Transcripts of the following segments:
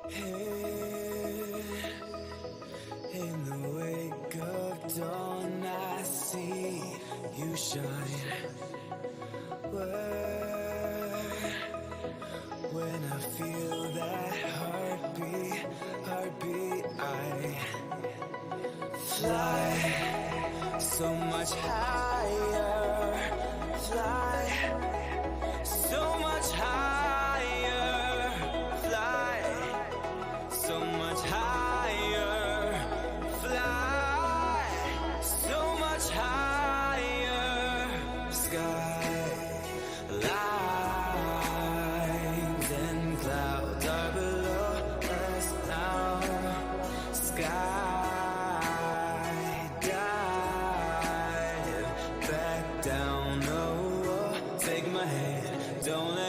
Here in the wake of dawn, I see you shine. When I feel that heartbeat, I fly so much higher, fly so much higher, fly so much higher, fly so much higher. Sky lines and clouds are below us now. Sky dive back down. Oh, take my hand, don't let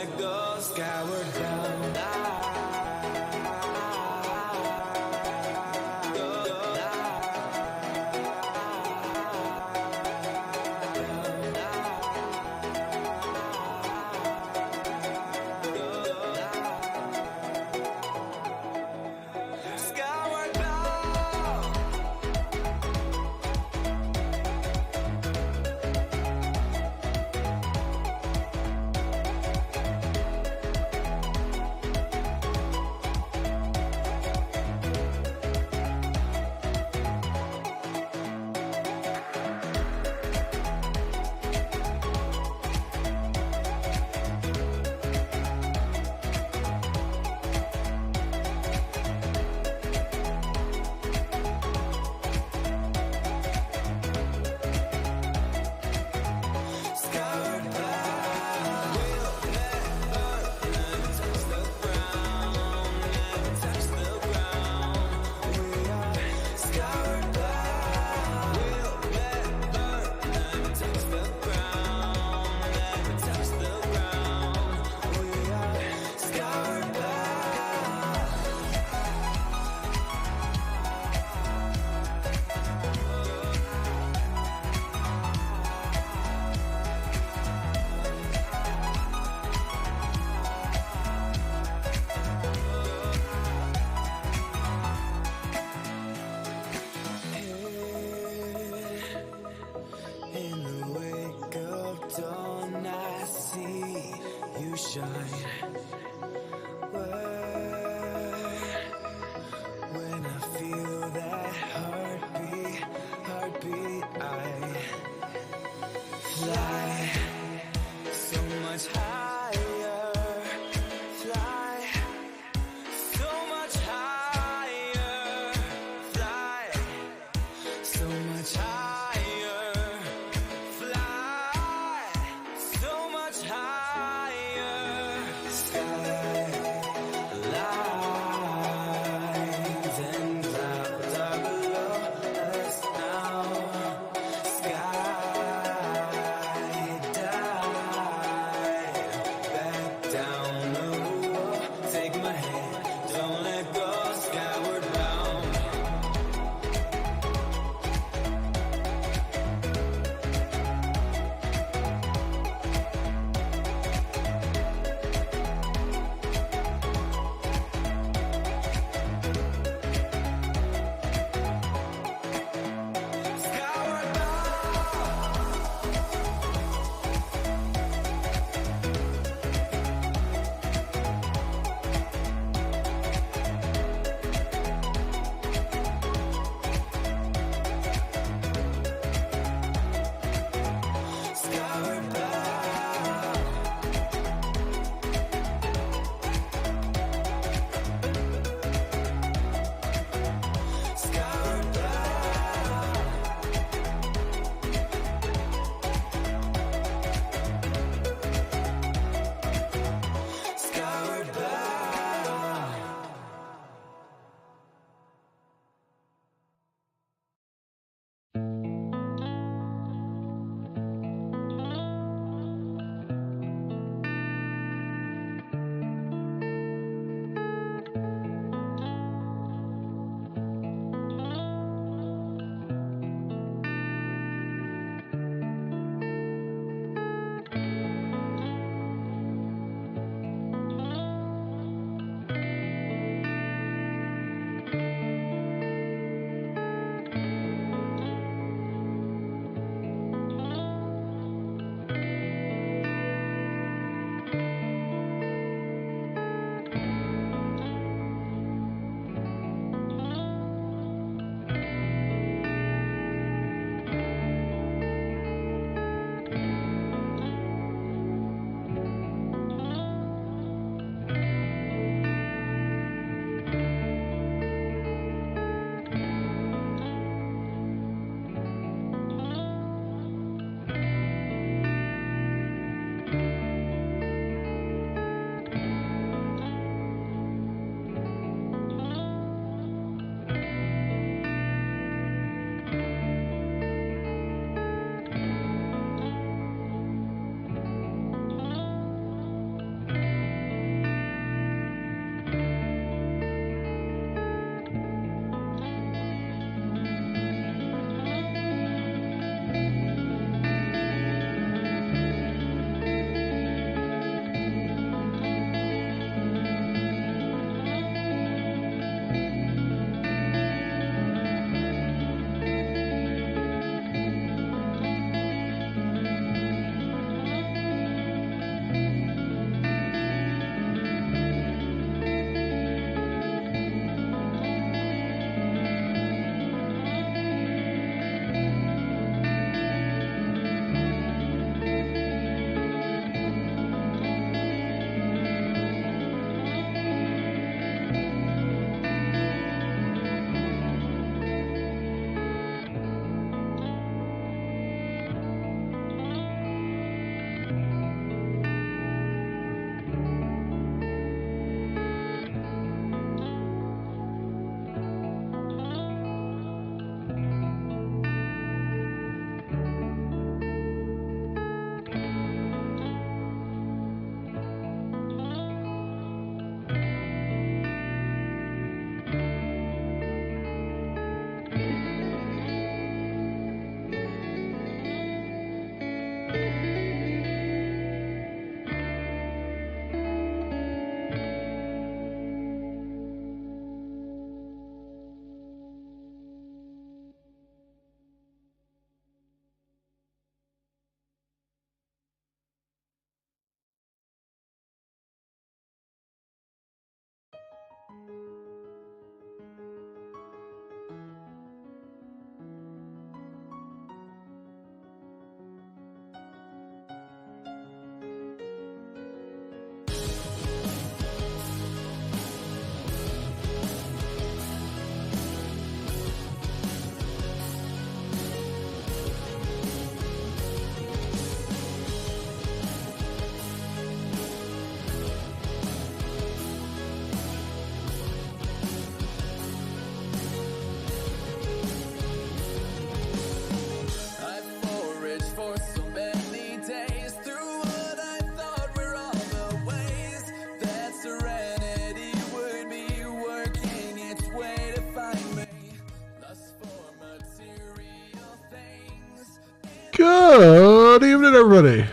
Good evening, everybody.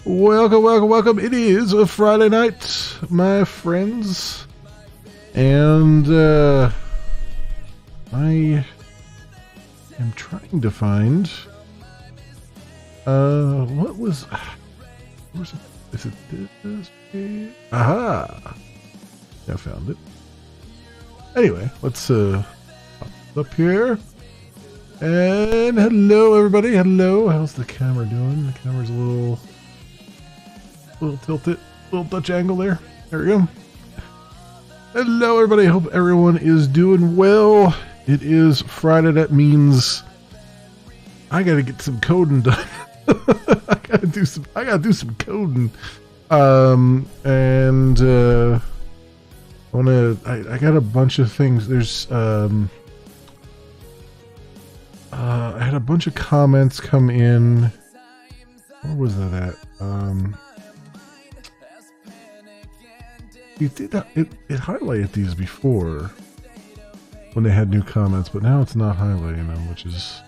Welcome, welcome, welcome. It is a Friday night, my friends. And I am trying to find what was it? Is it this page? Aha! I found it. Anyway, let's pop up here. And hello, everybody. Hello. How's the camera doing? The camera's a little tilted, little Dutch angle there. There we go. Hello, everybody. Hope everyone is doing well. It is Friday. That means I gotta get some coding done. I gotta do some coding. I got a bunch of things. There's I had a bunch of comments come in. Where was that at? It highlighted these before when they had new comments, but now it's not highlighting them, which is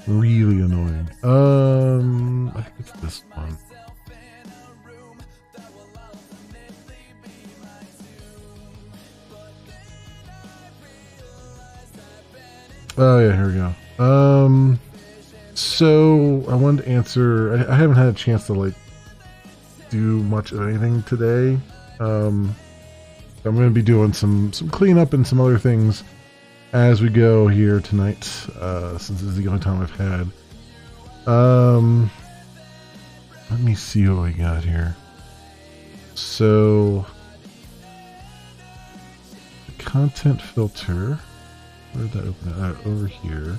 really annoying. I think it's this one. Oh yeah, here we go. So I wanted to answer. I haven't had a chance to like do much of anything today. I'm going to be doing some cleanup and some other things as we go here tonight, since this is the only time I've had. Let me see what we got here. So, the content filter. Where did that open it? Over here.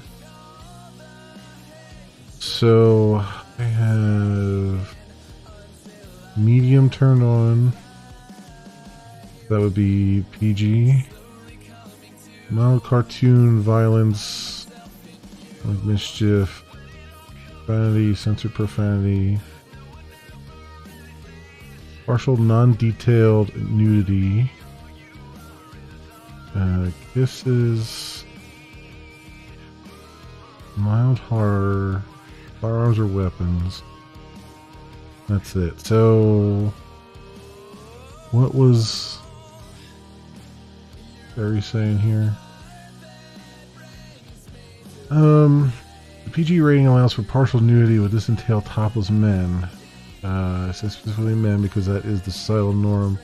So, I have medium turned on. That would be PG. Mild cartoon, violence, like mischief, profanity, censored profanity, partial non-detailed nudity, kisses, mild horror, firearms or weapons. That's it. So, what was Barry saying here? The PG rating allows for partial nudity. Would this entail topless men? It says specifically men because that is the societal norm.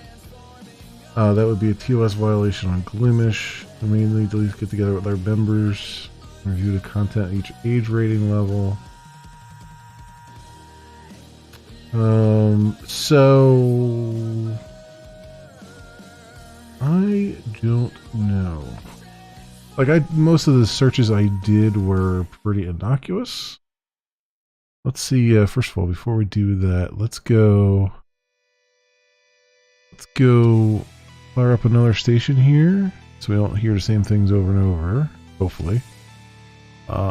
That would be a TOS violation on Glimish. We mainly deletes get together with our members, review the content at each age rating level. So I don't know. Like most of the searches I did were pretty innocuous. Let's see. First of all, before we do that, let's go fire up another station here, so we don't hear the same things over and over. Hopefully. What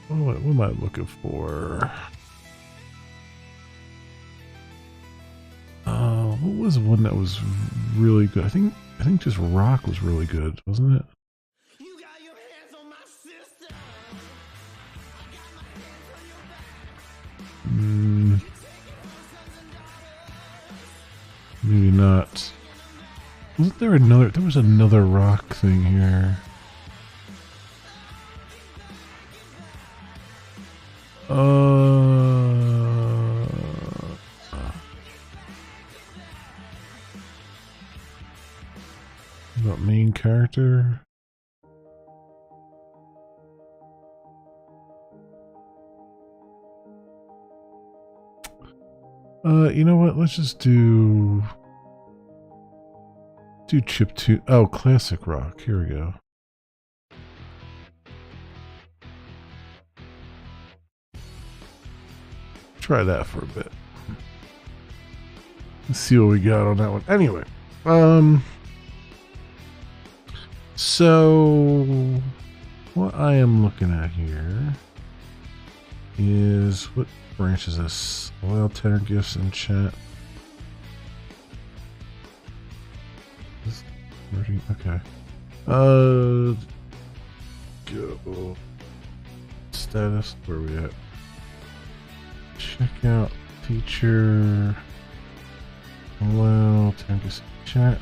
am I looking for? What was one that was really good? I think just Rock was really good, wasn't it? You got your hands on my sister. Maybe not. Wasn't there another? There was another Rock thing here. About main character. You know what? Let's just do chip 2. Oh, classic Rock. Here we go. Try that for a bit. Let's see what we got on that one. Anyway, so what I am looking at here is what branch is this? Allow tenor gifts in chat. Street. Okay. Go. Status. Where are we at? Check out teacher. Allow time to see chat.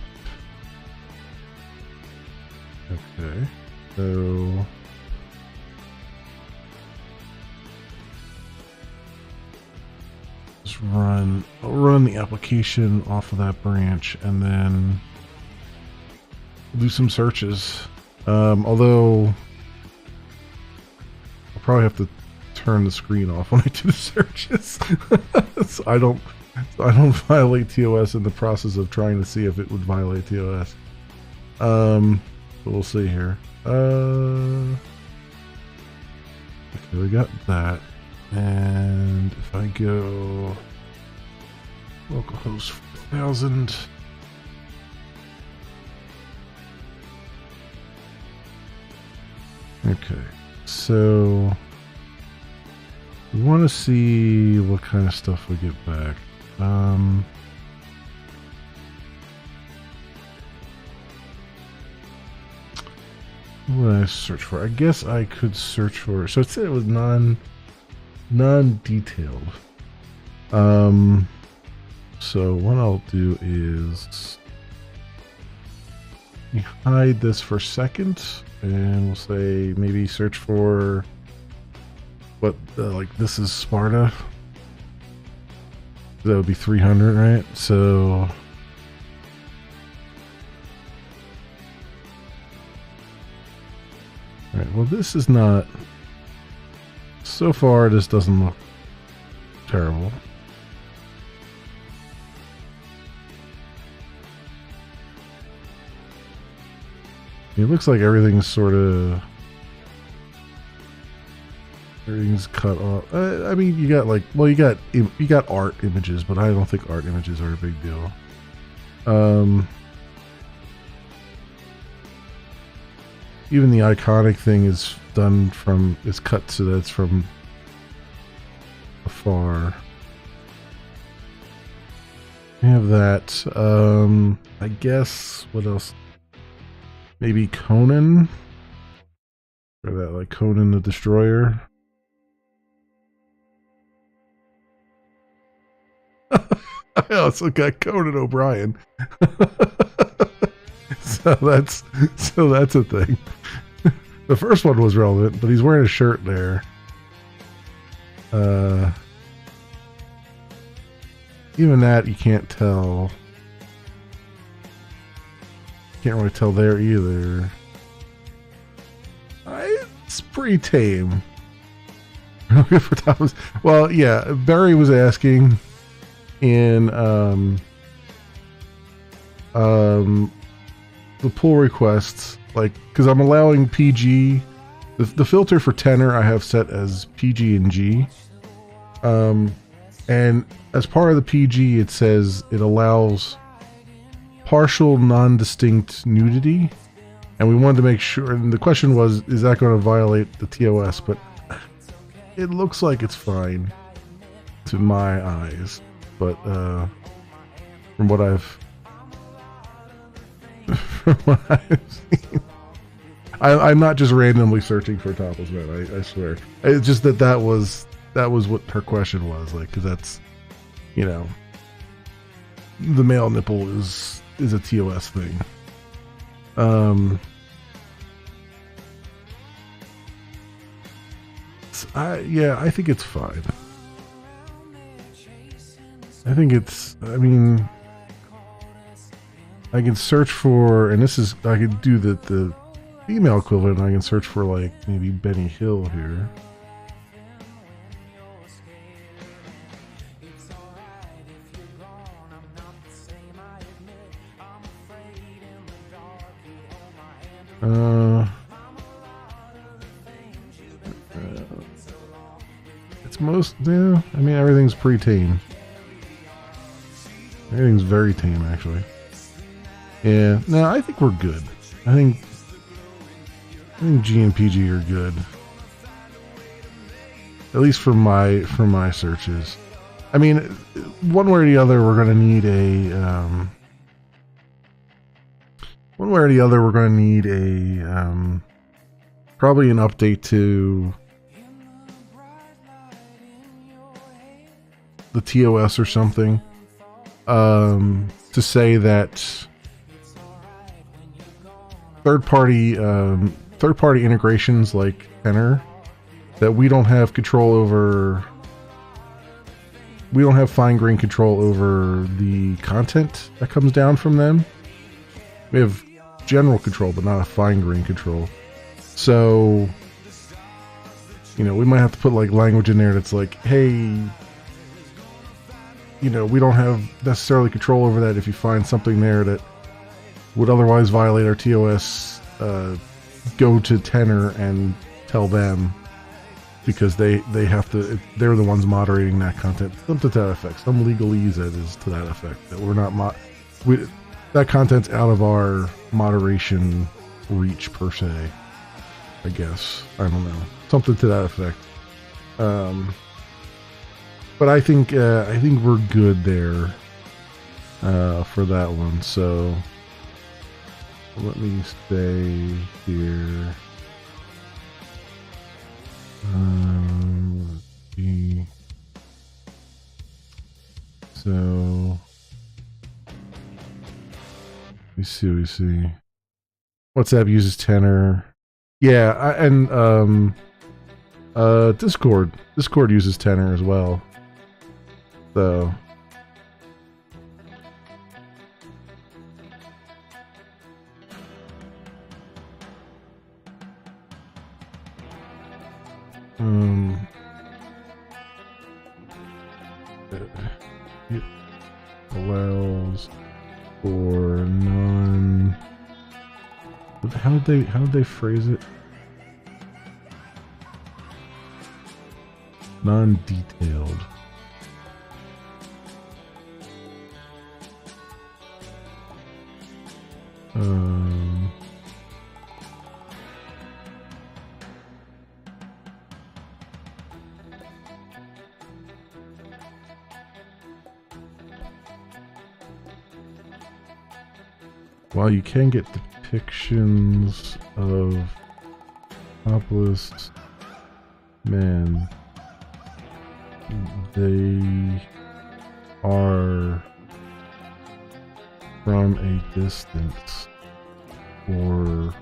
Okay. So. I'll run the application off of that branch and then do some searches. Although I'll probably have to turn the screen off when I do the searches. So I don't violate TOS in the process of trying to see if it would violate TOS. But we'll see here. Okay, we got that. And if I go localhost 4000, okay, so we want to see what kind of stuff we get back. What would I search for? I guess I could search for, so it said it was non-detailed. So what I'll do is hide this for a second, and we'll say maybe search for what like this is Sparta. That would be 300, right? So all right, well, this is not, so far this doesn't look terrible. It looks like everything's sort of, everything's cut off. I mean, you got like, well, you got art images, but I don't think art images are a big deal. Even the iconic thing is done from, is cut so that it's from afar. We have that. I guess, what else? Maybe Conan? Or that, like Conan the Destroyer? I also got Conan O'Brien. So that's a thing. The first one was relevant, but he's wearing a shirt there. Even that you can't tell. Can't really tell there either. It's pretty tame. For Thomas. Well, yeah, Barry was asking in the pull requests, like, because I'm allowing PG, the filter for tenor I have set as PG and G, and as part of the PG it says it allows partial non-distinct nudity, and we wanted to make sure, and the question was, is that going to violate the TOS? But it looks like it's fine to my eyes, but from what I've seen, I'm not just randomly searching for topless men. I swear. It's just that was what her question was, like, because that's, you know, the male nipple is a TOS thing. I think it's fine. I think it's, I mean, I can search for, and this is, I can do the female equivalent. I can search for, like, maybe Benny Hill here. It's most, yeah, I mean, everything's pretty tame. Everything's very tame, actually. Yeah, no, I think we're good. I think G and PG are good. At least for my searches. I mean, one way or the other, we're gonna need one way or the other, we're going to need a probably an update to the TOS or something, to say that third-party integrations like Tenor, that we don't have control over. We don't have fine-grained control over the content that comes down from them. We have general control, but not a fine-grained control. So, you know, we might have to put like language in there that's like, hey, you know, we don't have necessarily control over that. If you find something there that would otherwise violate our TOS, go to Tenor and tell them, because they have to, they're the ones moderating that content. Something to that effect. Some legalese that is to that effect. That we're not that content's out of our moderation reach per se, I guess. I don't know. Something to that effect. But I think we're good there for that one. So let me stay here. So we see. WhatsApp uses Tenor. Yeah, and Discord uses Tenor as well. So it allows for non. How did they phrase it? Non-detailed. While you can get depictions of topless men, they are from a distance or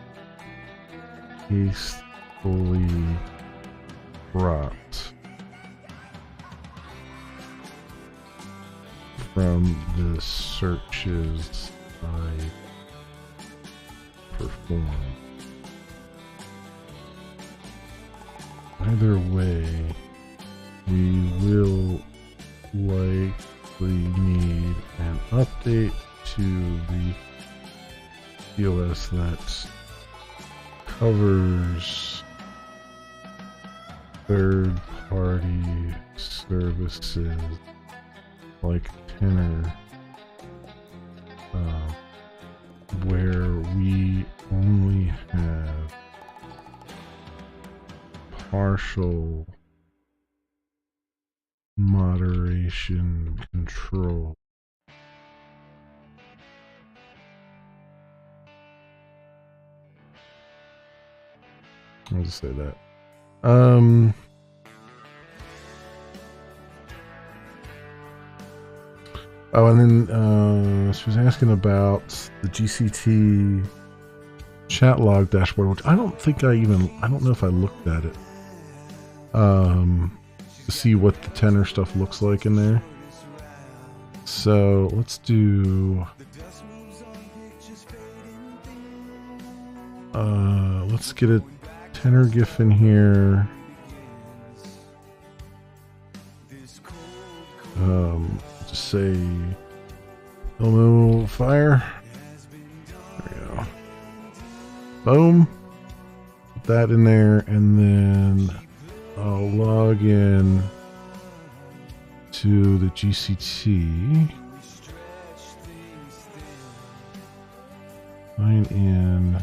hastily cropped from the searches I perform. Either way, we will likely need an update to the TOS that covers third-party services like Tenor, where we only have partial moderation control. I'll just say that. Oh, and then she was asking about the GCT chat log dashboard, which I don't know if I looked at it to see what the Tenor stuff looks like in there. So let's do let's get a Tenor GIF in here. Just say Elmo fire. There we go. Boom. Put that in there, and then I'll log in to the GCT. Sign in.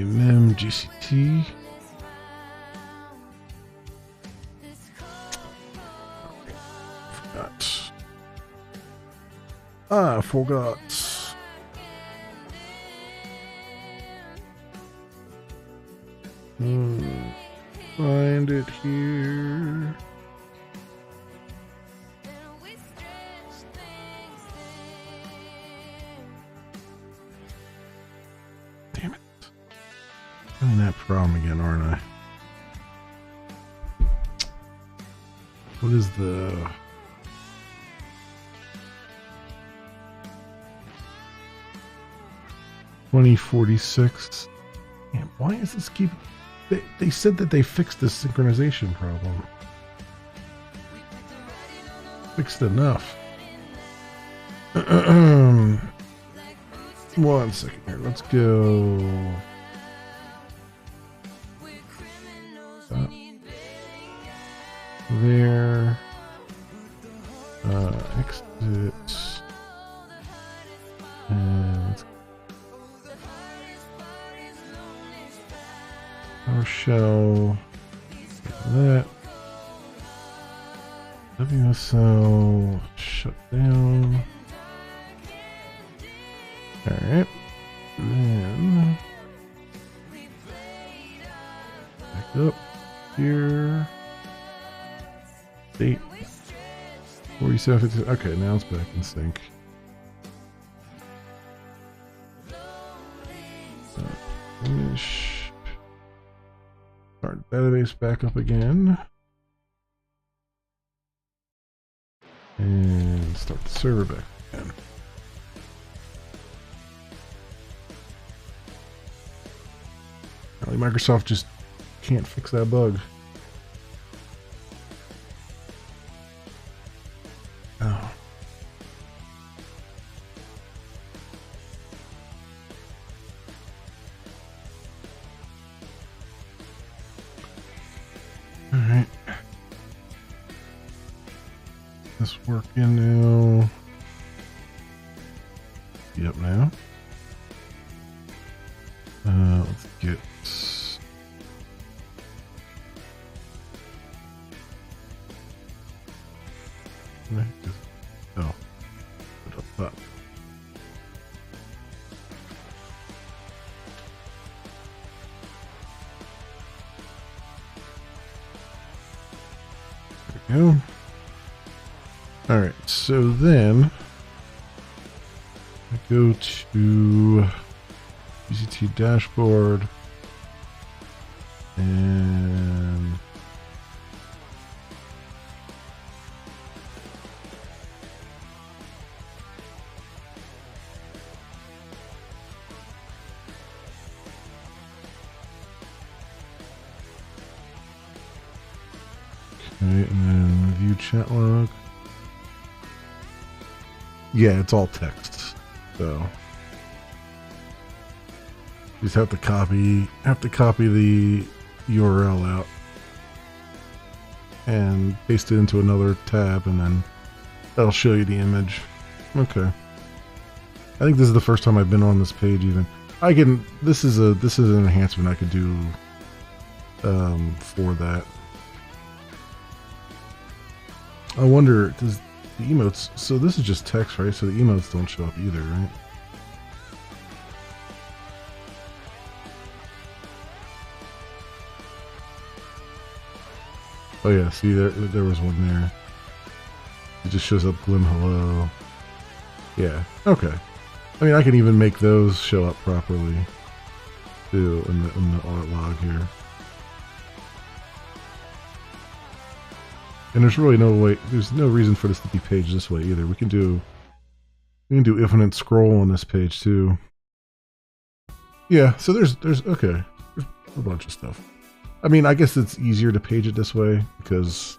mem GCT. Forgot. I forgot. Find it here. Damn it. I'm in that problem again, aren't I? What is the... $2046? Damn, why is this keep... They said that they fixed this synchronization problem. Fixed enough. 1 second here. Let's go. There. Exit. And PowerShell. That. WSL. Shut down. Alright. Then. Back up here. Date 47. Okay, now it's back in sync. Finish. Start database back up again. And start the server back again. Apparently Microsoft just can't fix that bug. Oh. Alright. This working now. Yep, now. Let's get... Oh, put up that. There we go. All right, so then I go to GCT dashboard and and then view chat log. Yeah, it's all text, so you just have to copy the URL out and paste it into another tab, and then that'll show you the image. Okay. I think this is the first time I've been on this page. Even I can. This is an enhancement I could do for that. I wonder, does the emotes, so this is just text, right? So the emotes don't show up either, right? Oh yeah, see there was one there. It just shows up Glim Hello. Yeah, okay. I mean, I can even make those show up properly too in the art log here. And there's really no way, there's no reason for this to be paged this way either. We can do infinite scroll on this page too. Yeah, so there's okay, there's a bunch of stuff. I mean, I guess it's easier to page it this way because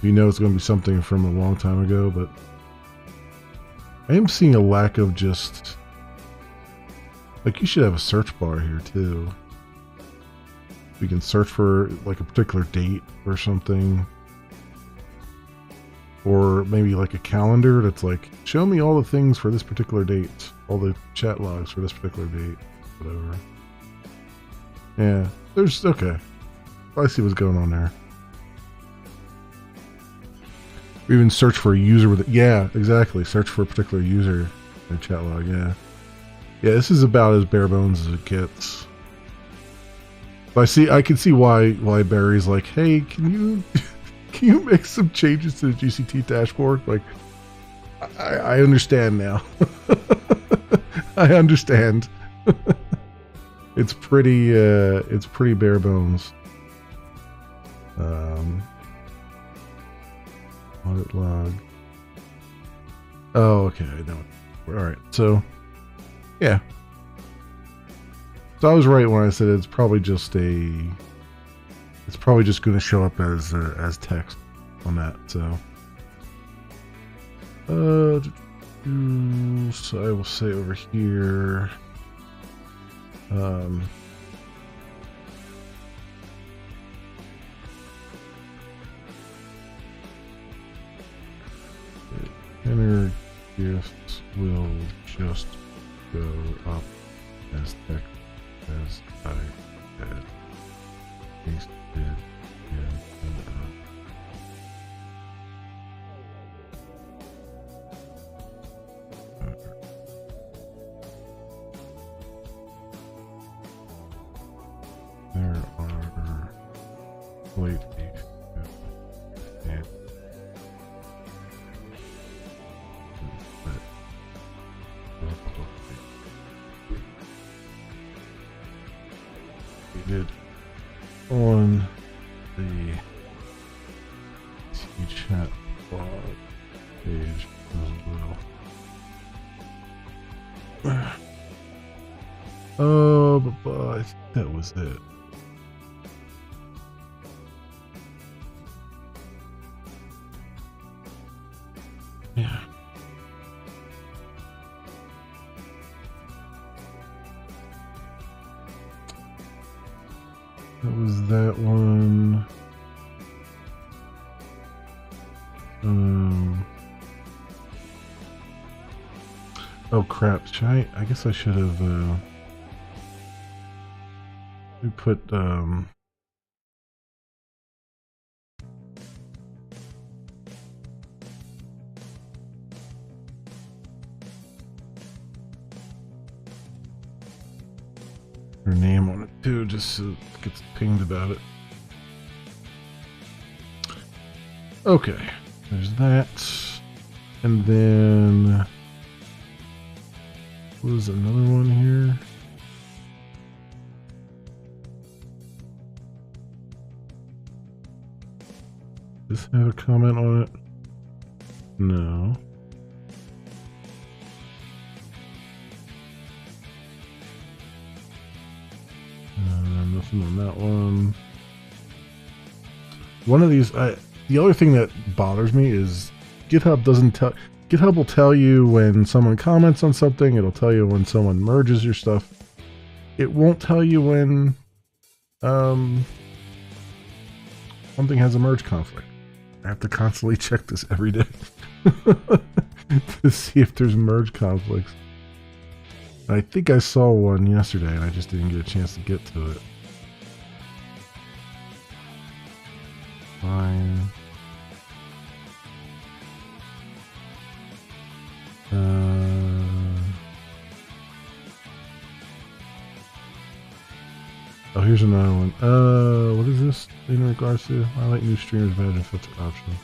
you know it's going to be something from a long time ago, but I am seeing a lack of just, like, you should have a search bar here too. We can search for like a particular date or something. Or maybe like a calendar that's like, show me all the things for this particular date. All the chat logs for this particular date. Whatever. Yeah, there's okay. I see what's going on there. We even search for a user with it. Yeah, exactly. Search for a particular user in chat log. Yeah, yeah. This is about as bare bones as it gets. But I can see why Barry's like, hey, can you make some changes to the GCT dashboard? Like, I understand now. I understand. It's pretty bare bones. Audit log. Oh, okay. I know. All right. So, yeah. So I was right when I said it's probably just going to show up as text on that. So, so I will say over here. Inner gifts will just go up as text as I had pasted in there are wait and did on the chat blog page as well. Oh, but I think that was it. Yeah. That was that one. Oh crap! I guess I should have. We put her name on it too, just so it gets pinged about it. Okay, there's that, and then what was another one here? Does this have a comment on it? No. Nothing on that one. One of these, the other thing that bothers me is GitHub will tell you when someone comments on something. It'll tell you when someone merges your stuff. It won't tell you when something has a merge conflict. I have to constantly check this every day to see if there's merge conflicts. I think I saw one yesterday and I just didn't get a chance to get to it. Fine. Oh, here's another one. What is this in regards to? I like new streamers better than filter option.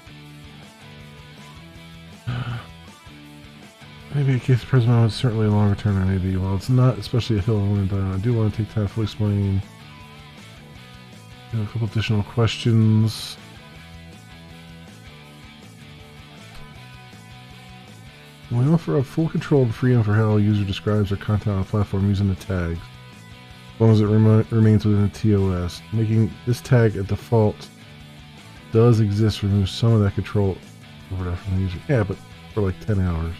Maybe a case of Prisma is certainly a longer term than maybe. Well, it's not, especially a hill I want to die on. I do want to take time to fully explain. A couple additional questions. We offer a full control and freedom for how a user describes their content on a platform using the tags, as long as it remains within the TOS. Making this tag a default does exist removes some of that control over that from the user. Yeah, but for like 10 hours.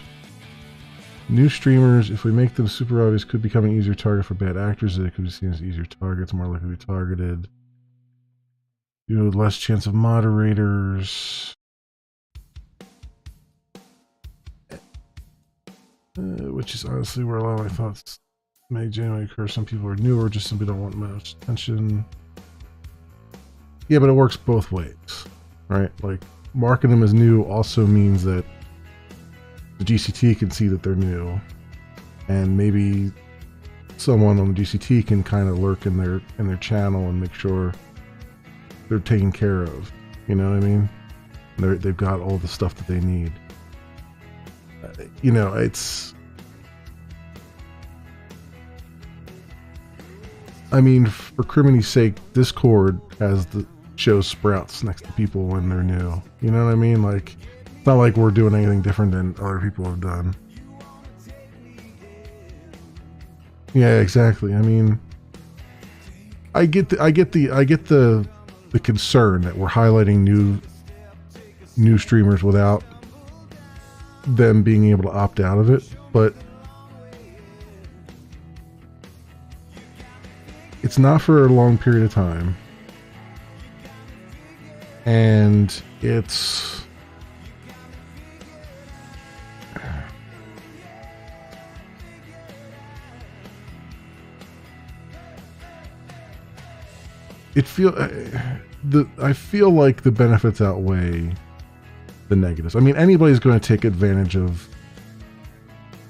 New streamers, if we make them super obvious, could become an easier target for bad actors. They could be seen as easier targets, more likely to be targeted. You know, less chance of moderators. Which is honestly where a lot of my thoughts May genuinely occur. Some people are newer, just simply don't want much attention. Yeah, but it works both ways, right? Like, marking them as new also means that the GCT can see that they're new, and maybe someone on the GCT can kind of lurk in their channel and make sure they're taken care of. You know what I mean? They've got all the stuff that they need. You know, it's. I mean, for criminy's sake, Discord has the shows sprouts next to people when they're new. You know what I mean? Like, it's not like we're doing anything different than other people have done. Yeah, exactly. I mean, I get the concern that we're highlighting new streamers without them being able to opt out of it, but it's not for a long period of time, and it's I feel like the benefits outweigh the negatives. I mean, anybody's going to take advantage of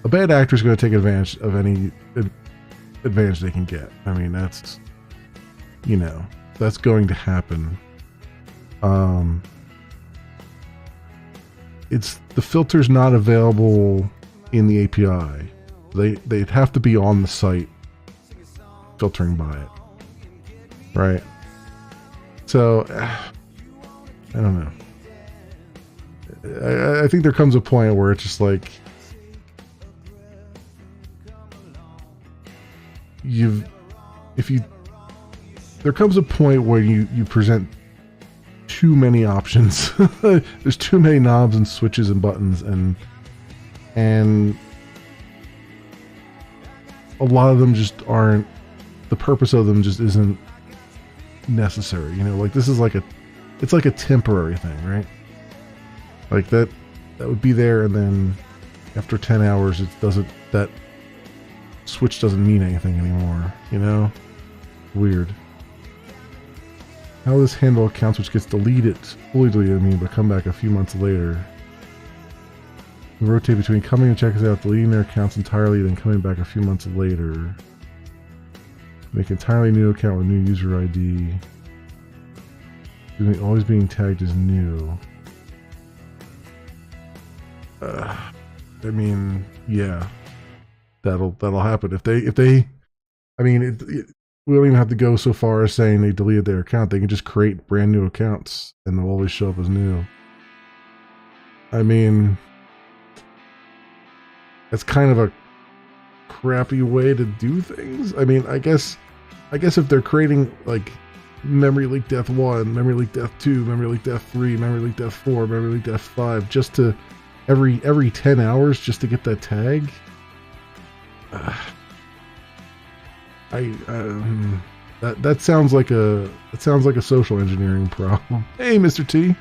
a bad actor is going to take advantage of any advantage they can get. I mean, that's, you know, that's going to happen. It's the filter's not available in the API. They'd have to be on the site filtering by it, right? So I don't know. I think there comes a point where it's just like there comes a point where you present too many options. There's too many knobs and switches and buttons, and a lot of them just aren't, the purpose of them just isn't necessary. You know, like this is like it's like a temporary thing, right? Like that would be there, and then after 10 hours that switch doesn't mean anything anymore, you know? Weird. How this handle accounts which gets deleted, fully deleted, but come back a few months later. We rotate between coming and checking out, deleting their accounts entirely, then coming back a few months later. Make an entirely new account with new user ID. Always being tagged as new. I mean, yeah, that'll happen if they. I mean, we don't even have to go so far as saying they deleted their account. They can just create brand new accounts, and they'll always show up as new. I mean, that's kind of a crappy way to do things. I mean, I guess if they're creating like Memory Leak Death 1, Memory Leak Death 2, Memory Leak Death 3, Memory Leak Death 4, Memory Leak Death 5, just to every 10 hours just to get that tag. That sounds like a social engineering problem. Hey, Mr. T.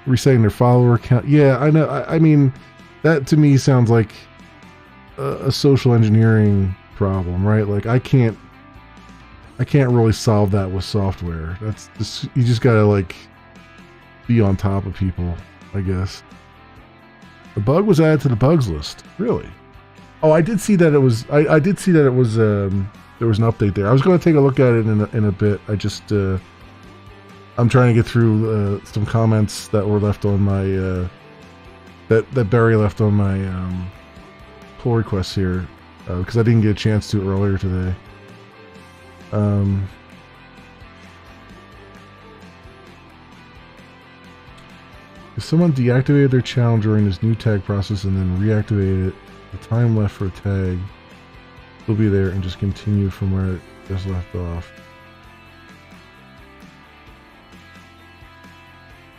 Resetting their follower count. Yeah, I know. I mean, that to me sounds like a social engineering problem, right? Like I can't really solve that with software. That's just, you just gotta like be on top of people, I guess. The bug was added to the bugs list. Really? Oh, I did see that it was. I did see that it was. There was an update there. I was going to take a look at it in a bit. I just. I'm trying to get through some comments that were left on my. That Barry left on my pull requests here, because I didn't get a chance to earlier today. If someone deactivated their channel during this new tag process and then reactivated it, the time left for a tag will be there and just continue from where it just left off.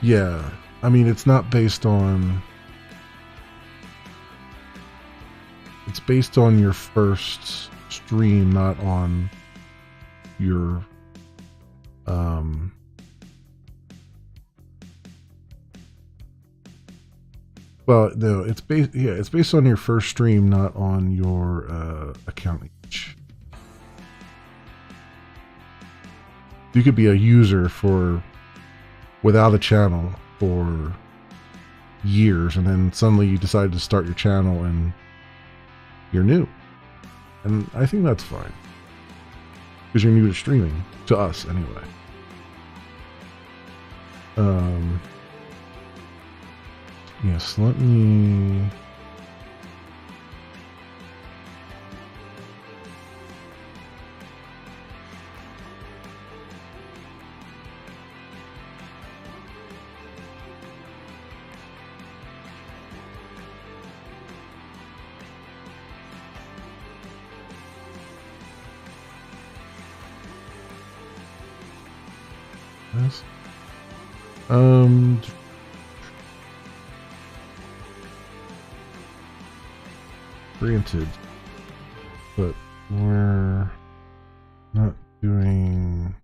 Yeah, I mean, it's not based on... It's based on your first stream, not on your... Well, no, it's based. Yeah, it's based on your first stream, not on your account each. You could be a user for without a channel for years, and then suddenly you decide to start your channel and you're new, and I think that's fine because you're new to streaming, to us anyway. Yes, let me. Yes. Granted, but we're not doing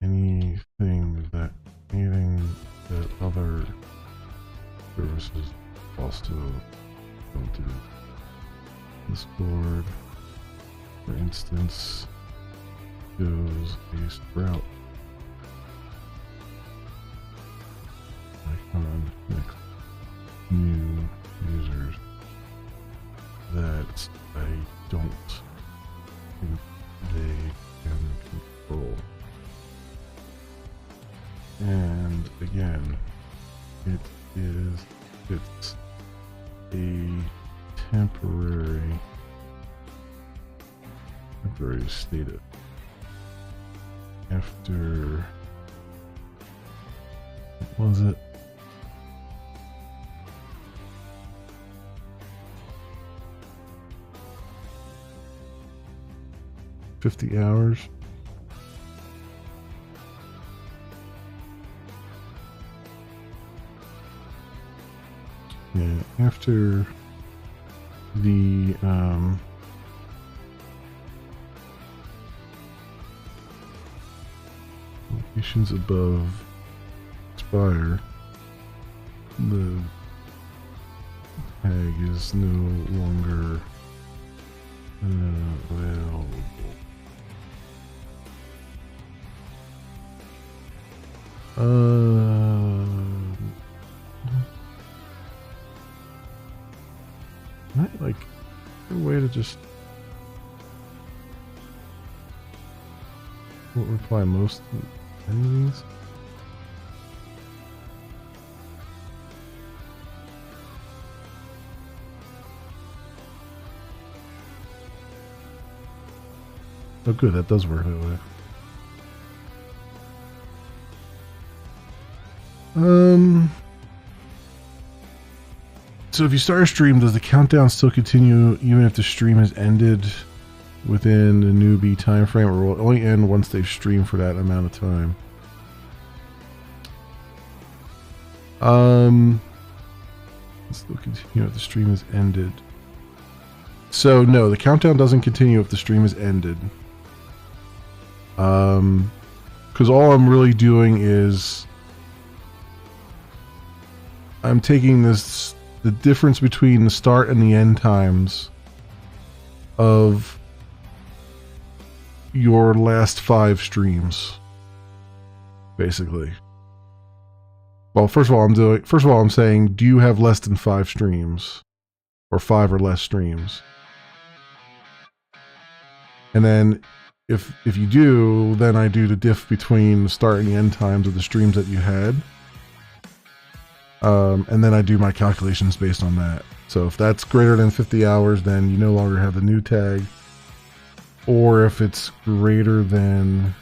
anything that other services also don't do. Discord, for instance, goes a sprout icon next new users that I don't think they can control. And again, it's a temporary status. After, what was it? $50 hours. Yeah, after the locations above expire, the tag is no longer available. Not like a way to just reply most enemies. Oh, good, that does work that way. So if you start a stream, does the countdown still continue even if the stream has ended within the newbie time frame, or will it only end once they've streamed for that amount of time? Still continue if the stream is ended. So no, the countdown doesn't continue if the stream is ended. Because all I'm really doing is I'm taking the difference between the start and the end times of your last 5 streams, basically. Well, first of all, I'm saying, do you have less than 5 streams, or 5 or less streams? And then, if you do, then I do the diff between the start and the end times of the streams that you had. And then I do my calculations based on that. So if that's greater than 50 hours, then you no longer have the new tag. Or if it's greater than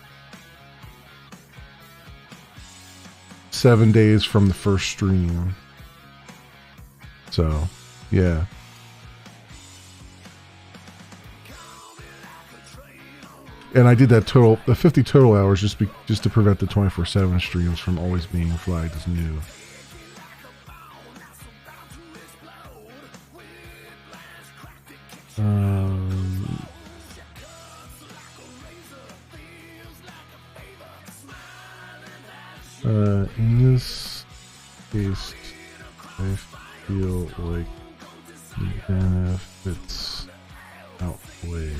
7 days from the first stream. So, yeah. And I did that the 50 total hours just to prevent the 24/7 streams from always being flagged as new. In this case, I feel like the benefits outweigh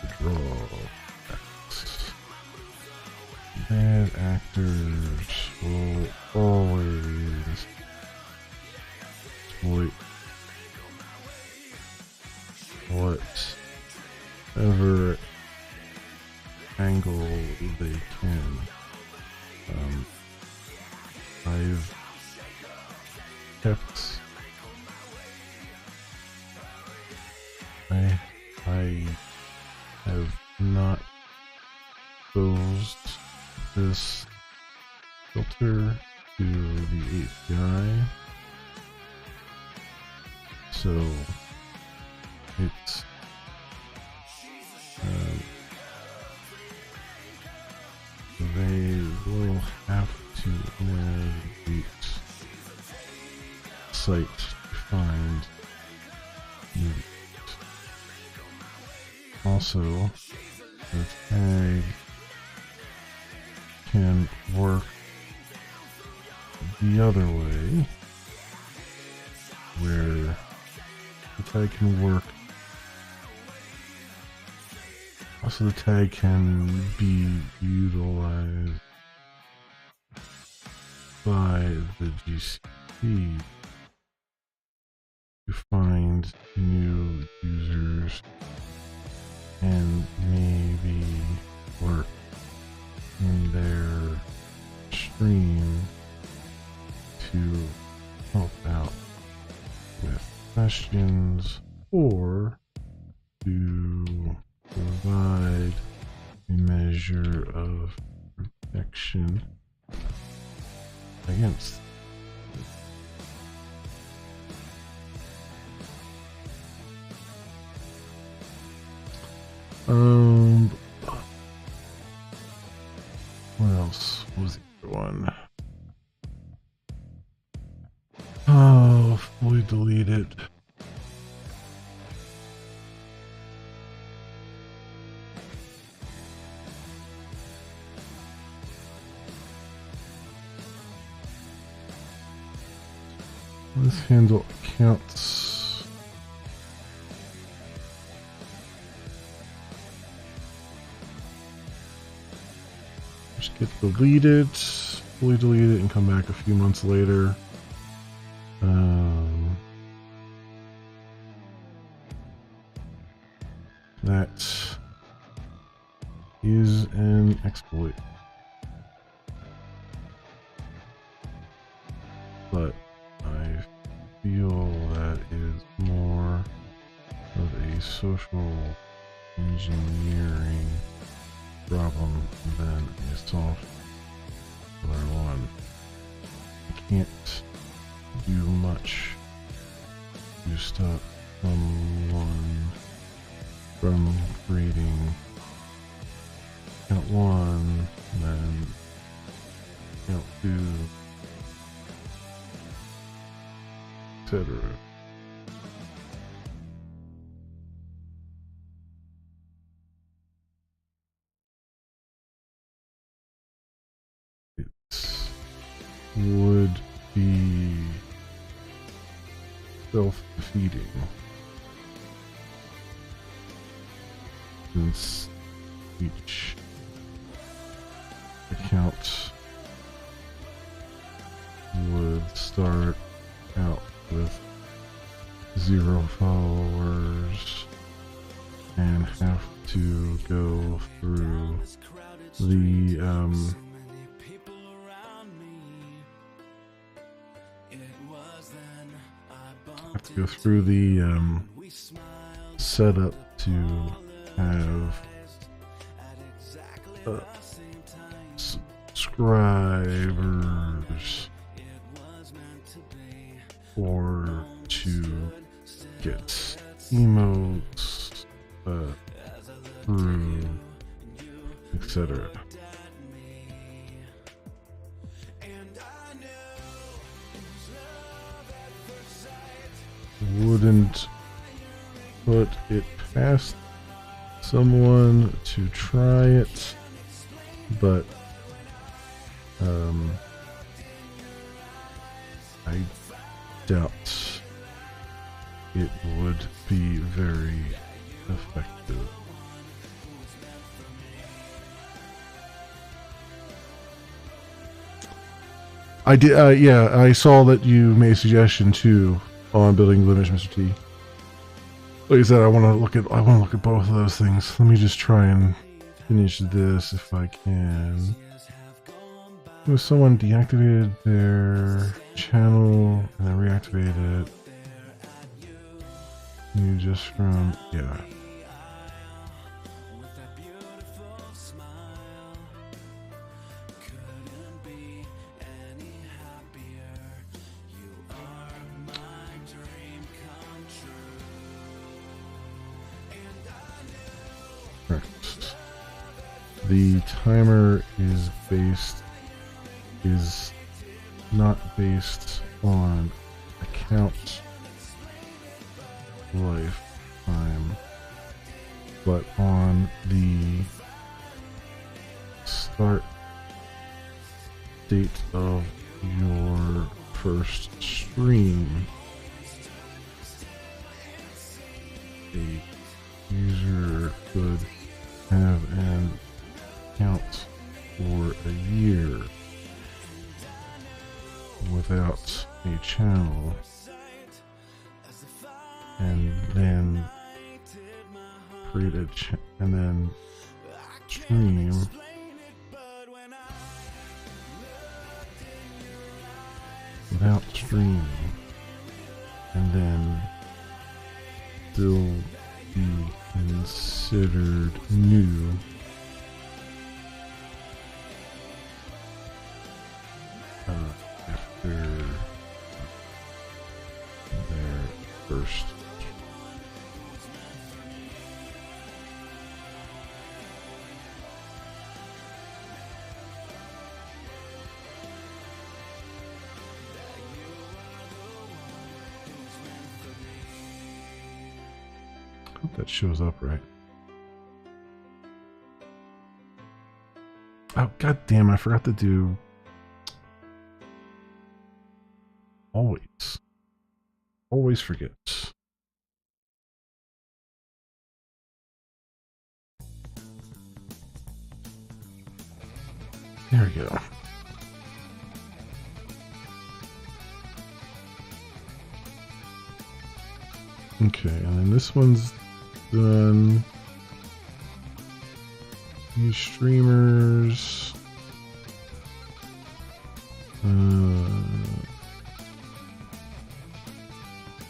the drawbacks. Bad actors will always exploit whatever angle they can. I've kept I have not exposed this filter to the API, so it's they will have to navigate site to find it. Also, the tag can work the other way, where the tag can work. Also, the tag can be utilized by the GCP to find new users and maybe work in their stream to help out with questions or to provide a measure of protection against. What else was the other one? Oh, fully deleted. Let's handle accounts. Just get deleted, fully delete it, and come back a few months later. That is an exploit. But I feel that is more of a social engineering problem than a software one. I can't do much to stop someone from creating account 1, then account 2, etc. It would be self-defeating, since each account would start out with 0 followers and have to go through the setup to have subscribers or to get emotes through, etc. Wouldn't put it past someone to try it, but I doubt it would be very effective. I did, yeah, I saw that you made a suggestion too on building Blemish, Mr. T. Like I said, I want to look at both of those things. Let me just try and finish this if I can. If someone deactivated their channel and then reactivated it, you just from, yeah. The timer is not based on account lifetime, but on the start date of your first stream. A user could have an account for a year without a channel and then create a and then stream without streaming and then still be considered new after their first. Hope that shows up right. Oh, god damn, I forgot to do always forget. There we go. Okay, and then this one's done. New streamers.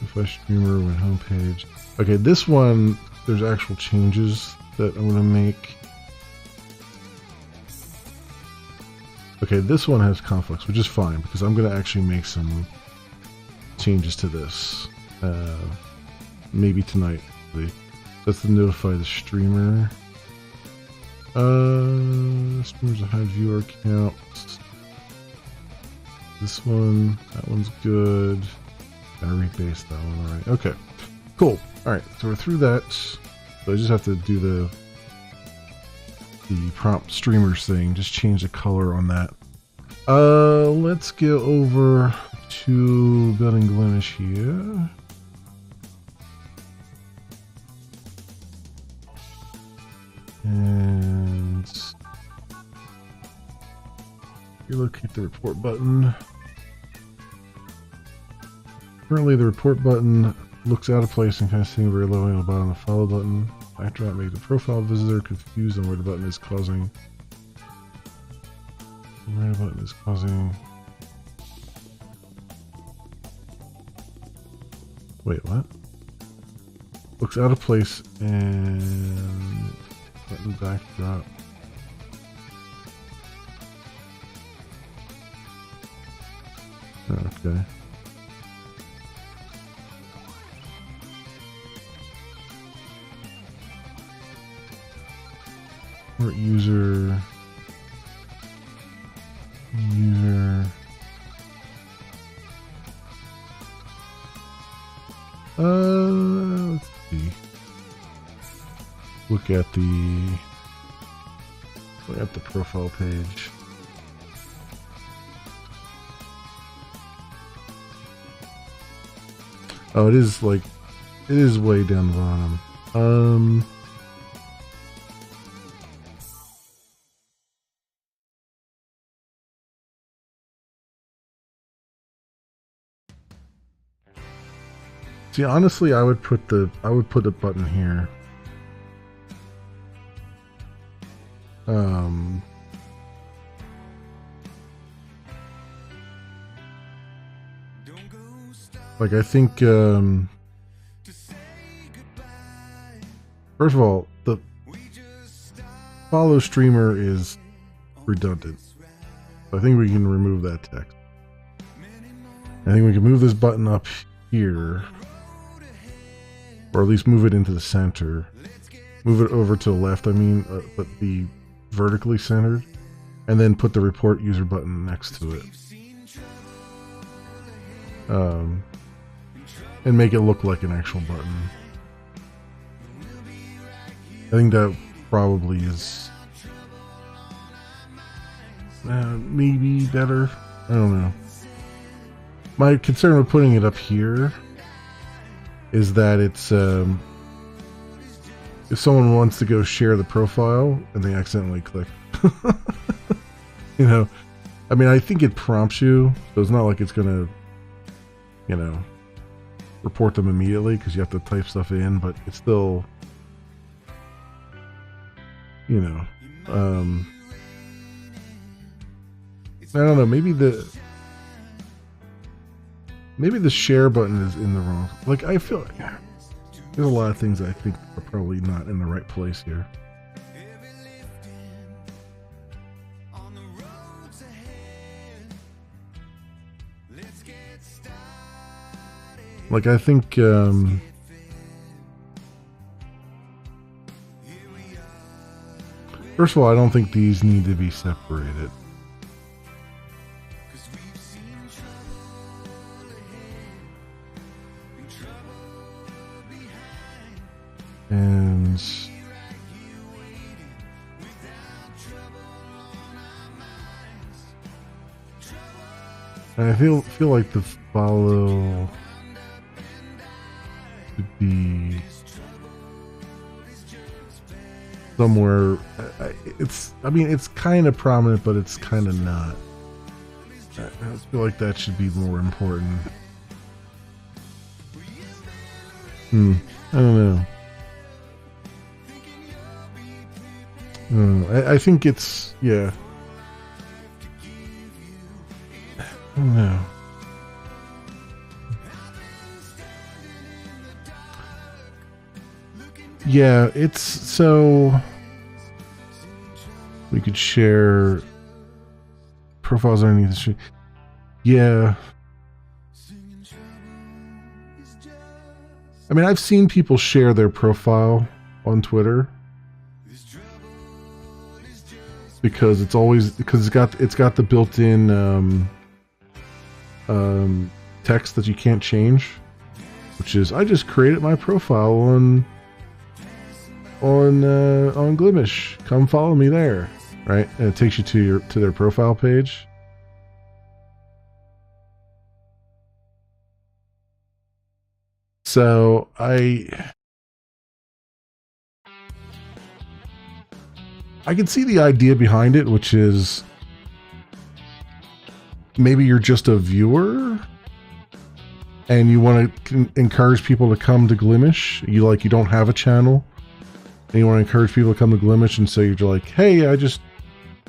Refresh streamer when homepage. Okay, this one, there's actual changes that I'm gonna make. Okay, this one has conflicts, which is fine because I'm gonna actually make some changes to this. Maybe tonight. That's to notify the streamer. Streamers a high viewer count. This one, that one's good. Gotta rebase that one, alright. Okay, cool. Alright, so we're through that. So I just have to do the prompt streamers thing, just change the color on that. Let's go over to building Blemish here. And relocate the report button. Currently, the report button looks out of place and kind of sitting very low on the bottom of the follow button. After that, make the profile visitor confused on where the button is causing. Where the button is causing. Wait, what? Looks out of place and button backdrop. Okay. Or user. Let's see. Look at the profile page. Oh, it is like, it is way down the bottom. See, honestly, I would put the button here. Like, I think, first of all, the follow streamer is redundant. I think we can remove that text. I think we can move this button up here, or at least move it into the center. Move it over to the left, I mean, but be vertically centered, and then put the report user button next to it. And make it look like an actual button. I think that probably is maybe better. I don't know. My concern with putting it up here is that it's if someone wants to go share the profile and they accidentally click, you know, I mean, I think it prompts you, so it's not like it's gonna, you know, report them immediately because you have to type stuff in, but it's still, you know, I don't know, maybe the share button is in the wrong, like, I feel like there's a lot of things I think are probably not in the right place here. Like, I think, first of all, I don't think these need to be separated. And I feel like the follow should be somewhere. I mean, it's kind of prominent, but it's kind of not. I feel like that should be more important. I don't know. I think it's, yeah. I don't know. Yeah, it's so we could share profiles underneath the stream. Yeah. I mean, I've seen people share their profile on Twitter because it's always, because it's got the built-in text that you can't change, which is, I just created my profile on Glimish. Come follow me there, right? And it takes you to their profile page. So I can see the idea behind it, which is maybe you're just a viewer and you want to encourage people to come to Glimish. You don't have a channel and you want to encourage people to come to Glimish, and so you're like, hey, I just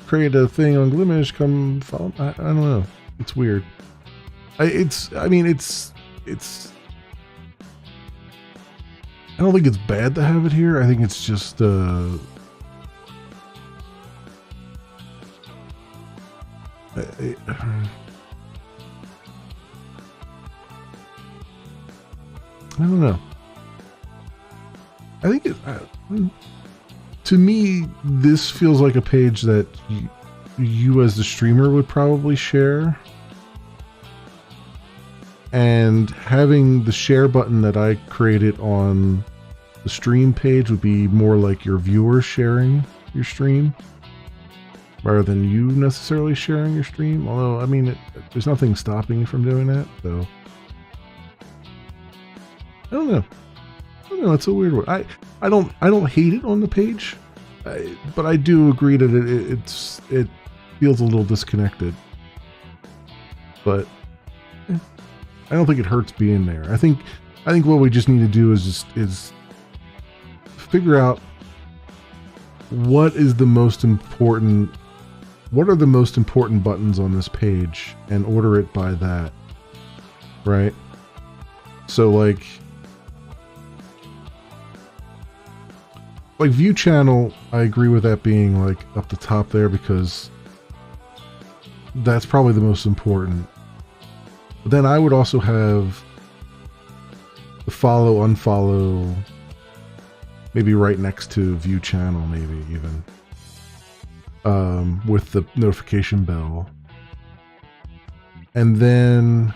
created a thing on Glimish, come follow. I don't know. It's weird. I don't think it's bad to have it here. I think it's just I don't know. I think to me, this feels like a page that you as the streamer would probably share. And having the share button that I created on the stream page would be more like your viewers sharing your stream rather than you necessarily sharing your stream. Although, I mean, there's nothing stopping you from doing that, so. I don't know. I don't know. It's a weird one. I don't hate it on the page, but I do agree that it feels a little disconnected. But I don't think it hurts being there. I think what we just need to do is figure out what are the most important buttons on this page and order it by that, right? So like view channel, I agree with that being like up the top there because that's probably the most important. But then I would also have the follow, unfollow, maybe right next to view channel, maybe even with the notification bell. And then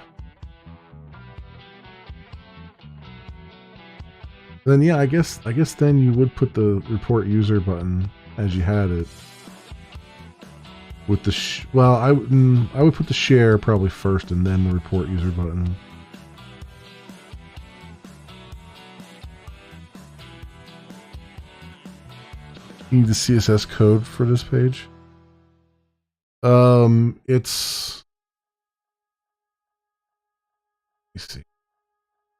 yeah, I guess then you would put the report user button as you had it with the well, I would put the share probably first and then the report user button. You need the CSS code for this page. It's, let me see.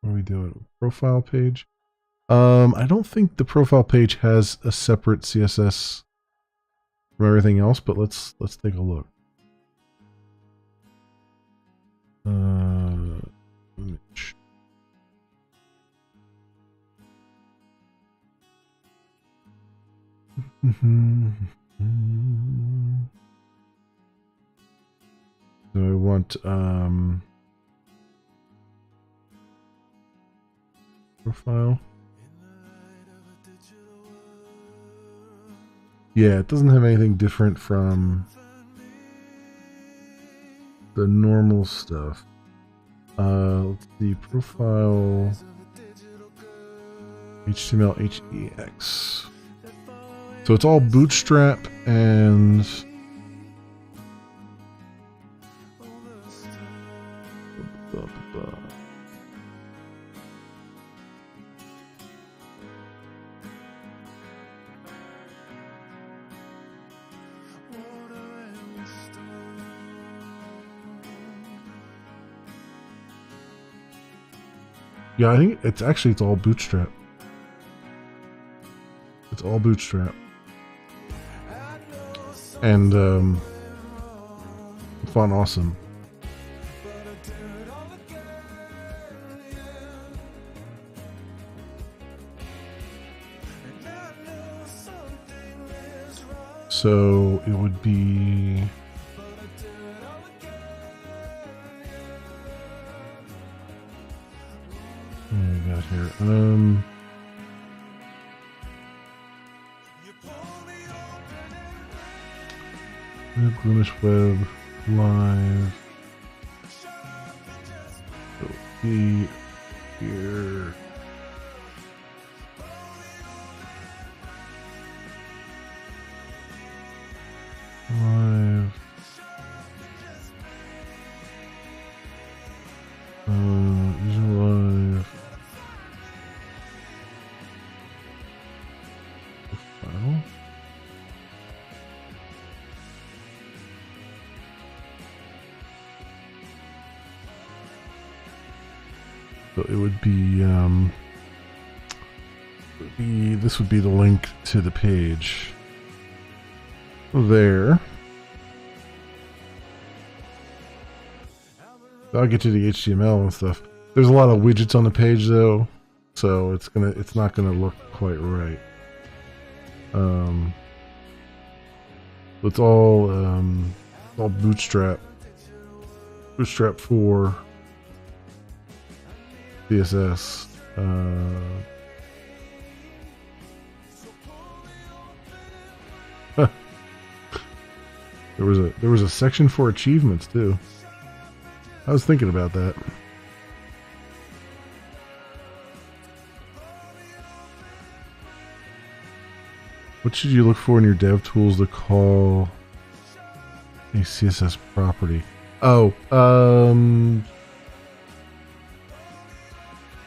What are we doing? Profile page. I don't think the profile page has a separate CSS from everything else, but let's take a look. Image. So I want profile. Yeah, it doesn't have anything different from the normal stuff. Let's see, profile, HTML, HEX. So it's all Bootstrap and yeah, I think it's all Bootstrap. It's all Bootstrap. And font awesome. So it would be what do we got here? Grimace Web Live. So be here. Live. User live. File. So it would be, this would be the link to the page there. I'll get to the HTML and stuff. There's a lot of widgets on the page though, so it's not gonna look quite right. It's all Bootstrap. Bootstrap 4 CSS. There was a section for achievements too. I was thinking about that. What should you look for in your dev tools to call a CSS property? Oh,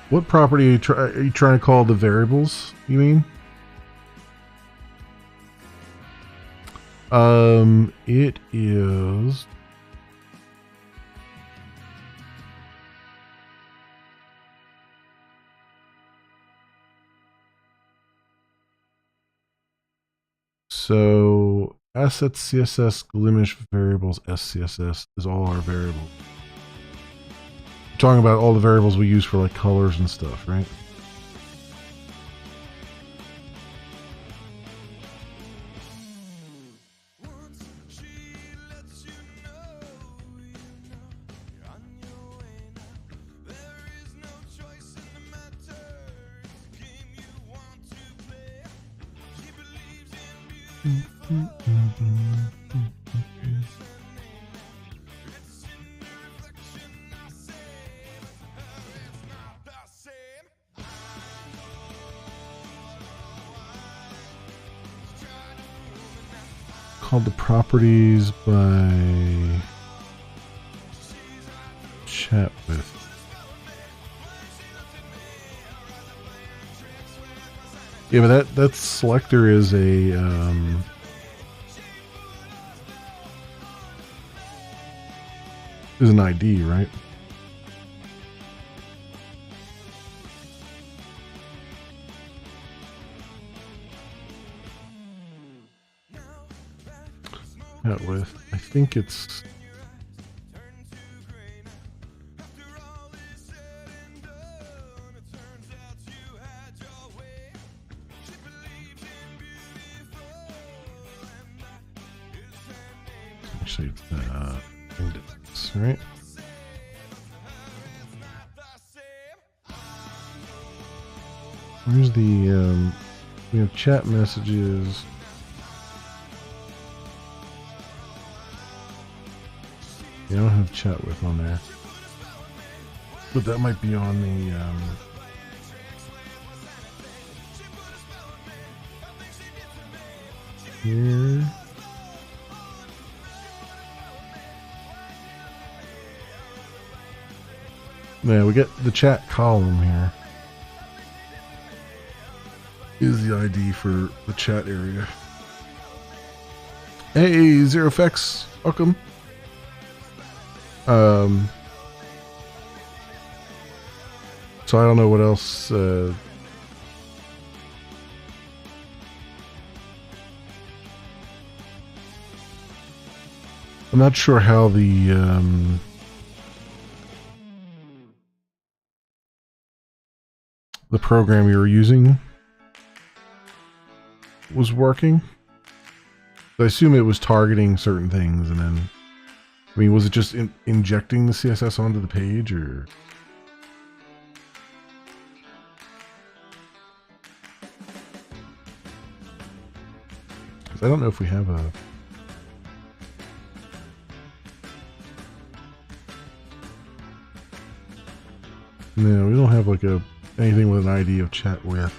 What property are you trying to call the variables, you mean? It is... So, assets CSS, Glimish variables, SCSS is all our variables. We're talking about all the variables we use for like colors and stuff, right? Called the properties by chat with. Yeah, but that selector is a is an ID, right? Chat with. I think it's. Actually, index, right? Where's the we have chat messages. Yeah, I don't have chat with on there, but that might be on the here. Yeah, we get the chat column here. Is the ID for the chat area. Hey, ZeroFX, welcome. So I don't know what else. I'm not sure how the program you were using was working. I assume it was targeting certain things, and then, I mean, was it just injecting the CSS onto the page, or? I don't know if we have a. No, we don't have like anything with an ID of chat with.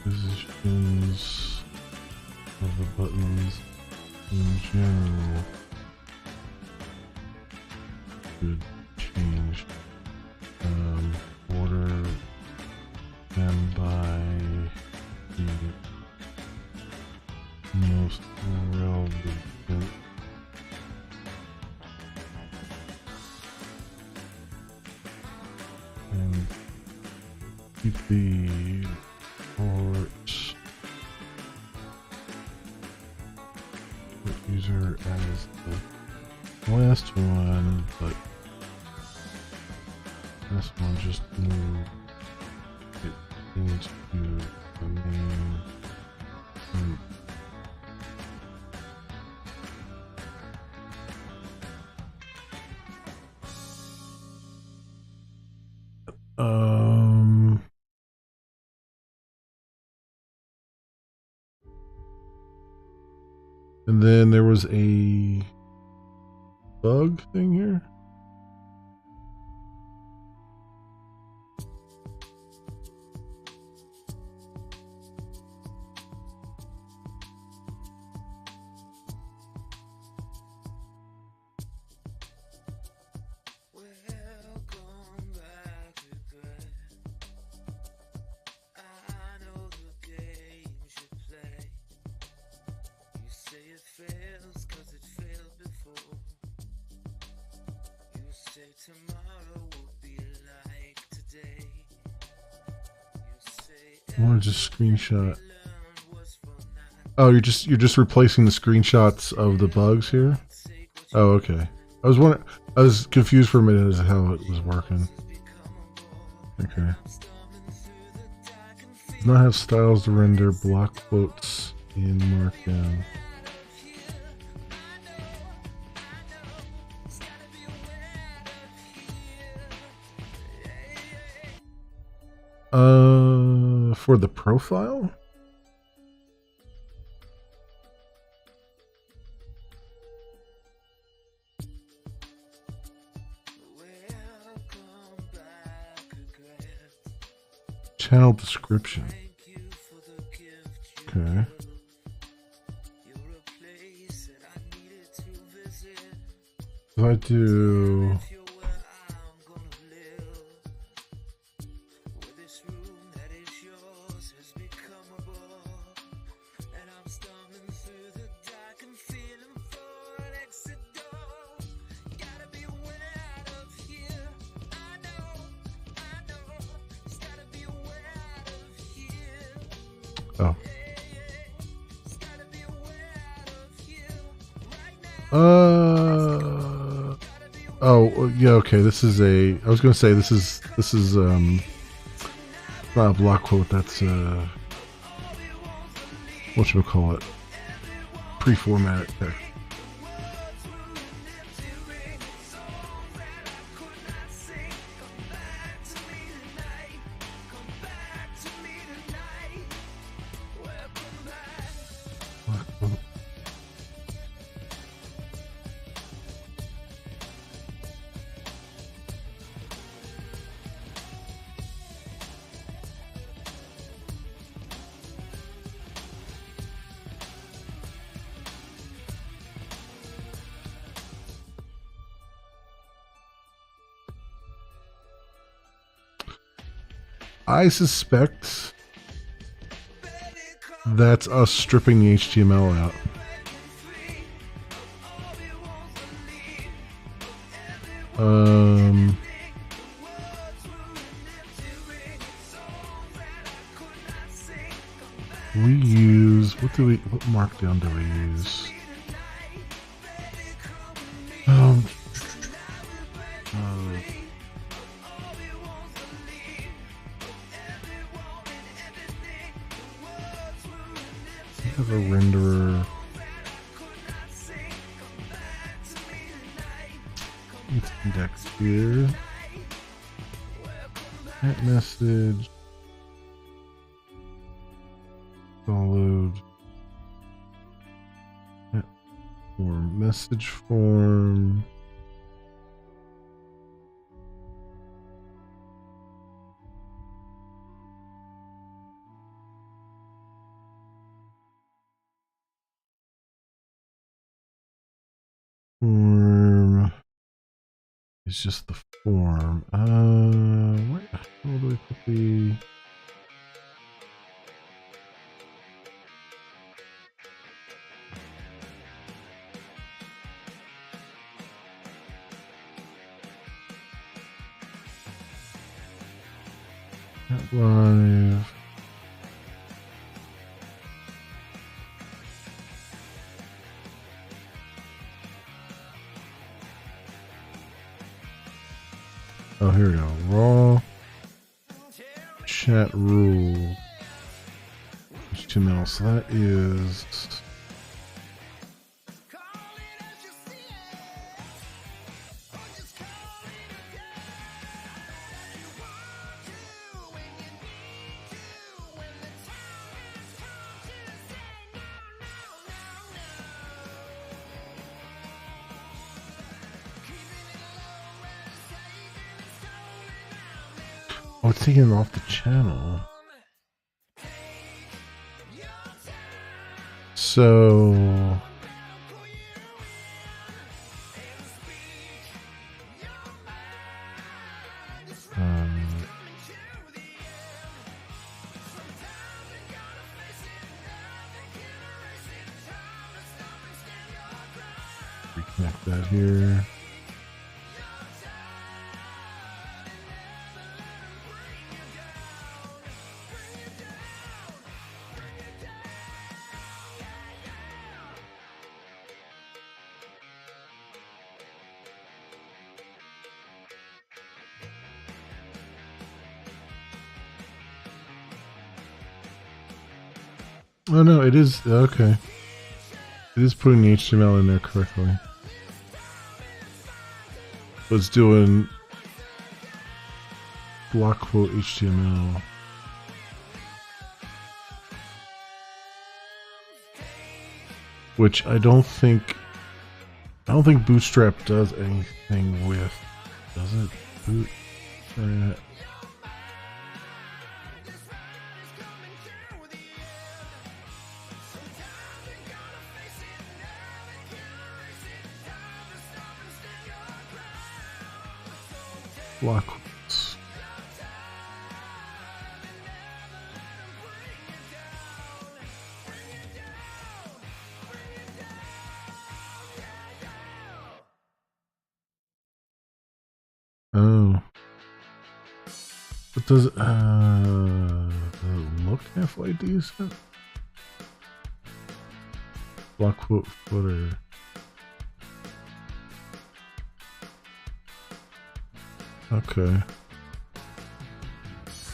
Positions of the buttons in general could change. Order them by the most relevant and keep the port user as the last one, but this one just move it into the main group. And then there was a bug thing here. I want to just screenshot. Oh, you're just replacing the screenshots of the bugs here. Oh, okay. I was confused for a minute as to how it was working. Okay. Does not have styles to render block quotes in Markdown. For the profile? Channel description. Okay. If I do oh yeah, okay, this is I was gonna say this is not a block quote, that's what should we call it? Pre-formatted text. I suspect that's us stripping the HTML out. We use, what markdown do we use? Have a renderer. It's indexed here. That message. Download. That form. Message form. Form is just the form. Where the hell do we put the? Live. Oh, here we go. Raw chat rule HTML. So that is. Oh, it's taking it off the channel. So reconnect that here. Oh no, it is okay. It is putting the HTML in there correctly. It's doing block quote HTML. Which I don't think Bootstrap does anything with. Does it? Bootstrap. Block quotes. Oh. But does it look halfway decent? Block quote footer. Okay.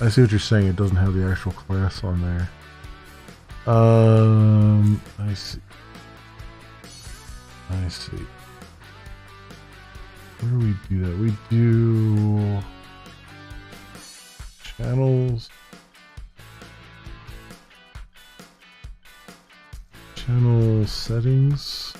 I see what you're saying. It doesn't have the actual class on there. I see. I see. Where do we do that? We do channels. Channel settings.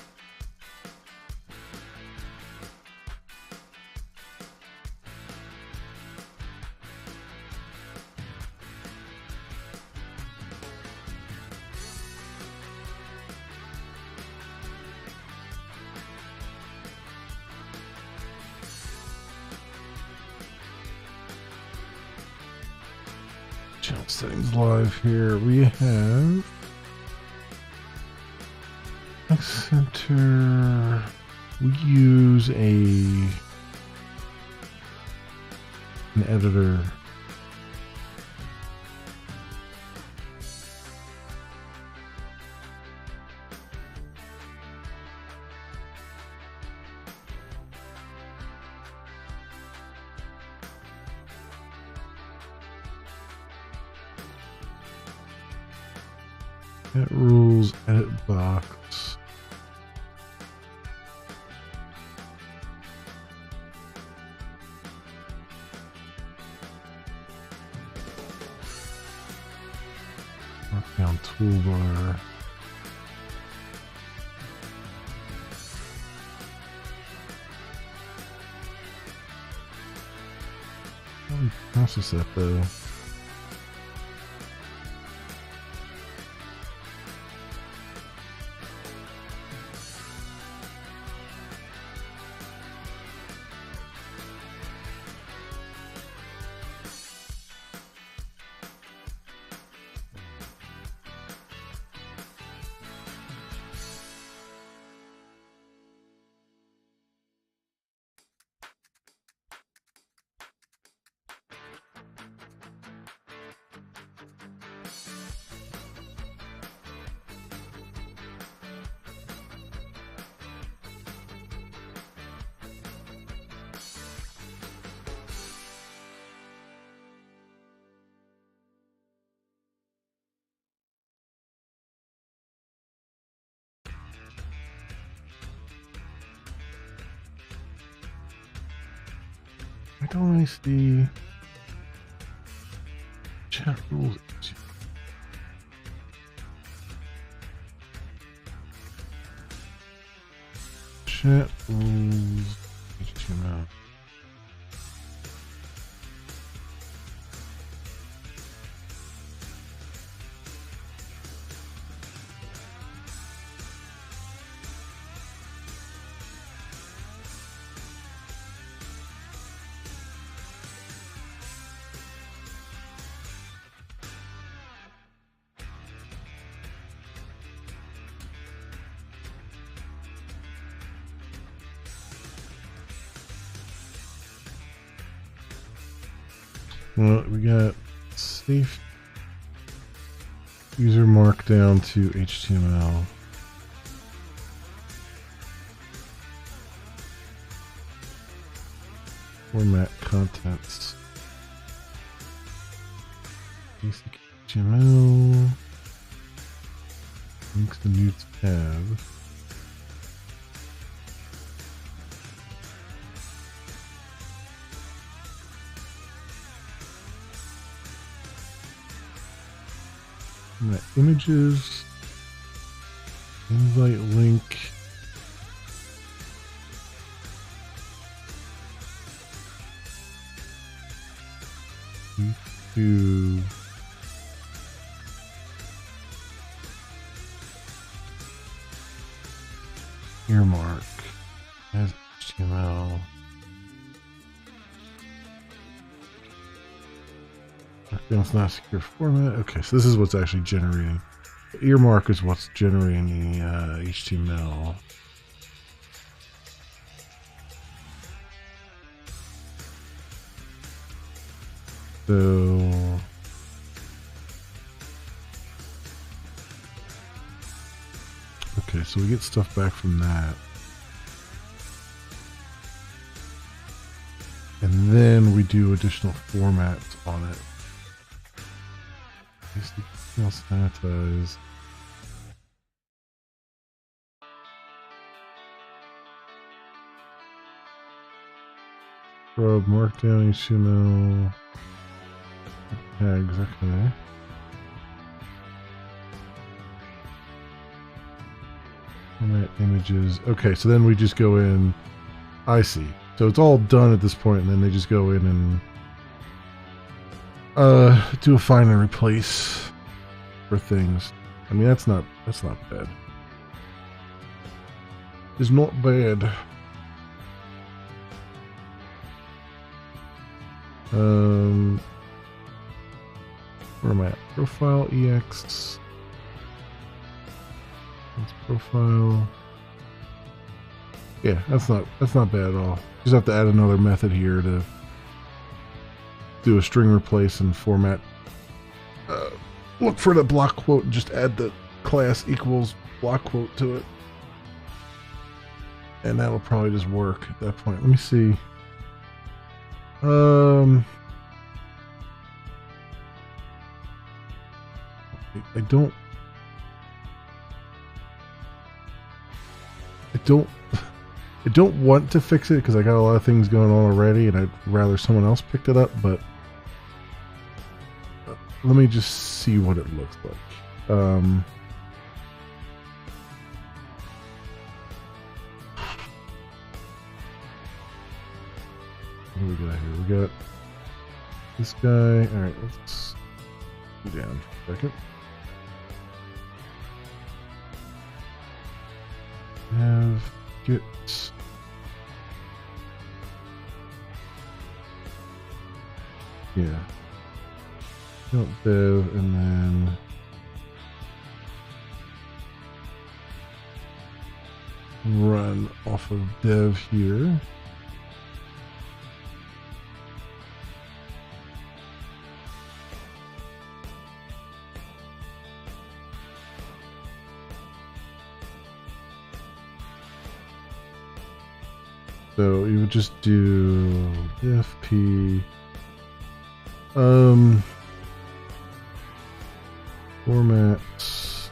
Channel settings live here. We have Center. We use an editor. That rules edit box. Markdown toolbar. How do we process that though? I don't really see chat rules. Chat rules HTML. Well, we got safe user markdown to HTML. Format contents. Basic HTML. Links to new tab. Format images. Invite link. To earmark as HTML. It's not a secure format. Okay, so this is what's actually generating. The earmark is what's generating the HTML. So okay, so we get stuff back from that. And then we do additional formats on it. Sanitize. Scrub, markdown, HTML. Tags, okay. Format images. Okay, so then we just go in. I see. So it's all done at this point, and then they just go in and do a find and replace for things. I mean, that's not bad. It's not bad. Where am I at? Profile EX. That's profile. Yeah, that's not bad at all. Just have to add another method here to do a string replace and format. Look for the block quote and just add the class equals block quote to it. And that'll probably just work at that point. Let me see. I don't want to fix it because I got a lot of things going on already and I'd rather someone else picked it up, but let me just see what it looks like. What do we got here? We got this guy. Alright, let's go down for a second. Have get yeah. Don't dev and then run off of dev here. So you would just do fp formats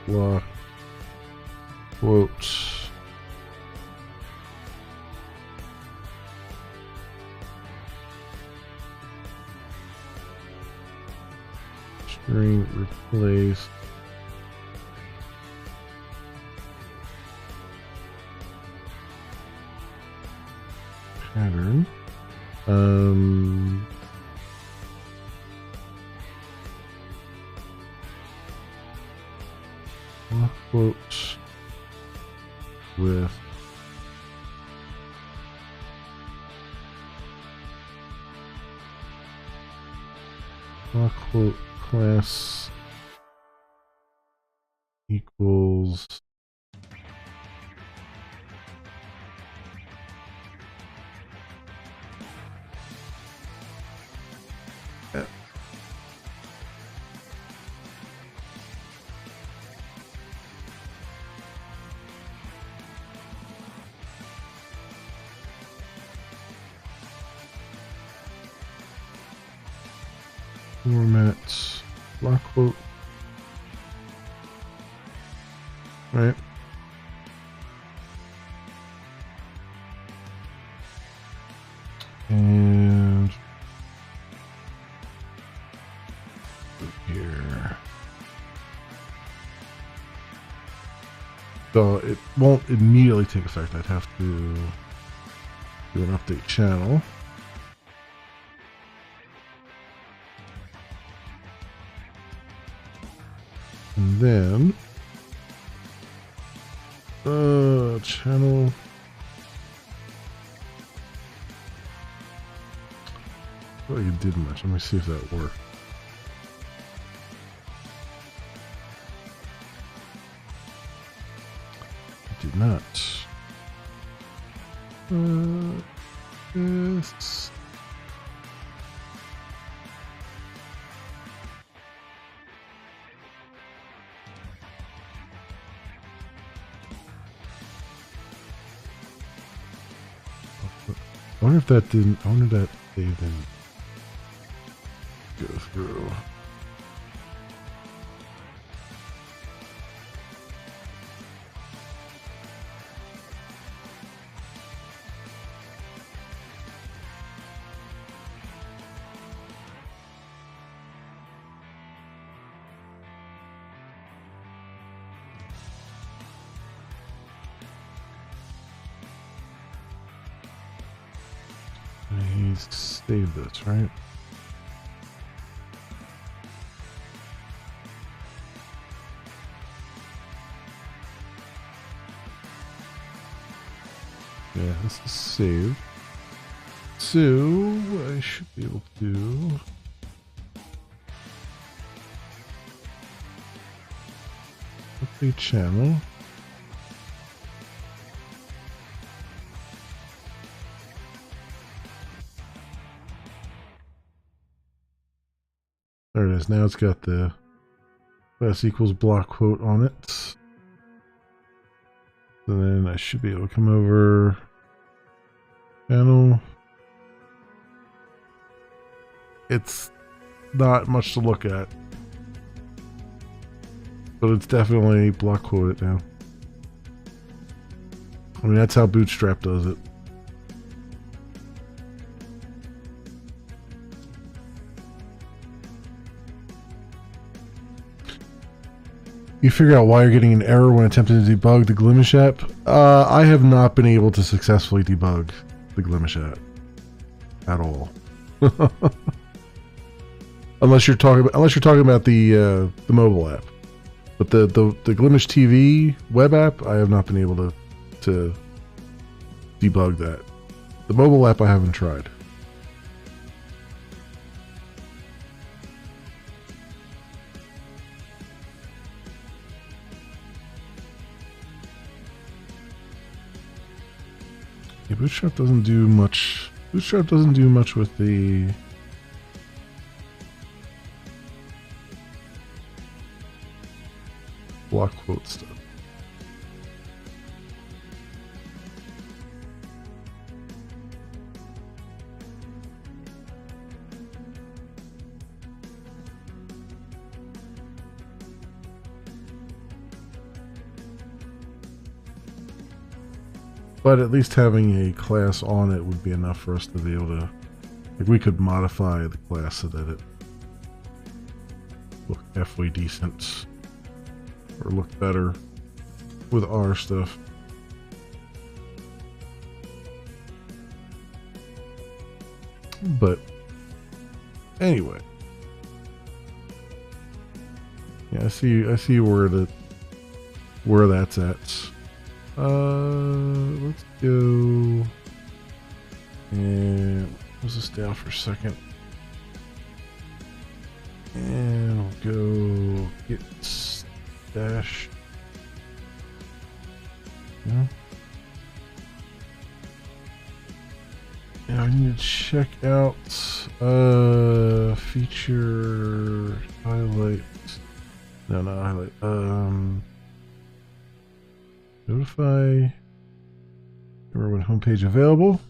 block quote String replace. Pattern. Quote with quote class equals format block quote, right? And here, so it won't immediately take effect. I'd have to do an update channel. And then, channel. Oh, you did much. Let me see if that worked. It did not. Yes. I wonder if that didn't. I wonder if that they didn't go through. Save this, right? Yeah, this is saved. So I should be able to update channel. There it is. Now it's got the class equals block quote on it. So then I should be able to come over channel. It's not much to look at, but it's definitely block quoted now. I mean, that's how Bootstrap does it. You figure out why you're getting an error when attempting to debug the Glimesh app. I have not been able to successfully debug the Glimesh app at all. unless you're talking about the mobile app, but the Glimesh TV web app, I have not been able to debug that. The mobile app I haven't tried. Yeah, Bootstrap doesn't do much. Bootstrap doesn't do much with the block quote stuff. But at least having a class on it would be enough for us to be able to, like, we could modify the class so that it look halfway decent. Or look better with our stuff. But anyway. Yeah, I see where that's at. Let's go and close this down for a second. And we'll go get stash. Yeah. Now I need to check out feature highlight. No, not highlight. Notify. Remember when homepage available.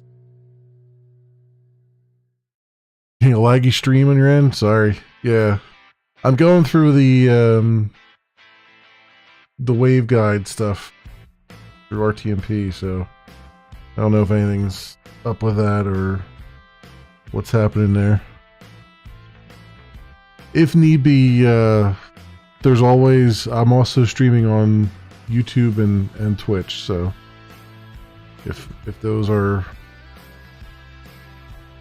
Getting a laggy stream on your end? Sorry. Yeah. I'm going through the waveguide stuff through RTMP, so I don't know if anything's up with that or what's happening there. If need be, there's always, I'm also streaming on YouTube and Twitch, so if those are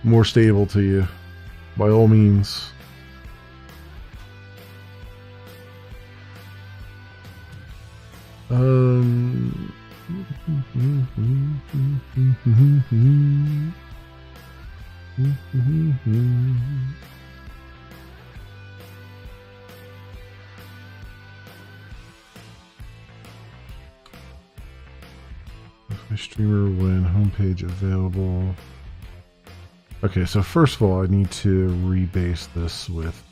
more stable to you, by all means. My streamer when homepage available. Okay, so first of all, I need to rebase this with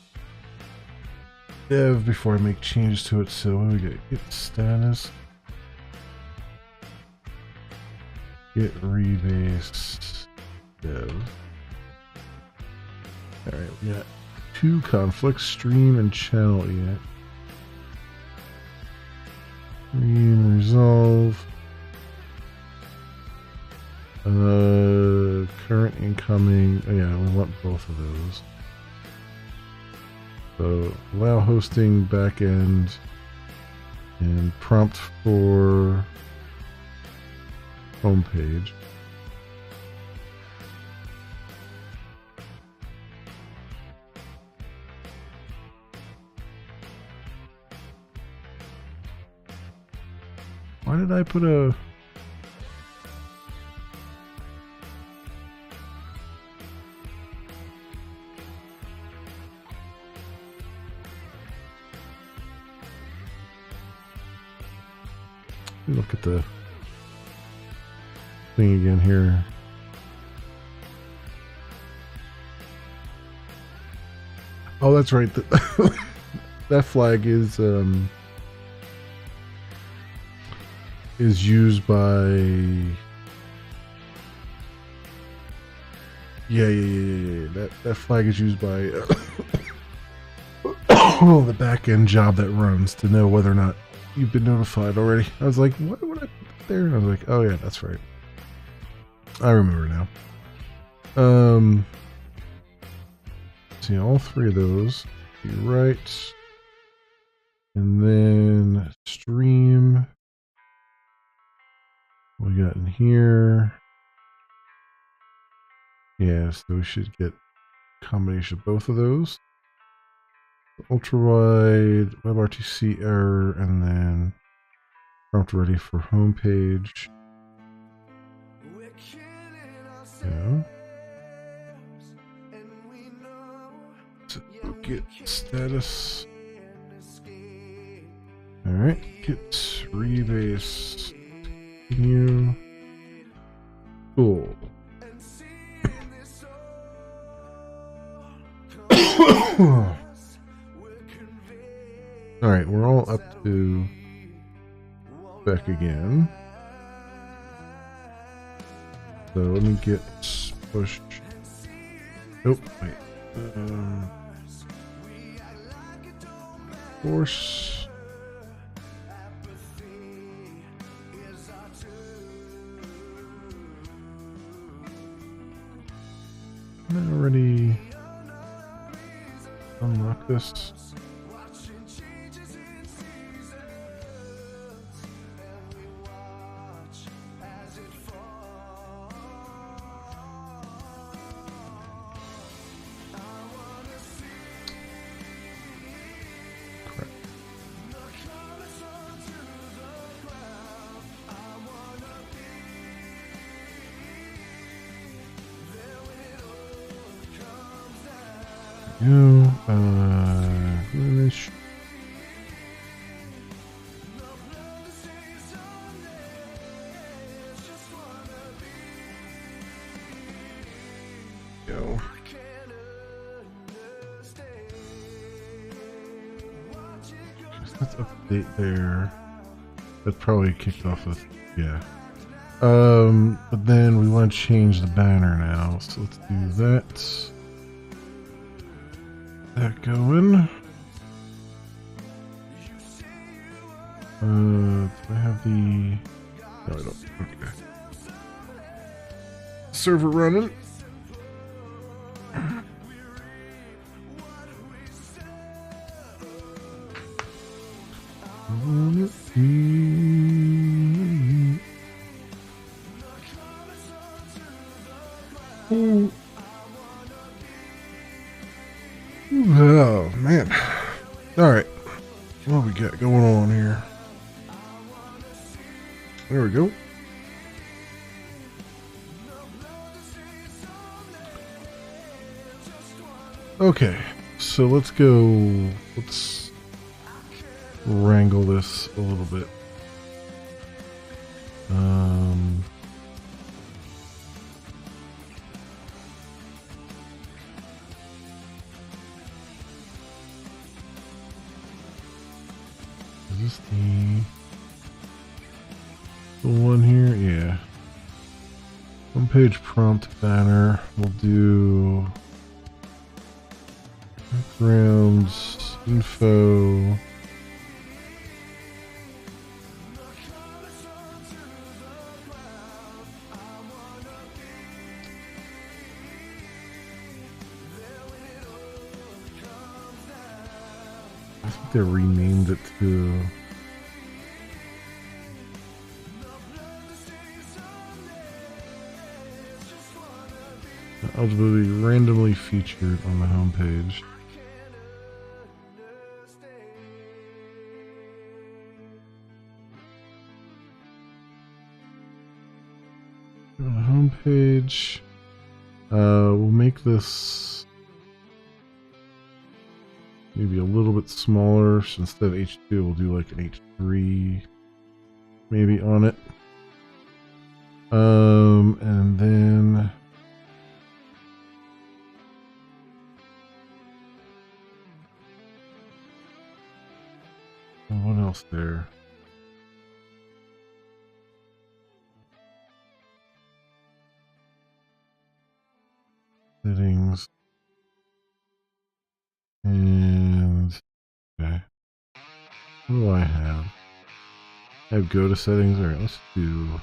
dev before I make changes to it. So what do we get? Get status. Get rebase dev. Alright, we got two conflicts, stream and channel yet. Stream resolve. Current incoming. Oh yeah, we want both of those. So allow hosting backend and prompt for homepage. Why did I put a... Look at the thing again here. Oh, that's right. That flag is used by yeah. That flag is used by the back end job that runs to know whether or not you've been notified already. I was like, what would I put there? And I was like, oh yeah, that's right. I remember now. See, all three of those. Be right. And then stream. What we got in here? Yeah, so we should get a combination of both of those. Ultra wide, WebRTC error, and then prompt ready for homepage. Yeah. So get status. Alright, get rebase. New. Cool. Alright, we're all up to spec again. So let me get pushed. Nope, wait. Force. I already unlock this. go. Finish. Go. Let's update there. That probably kicked off with, yeah. But then we want to change the banner now, so let's do that. That going. Do I have the? No, I don't. Okay. Server running. Oh man. Alright. What we got going on here? There we go. Okay. So let's go. Let's wrangle this a little bit. Is this the one here? Yeah. One page prompt banner. We'll do backgrounds, info. I think they renamed it to eligibility randomly featured on the homepage. On the homepage, we'll make this maybe a little bit smaller. So instead of H2, we'll do like an H3 maybe on it. And then what else there? Settings. And okay. What do I have? I have go to settings. All right, let's do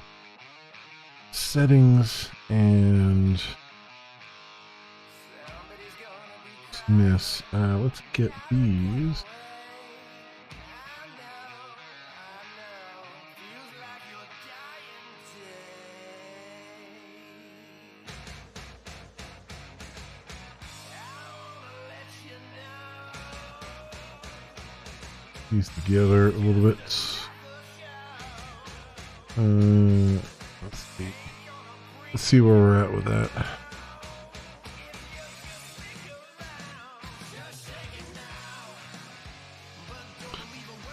settings and dismiss. Let's get these. These together a little bit. Let's see. Let's see where we're at with that.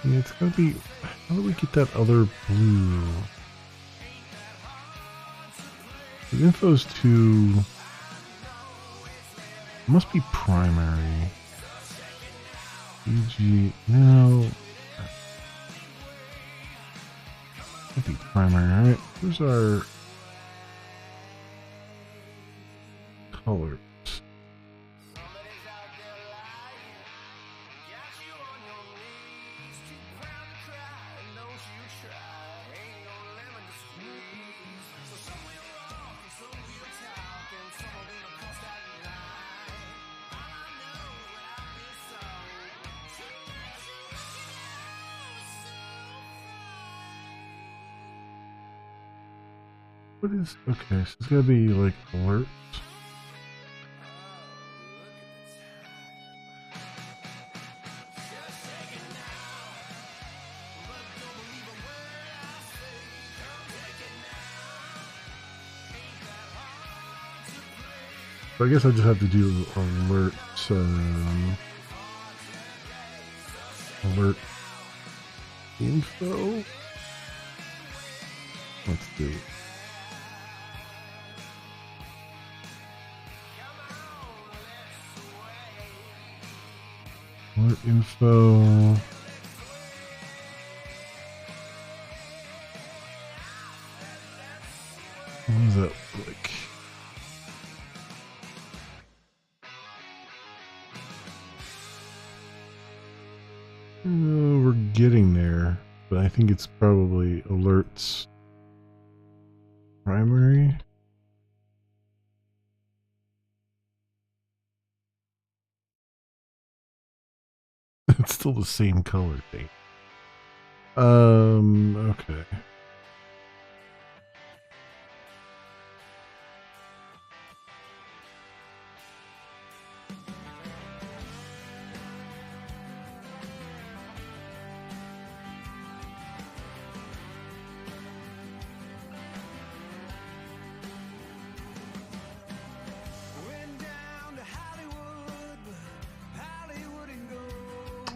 Yeah, it's gotta be. How do we get that other blue? The info's to. Must be primary. EG, no. That'd be primary, right? Where's our colors? What is, okay, so it's gotta be like alerts. So I guess I just have to do alert, alert info. Let's do it. Alert info. What does that look like? We're getting there, but I think it's probably alerts primary. It's still the same color thing. Okay.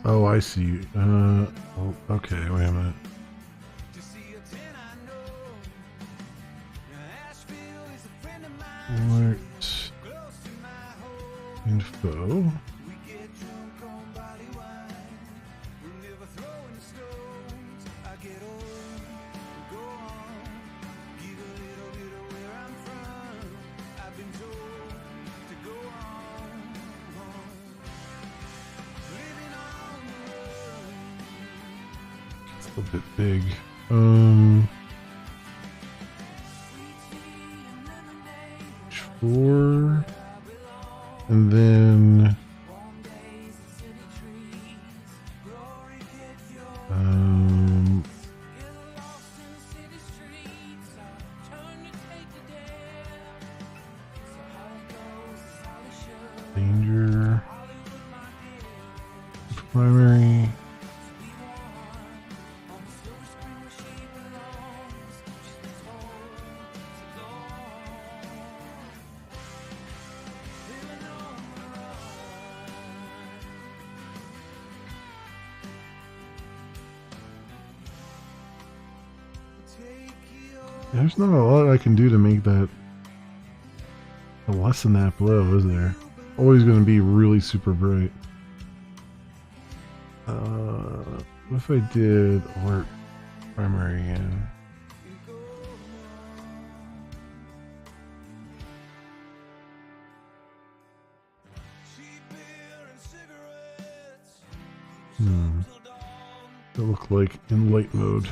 Oh, I see. Oh, okay, wait a minute. Alert info. It's a bit big. Sure. And then danger primary. There's not a lot I can do to make that lessen that blow, is there? Always going to be really super bright. What if I did alert primary again? It look like in light mode.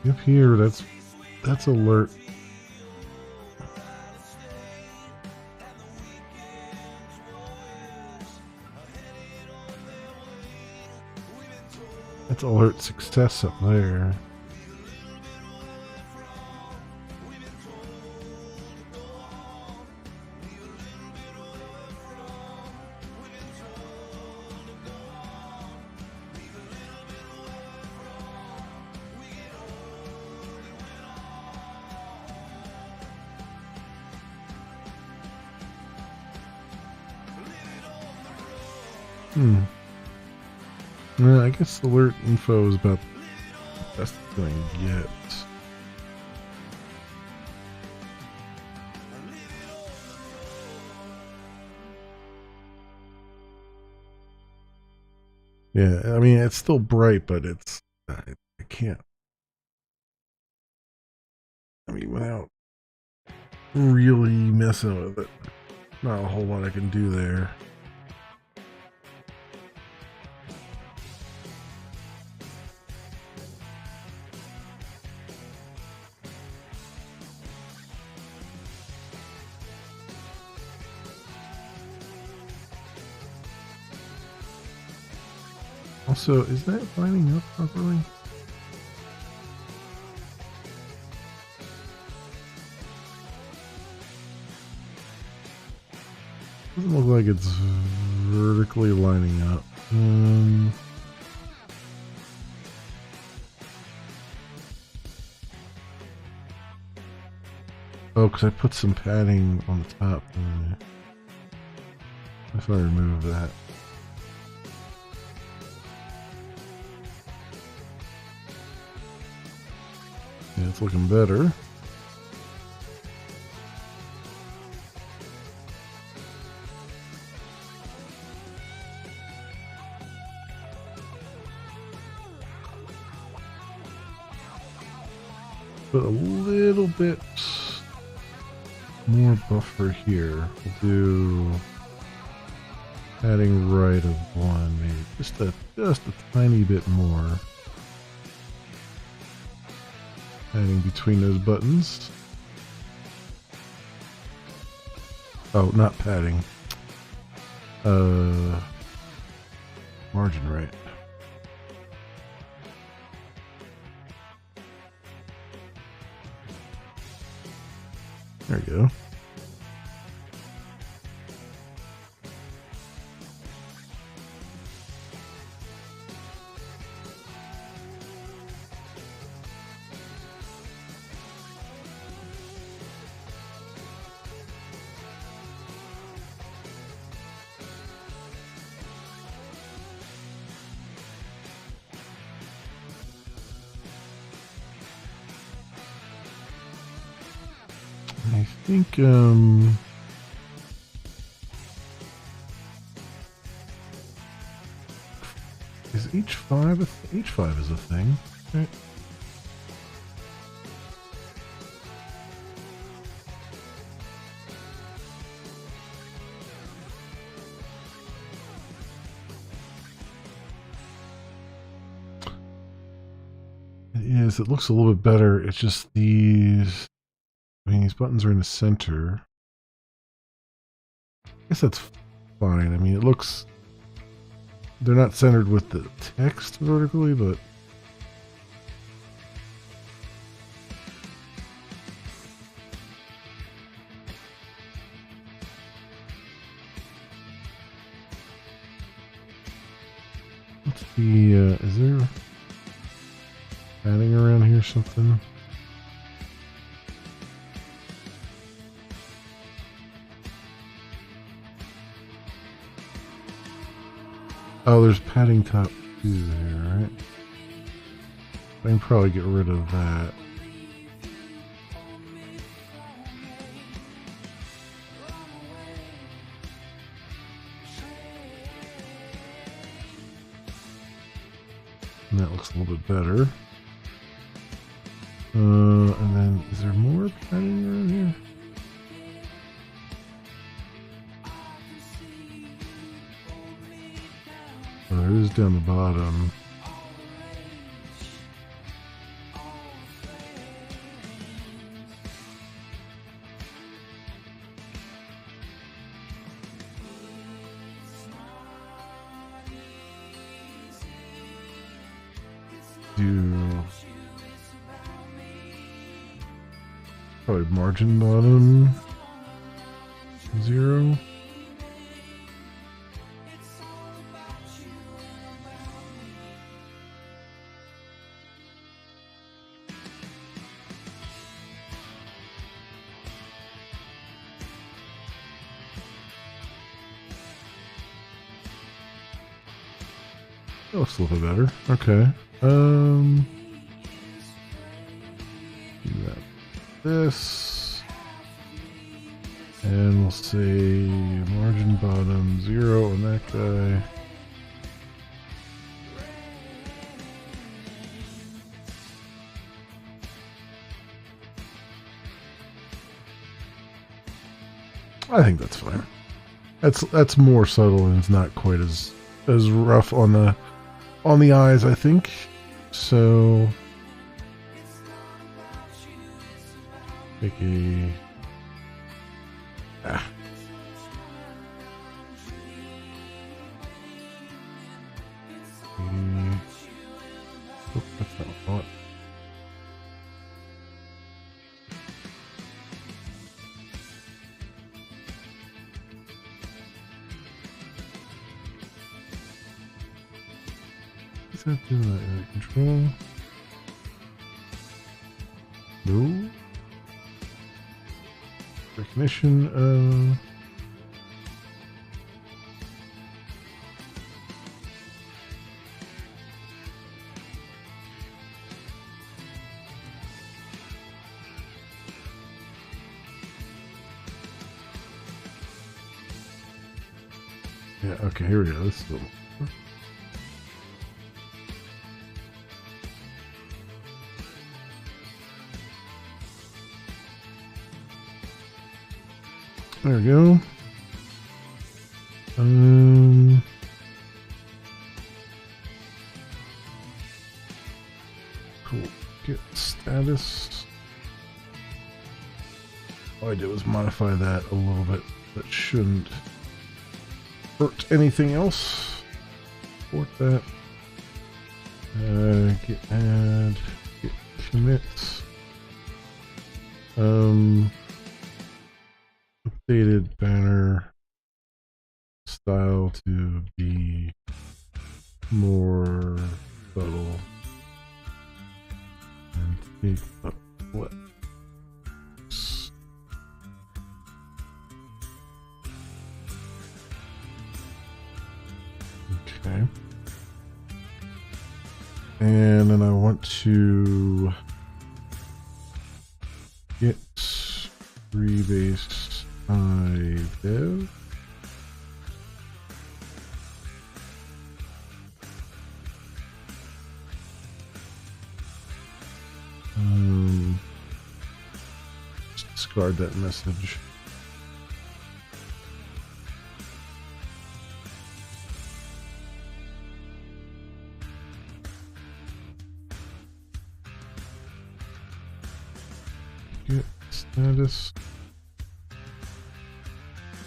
Up here, that's alert. That's alert success up there. I guess alert info is about the best thing I can get. Yeah, I mean, it's still bright, but it's, I can't. I mean, without really messing with it, not a whole lot I can do there. Also, is that lining up properly? Doesn't look like it's vertically lining up. Oh, because I put some padding on the top. If I remove that. Yeah, it's looking better. Put a little bit more buffer here. We'll do adding right of one, maybe just a tiny bit more. Adding between those buttons. Oh, not padding. Margin right. There you go. I think, is H5 H5 is a thing, right? It is. It looks a little bit better. It's just these. I mean, these buttons are in the center. I guess that's fine. I mean, it looks... They're not centered with the text vertically, but... What's the... is there... padding around here or something? Oh, there's padding top 2 there, right? I can probably get rid of that. And that looks a little bit better. And then, is there more padding around here? Oh, there is down the bottom. Probably margin bottom 0. That looks a little better. Okay. Do that. This. And we'll say margin bottom 0 on that guy. I think that's fine. That's more subtle and it's not quite as rough on the eyes, I think. So make a oh, that's not what I want. Is that doing that control? No. recognition. Yeah, okay, here we go. This is a little... There we go. Cool. Get status. All I did was modify that a little bit. That shouldn't hurt anything else. Support that. Get add. Get commits. Updated banner style to be more subtle and take up flex. Okay. And then I want to get rebase iDev. Just discard that message. Get status.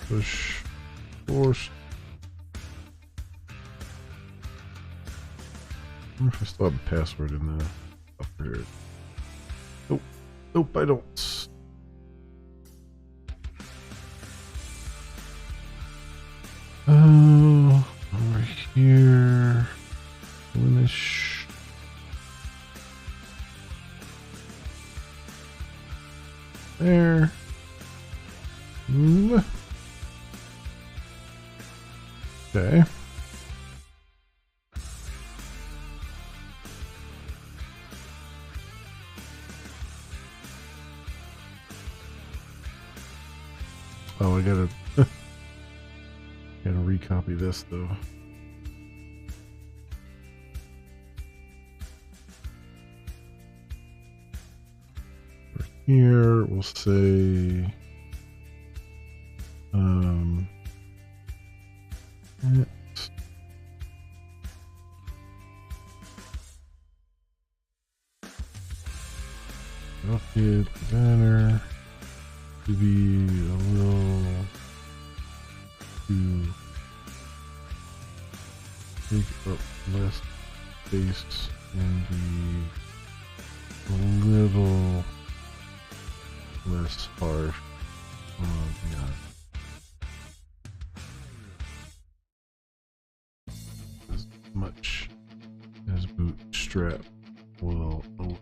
Push force. I wonder if I still have a password in the up here. Nope. Nope, I don't. Oh, over here. Finish. There. Okay. Oh, I gotta recopy this though. Here we'll say update the banner to be a little to take up less space and be a little less harsh on the eye. As much as Bootstrap will allow.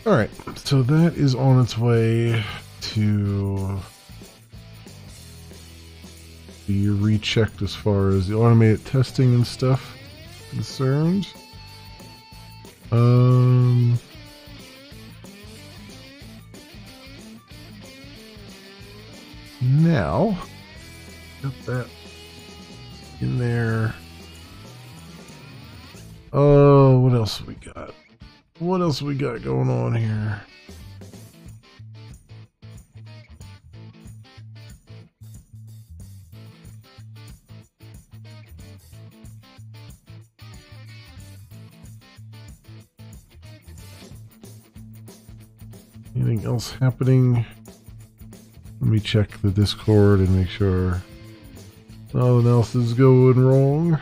All right, so that is on its way to be rechecked as far as the automated testing and stuff concerned. Now, got that in there. Oh, what else we got? What else we got going on here? Anything else happening? Let me check the Discord and make sure nothing else is going wrong.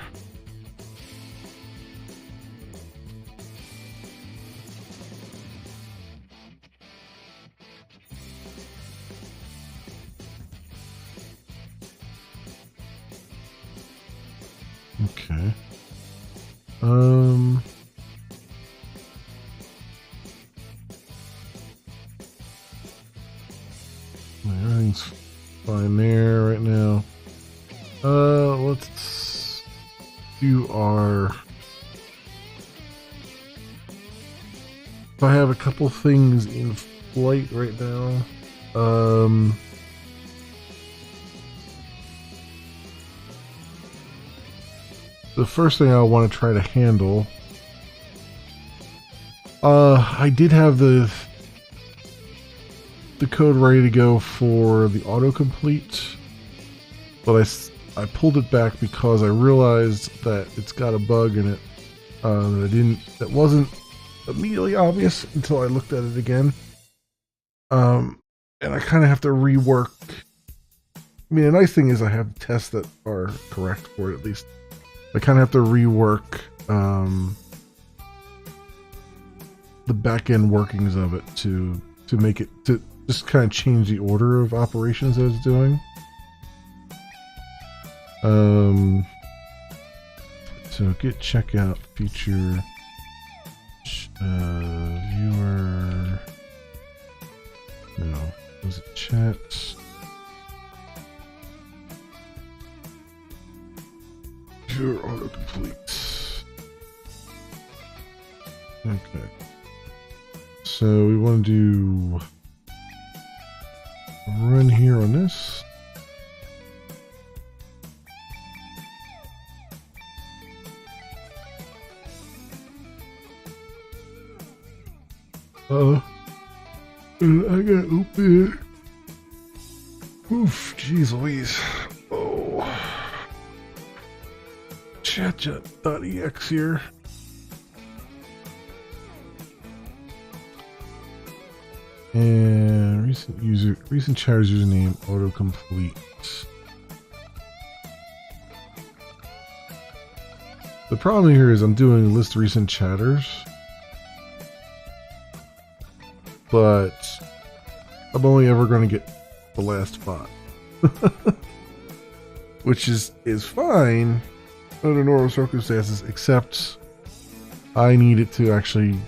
Okay. Everything's fine there right now. Let's do our... I have a couple things in flight right now. The first thing I want to try to handle... I did have the code ready to go for the autocomplete, but I pulled it back because I realized that it's got a bug in it that wasn't immediately obvious until I looked at it again. And I kind of have to rework. I mean, the nice thing is I have tests that are correct for it, at least. I kind of have to rework the back end workings of it to make it to just kind of change the order of operations that it's doing. So get checkout feature, viewer, no, was it chat? Viewer autocomplete. Okay. So we want to do a run here on this. And I gotta open it. Oof, jeez Louise. Oh. Chat.ex here. And recent chatter's username autocomplete. The problem here is I'm doing list recent chatters, but I'm only ever going to get the last 5, which is fine under normal circumstances, except I need it to actually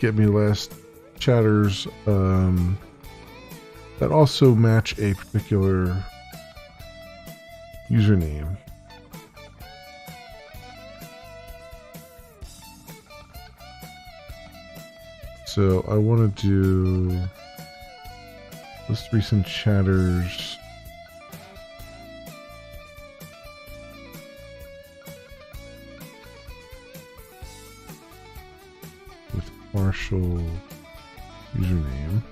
get me the last chatters that also match a particular username. So I want to do list recent chatters with partial username.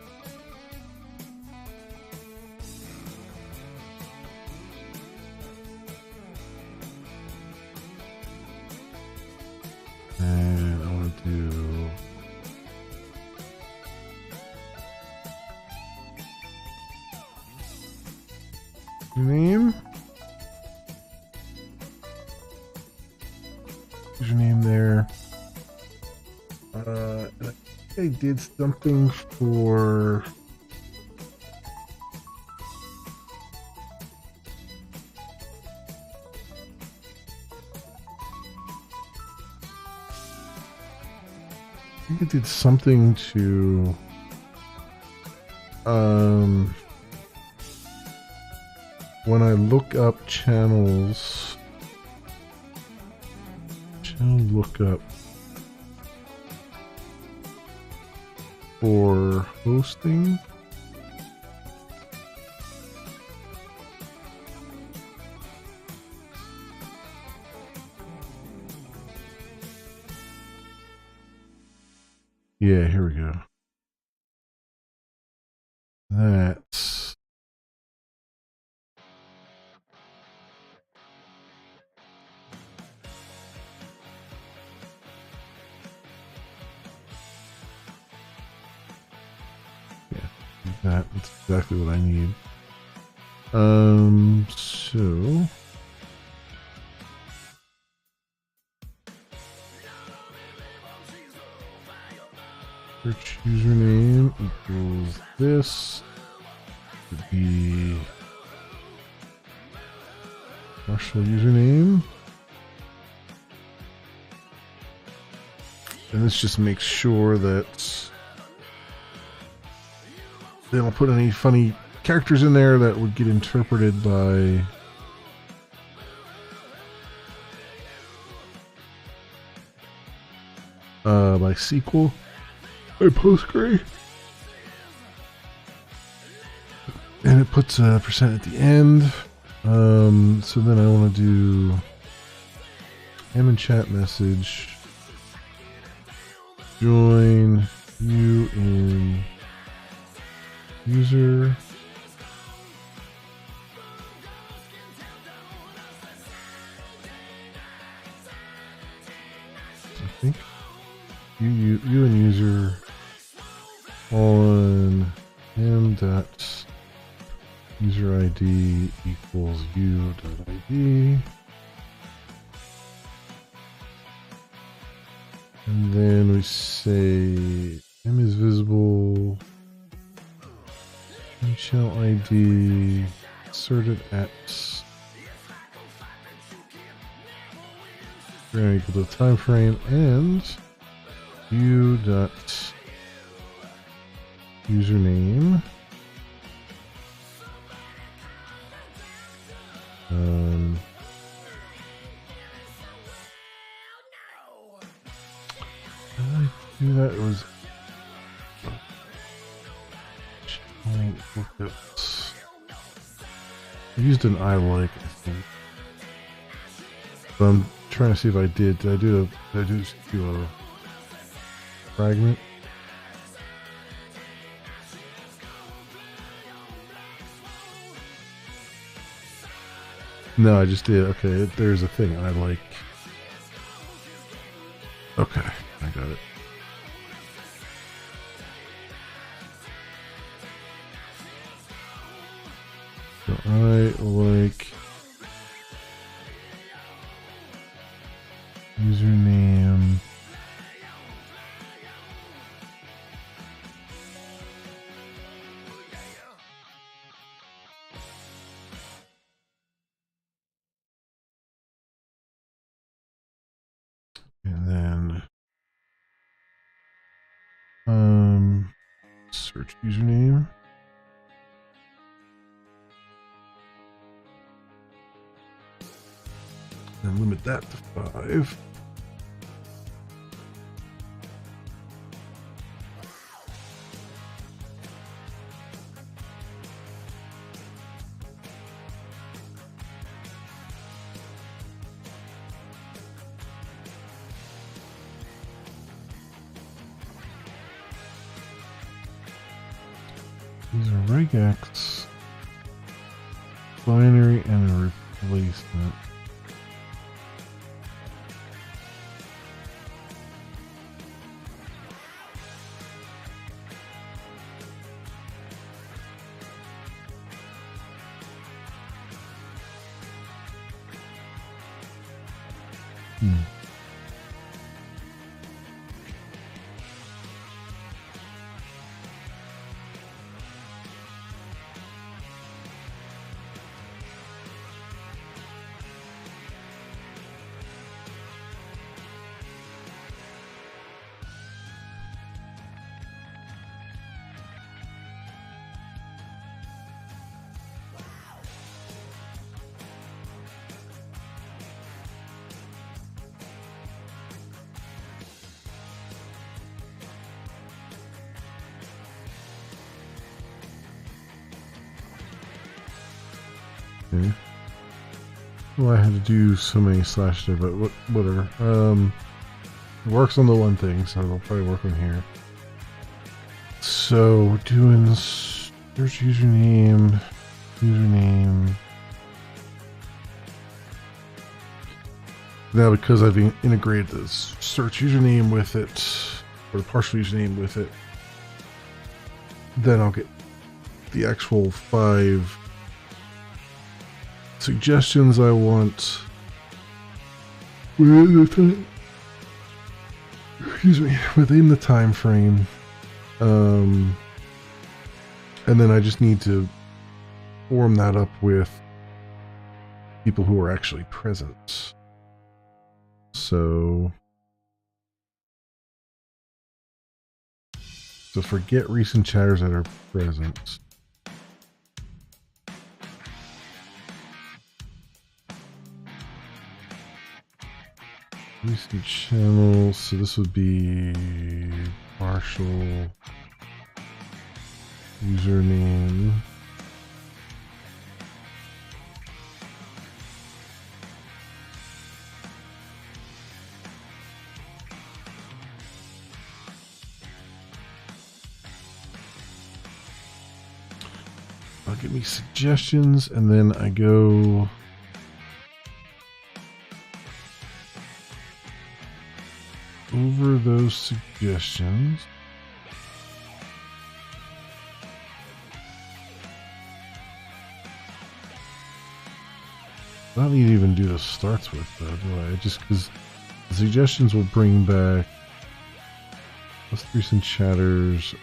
And I want to do name. Username there. I did something for I think I did something to when I look up channels, channel lookup for hosting. Yeah, here we go. That's that's exactly what I need. So search username equals this. Would be partial username. And this just makes sure that they don't put any funny characters in there that would get interpreted by SQL or Postgre. And it puts a percent at the end. So then I want to do M and chat message. Join you in user. I think you and user on m dot user ID equals u dot ID. And then we say m is visible, shell ID inserted at equal to time frame and u dot username that was I used an I like, I think. But I'm trying to see if I did. Did I just do a fragment? No, I just did. Okay, there's a thing I like. Okay, I got it. So I like username and then search username. And limit that to 5. These are regex, binary, and a replacement. Okay. Well, I had to do so many slash there, but whatever. It works on the one thing, so it'll probably work on here. So doing search username. Now, because I've integrated this search username with it, or the partial username with it, then I'll get the actual 5 suggestions I want within the time. Excuse me, within the time frame. And then I just need to form that up with people who are actually present. So forget recent chatters that are present. Recent channels, so this would be partial username. I'll give me suggestions, and then I go over those suggestions. I don't need to even do the starts with though, do I? Just because the suggestions will bring back most recent chatters.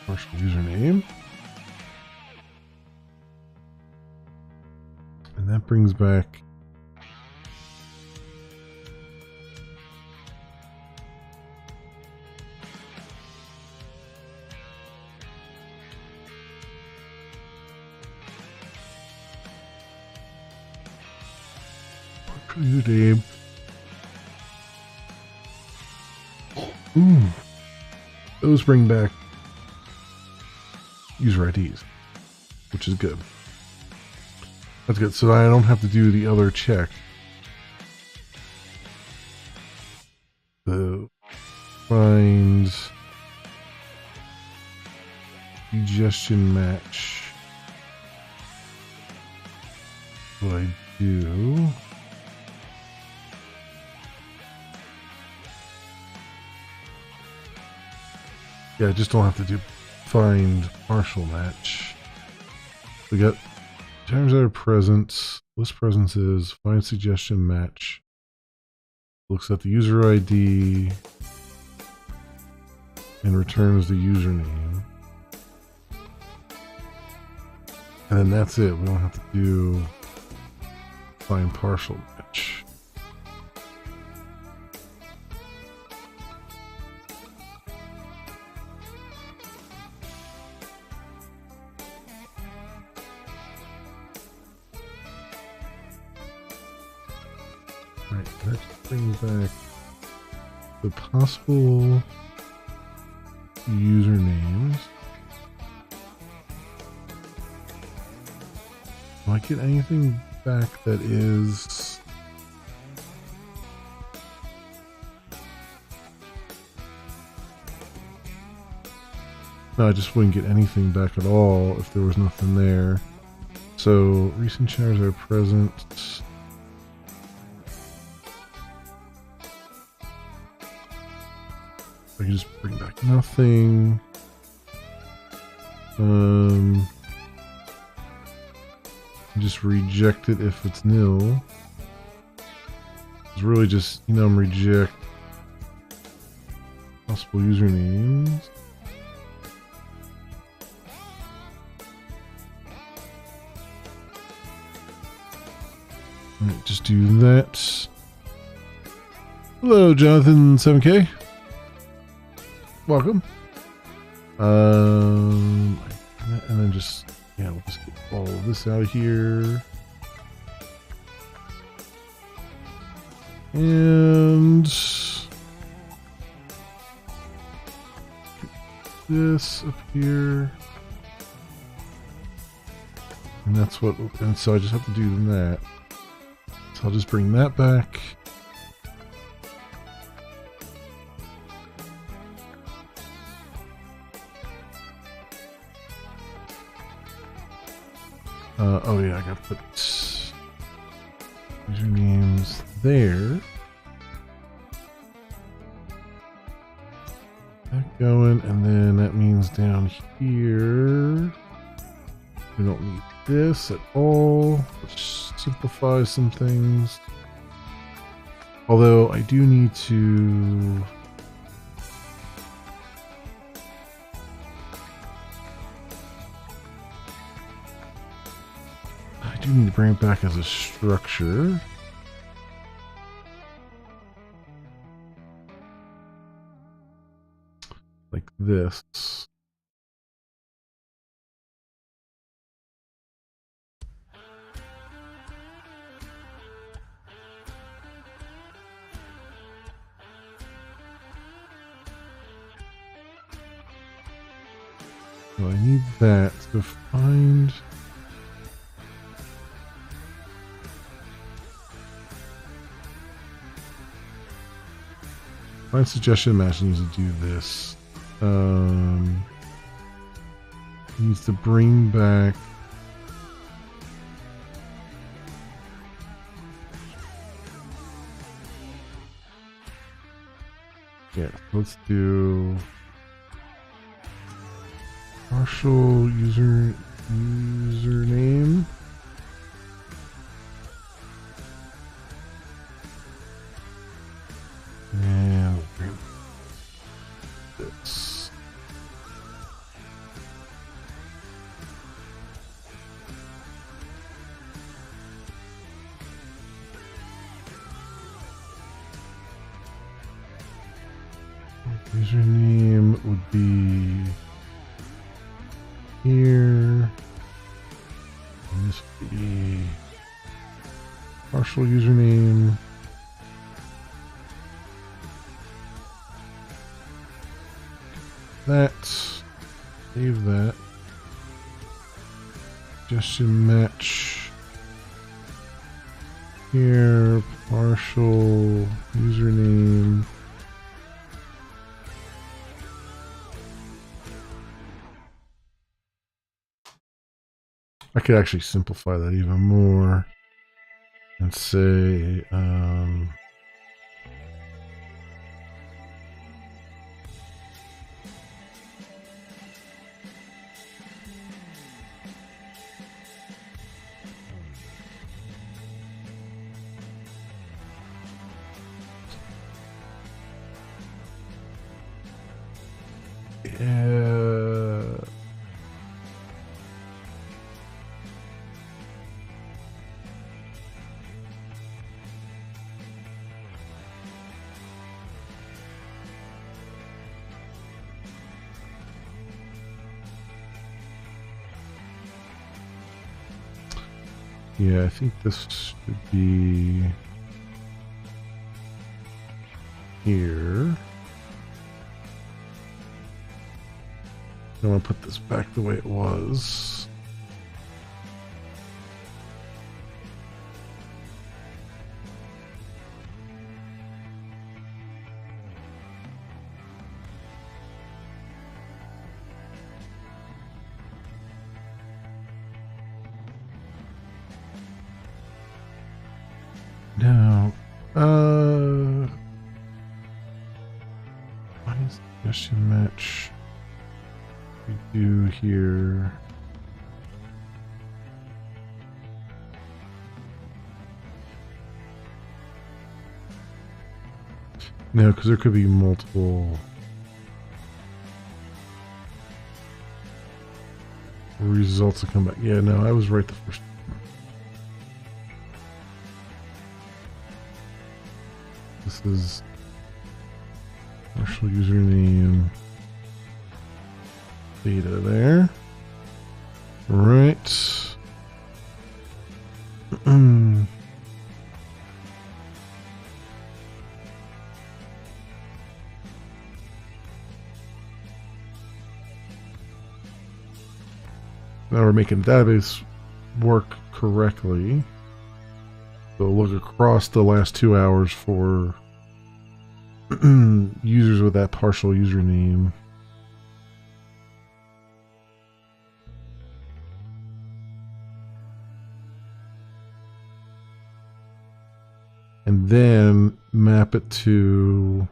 Partial username. And that brings back partial username. Those bring back user IDs, which is good. That's good. So I don't have to do the other check. The find suggestion match. What I do. Yeah, I just don't have to do find partial match. We got terms that are present, list presences, find suggestion match, looks at the user ID, and returns the username. And then that's it. We don't have to do find partial match. Right, let's bring back the possible usernames. Do I get anything back that is... No, I just wouldn't get anything back at all if there was nothing there. So, recent shares are present. I can just bring back nothing. Just reject it if it's nil. It's really just, reject possible usernames. Alright, just do that. Hello, Jonathan 7K. Welcome. And then just, we'll just get all of this out of here. And this up here. And that's what, and so I just have to do that. So I'll just bring that back. Oh yeah, I gotta put usernames there. Back going, and then that means down here we don't need this at all. Let's simplify some things. Although I do need to bring it back as a structure. Like this. So I need that to find. Find suggestion match needs to do this. Needs to bring back. Yeah, let's do partial username. And this. Username would be here. And this would be partial username. That. Save that. Suggestion match. Here. Partial username. I could actually simplify that even more and say, yeah, I think this should be here. I want to put this back the way it was. Now, find suggestion match. We do here. No, because there could be multiple results that come back. Yeah, no, I was right the first time. This is partial username data there. Right. Now we're making the database work correctly. So look across the last 2 hours for users with that partial username. And then map it to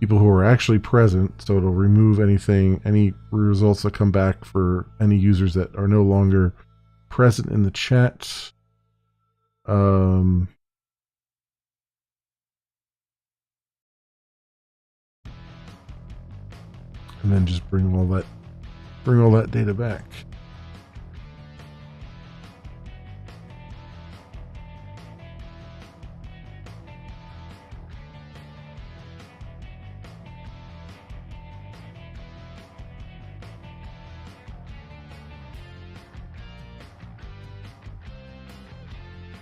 people who are actually present. So it'll remove any results that come back for any users that are no longer present in the chat. And then just bring all that data back.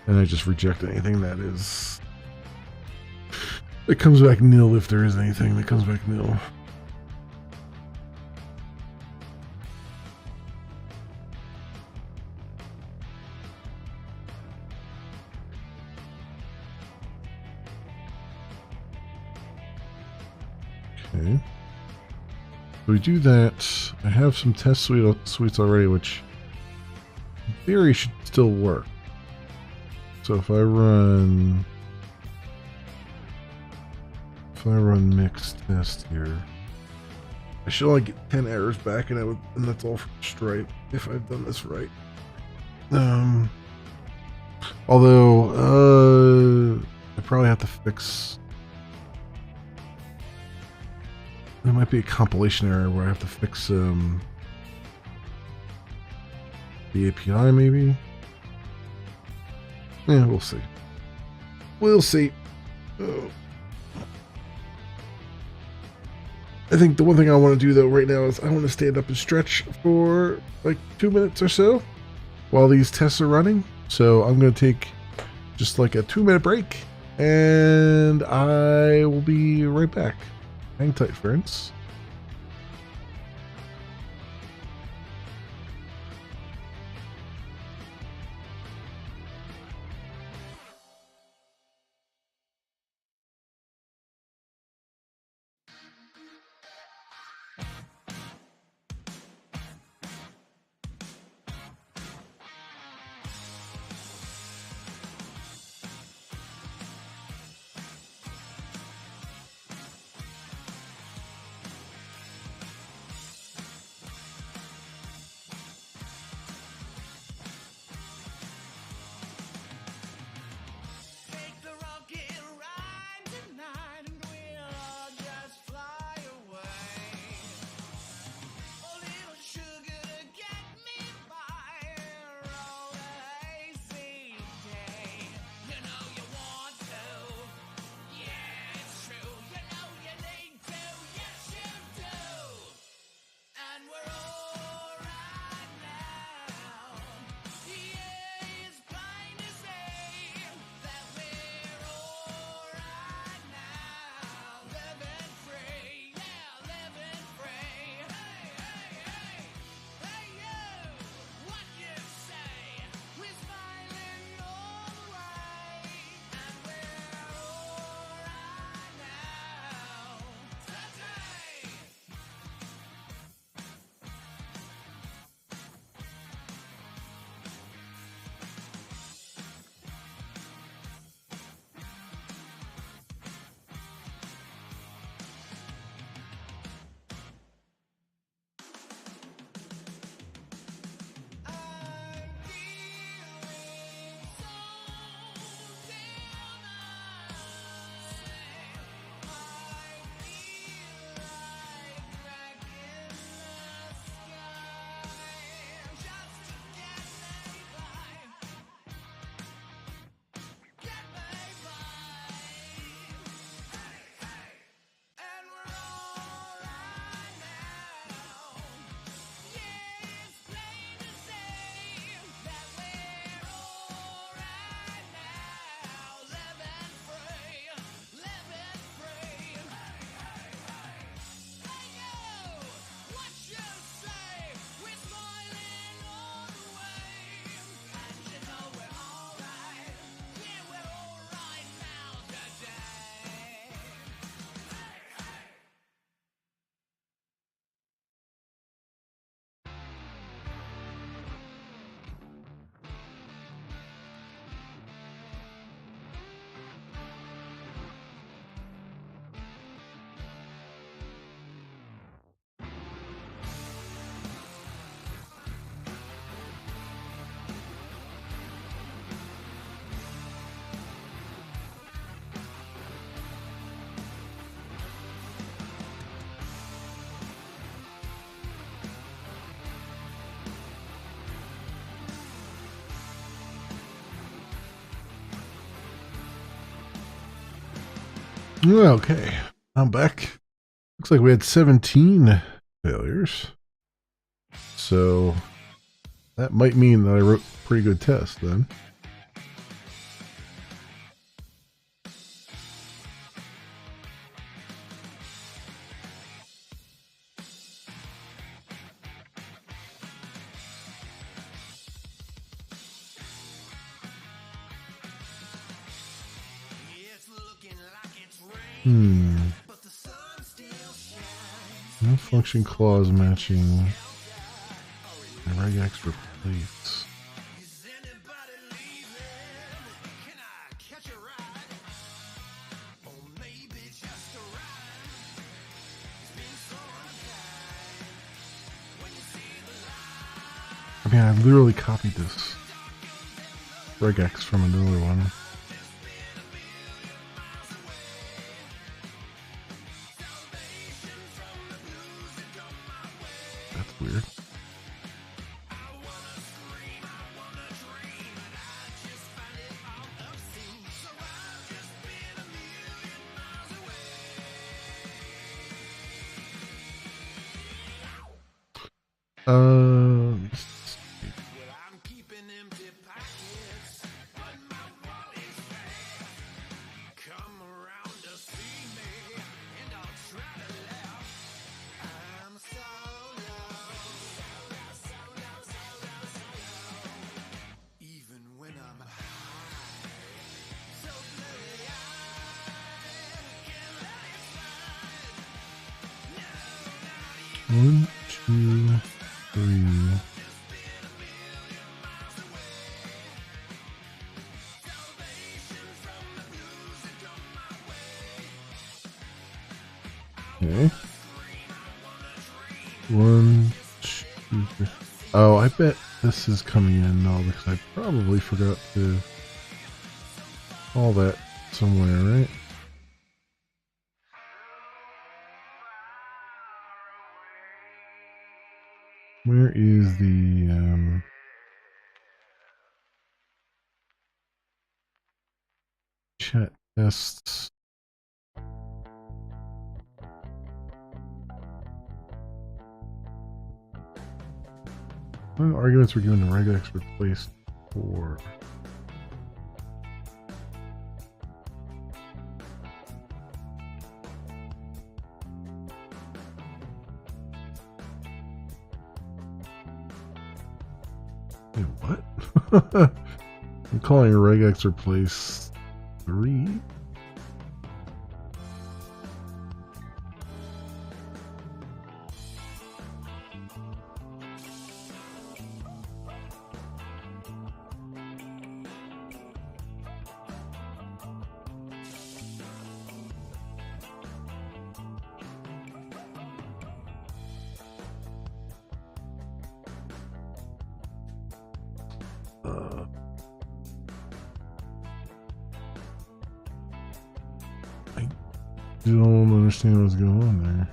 And I just reject anything that comes back nil, if there is anything that comes back nil. Okay. So we do that. I have some test suites already, which in theory should still work. So if I run mixed test here, I should only get 10 errors back, and that's all from Stripe if I've done this right. Although I probably have to fix. There might be a compilation error where I have to fix the API, maybe. Yeah, we'll see. We'll see. I think the one thing I want to do though right now is I want to stand up and stretch for like 2 minutes or so while these tests are running. So I'm going to take just like a 2-minute break, and I will be right back. Hang tight, friends. Okay, I'm back. Looks like we had 17 failures. So that might mean that I wrote a pretty good test then. No function clause matching. Regex replace. I mean, I literally copied this regex from another one. That's weird. One, two, three. Okay. One, two, three. Oh, I bet this is coming in now because I probably forgot to call that somewhere, right? Where is the chat tests? What arguments were given to regex replaced for? Wait, what? I'm calling regex replace 3. I don't understand what's going on there.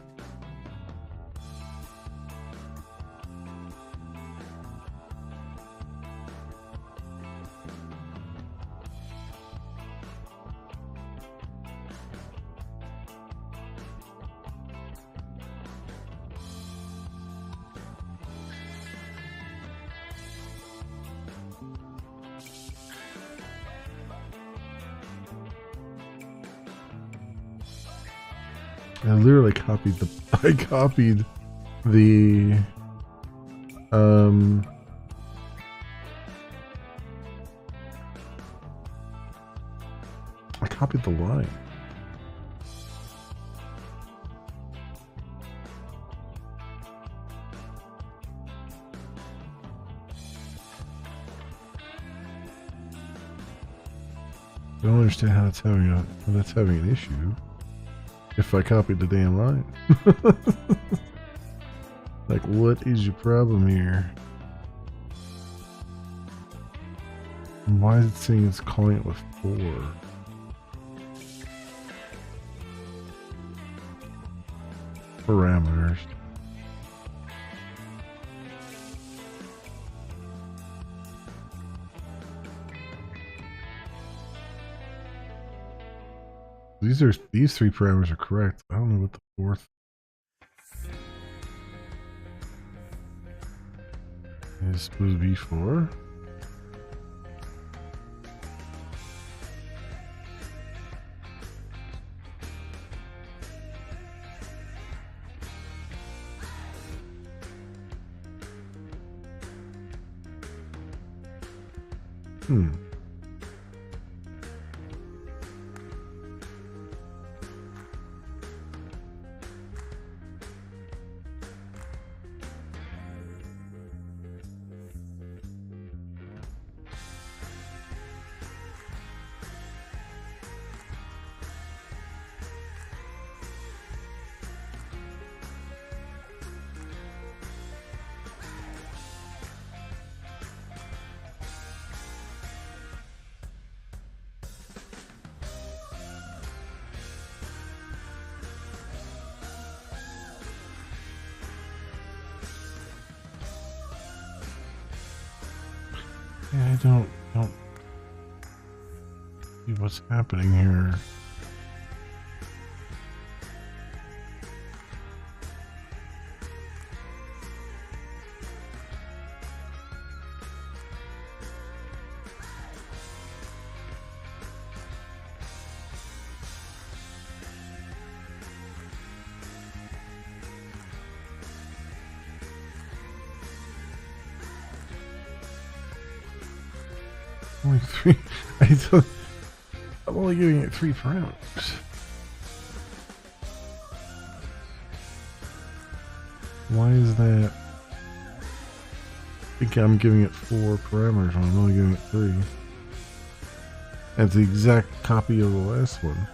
I literally copied the I copied the I copied the line. I don't understand how that's having an issue. If I copied the damn line. Like, what is your problem here? Why is it saying it's calling it with 4? Parameters. These three parameters are correct. I don't know what the fourth is supposed to be for. Hmm. Yeah, I don't see what's happening here. Only three. I'm only giving it 3 parameters. Why is that? I think I'm giving it 4 parameters when I'm only giving it 3. That's the exact copy of the last one.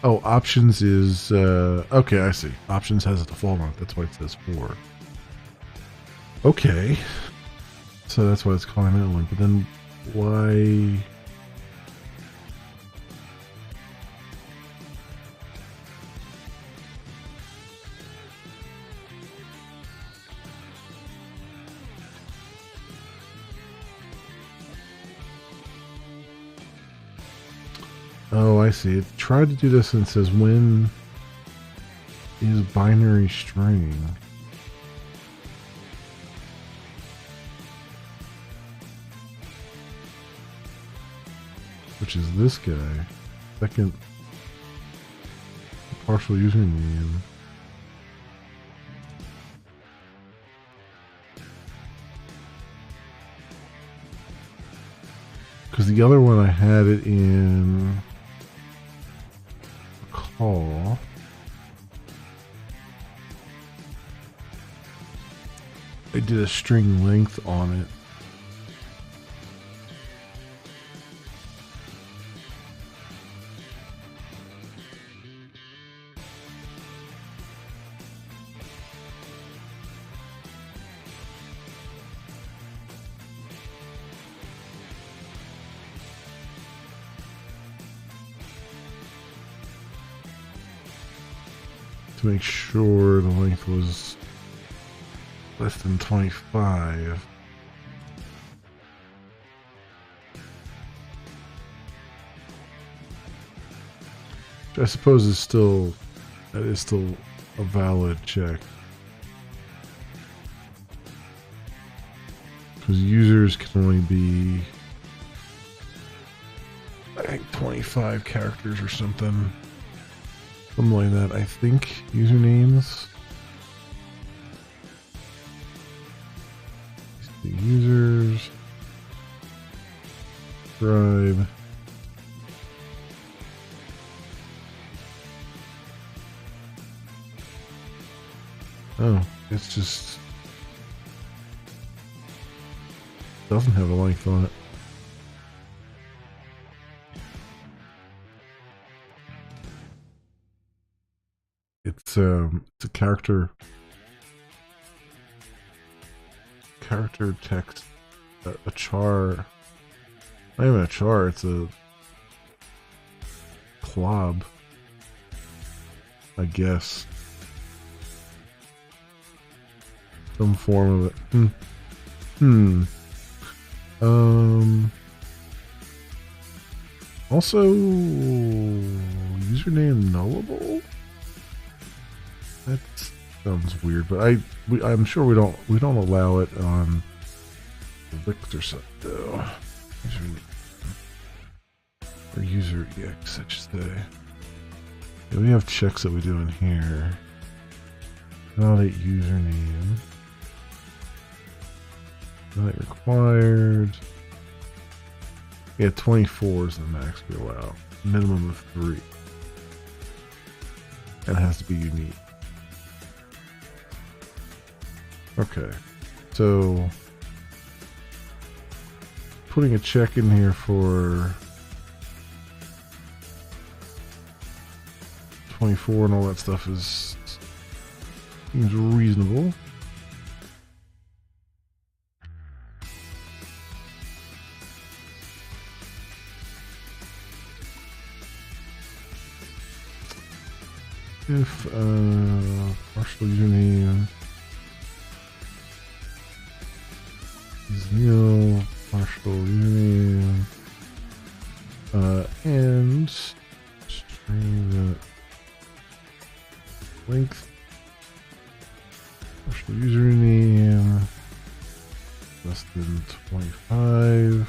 Oh, options is okay. I see. Options has a default on it. That's why it says 4. Okay, so that's why it's calling that one. But then why? Oh, I see. It tried to do this and it says when is binary string. Which is this guy. Second partial username. Because the other one I had it in call. I did a string length on it. To make sure the length was less than 25. Which I suppose is still a valid check. Because users can only be, I think, 25 characters or something. Something like that, I think. Usernames. The users. Subscribe. Oh, it's just doesn't have a length on it. It's a character text a char. Not even a char, it's a clob, I guess. Some form of it. Also, username nullable? That sounds weird, but I'm sure we don't allow it on the Elixir site though. Or user EX, I should say. Yeah, we have checks that we do in here. Validate username. Not required. Yeah, 24 is the max we allow. Minimum of 3. And it has to be unique. Okay. So putting a check in here for 24 and all that stuff seems reasonable. If partial username is nil, partial username and string length, partial username less than 25.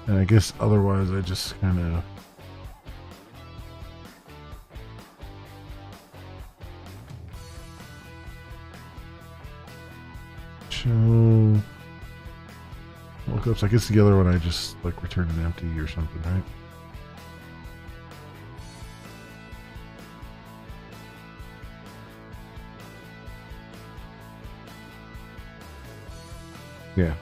And I guess otherwise I just kind of show lookups. I guess the other one I just like return an empty or something, right? Yeah.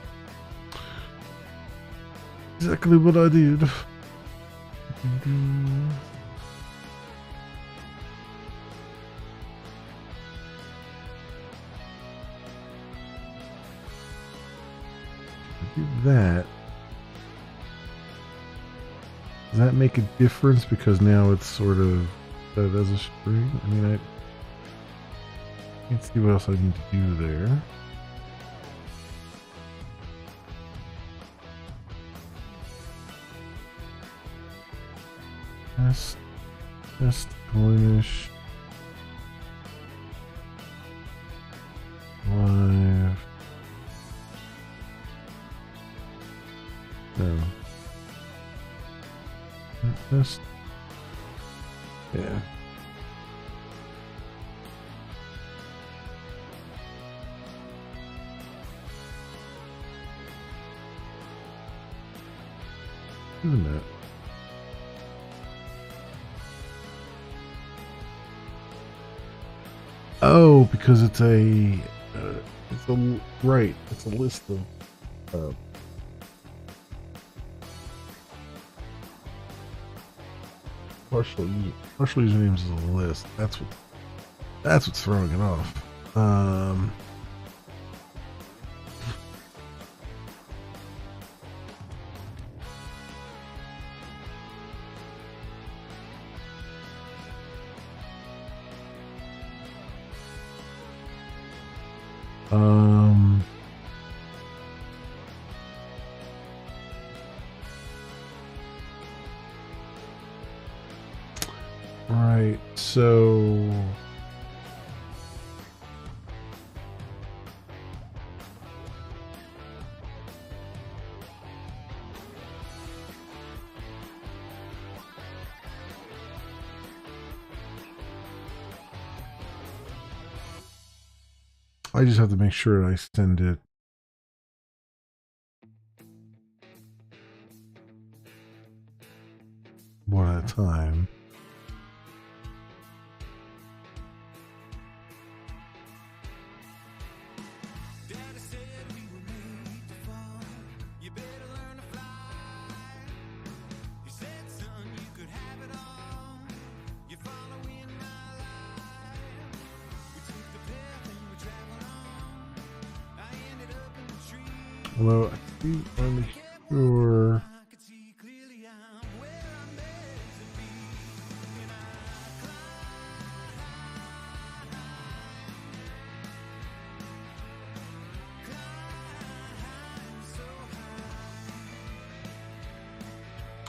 Exactly what I did. Do that. Does that make a difference? Because now it's sort of set as a string. I mean, I can't see what else I need to do there. Test garnish live. No. Test. Yeah. Doing that. Oh, because it's a right. It's a list of partial usernames is a list. That's what's throwing it off. Right, so I just have to make sure I send it one at a time. Daddy said we were made to fall. You better Although I think I'm sure.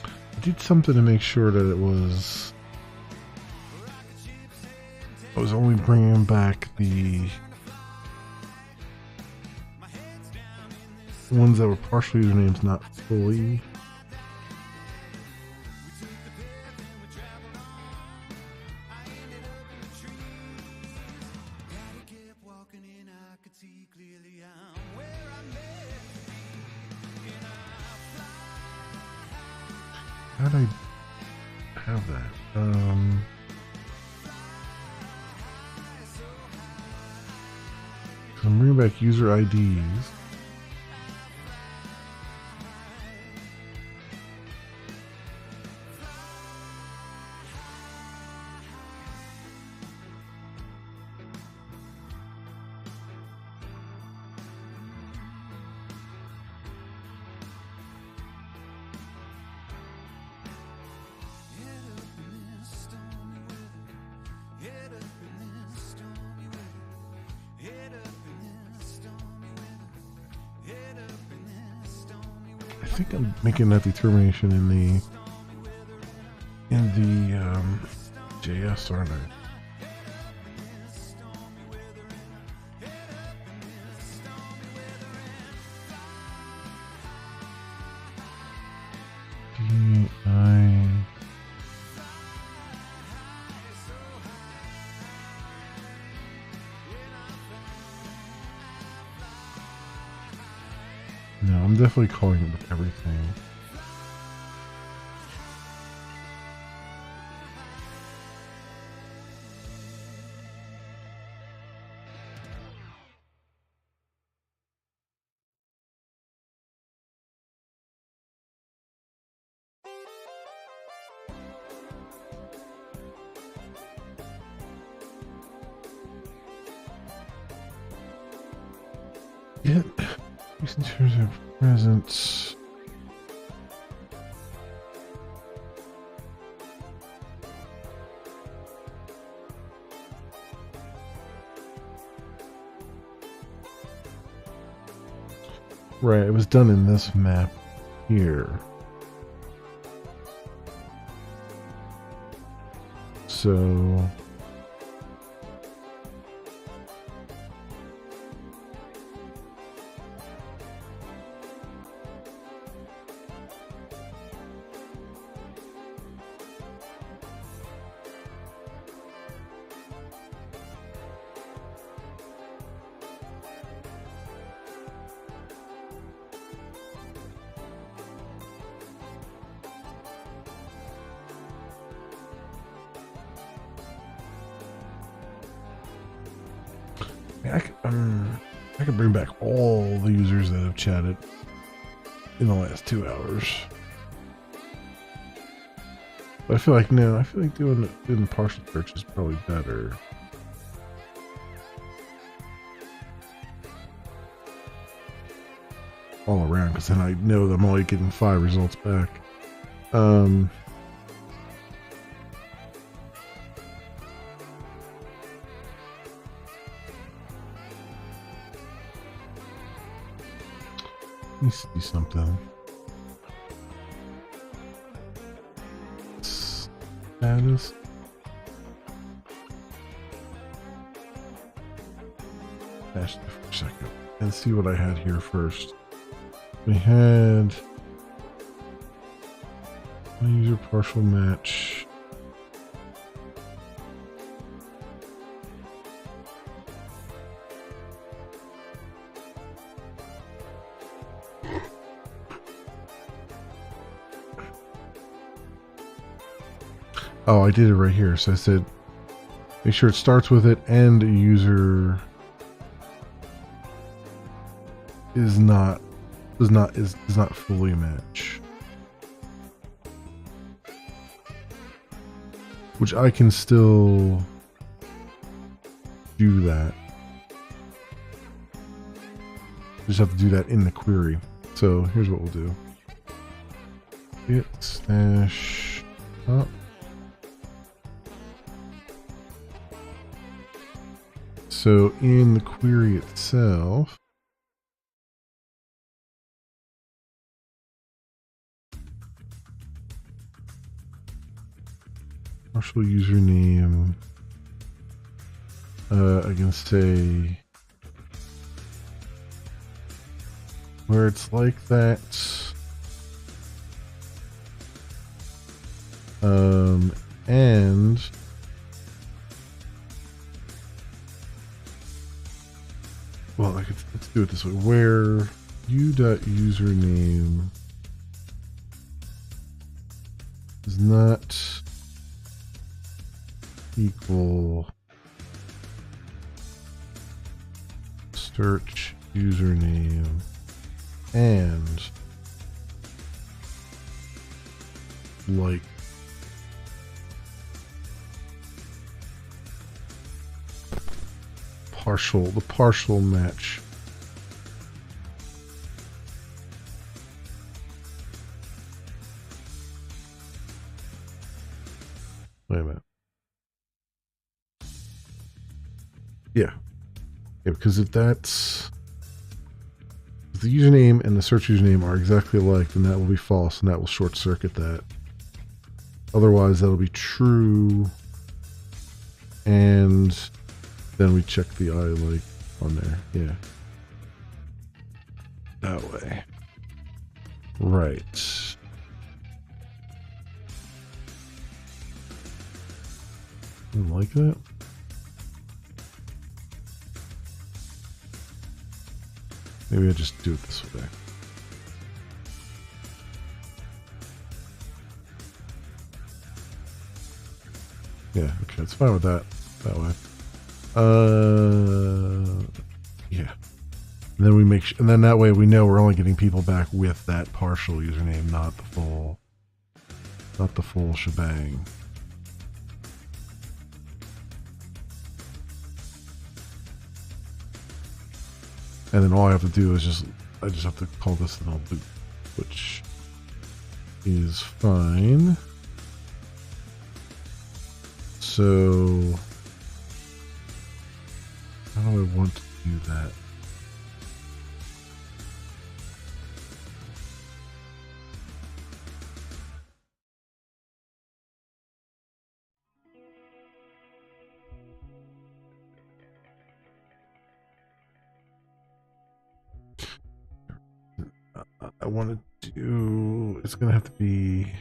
I did something to make sure that it was. I was only bringing back the ones that were partial usernames, not fully. How did I have that? I'm bringing back user IDs. I think I'm making that determination in the JS, aren't I? No, I'm definitely calling it with everything. Yeah, just in terms of presence. Right, it was done in this map here. So I could bring back all the users that have chatted in the last 2 hours. But I feel like doing partial search is probably better. All around, because then I know that I'm only getting 5 results back. Let me see something. Status. Dash for a second and see what I had here first. We had a user partial match. Oh, I did it right here. So I said, make sure it starts with it and a user does not fully match. Which I can still do that. Just have to do that in the query. So here's what we'll do. Git stash up. So in the query itself, partial username, I can say where it's like that, and well, let's do it this way, where u.username does not equal search username and like the partial match. Wait a minute. Yeah, because if the username and the search username are exactly alike, then that will be false, and that will short circuit that. Otherwise, that'll be true, and then we check the I like on there. Yeah, that way. Right. You like that? Maybe I just do it this way. Yeah, okay, it's fine with that way. Yeah. And then we and then that way we know we're only getting people back with that partial username, not the full shebang. And then all I have to do is I just have to call this the null boot, which is fine. So how do I want to do that? I want to do, it's going to have to be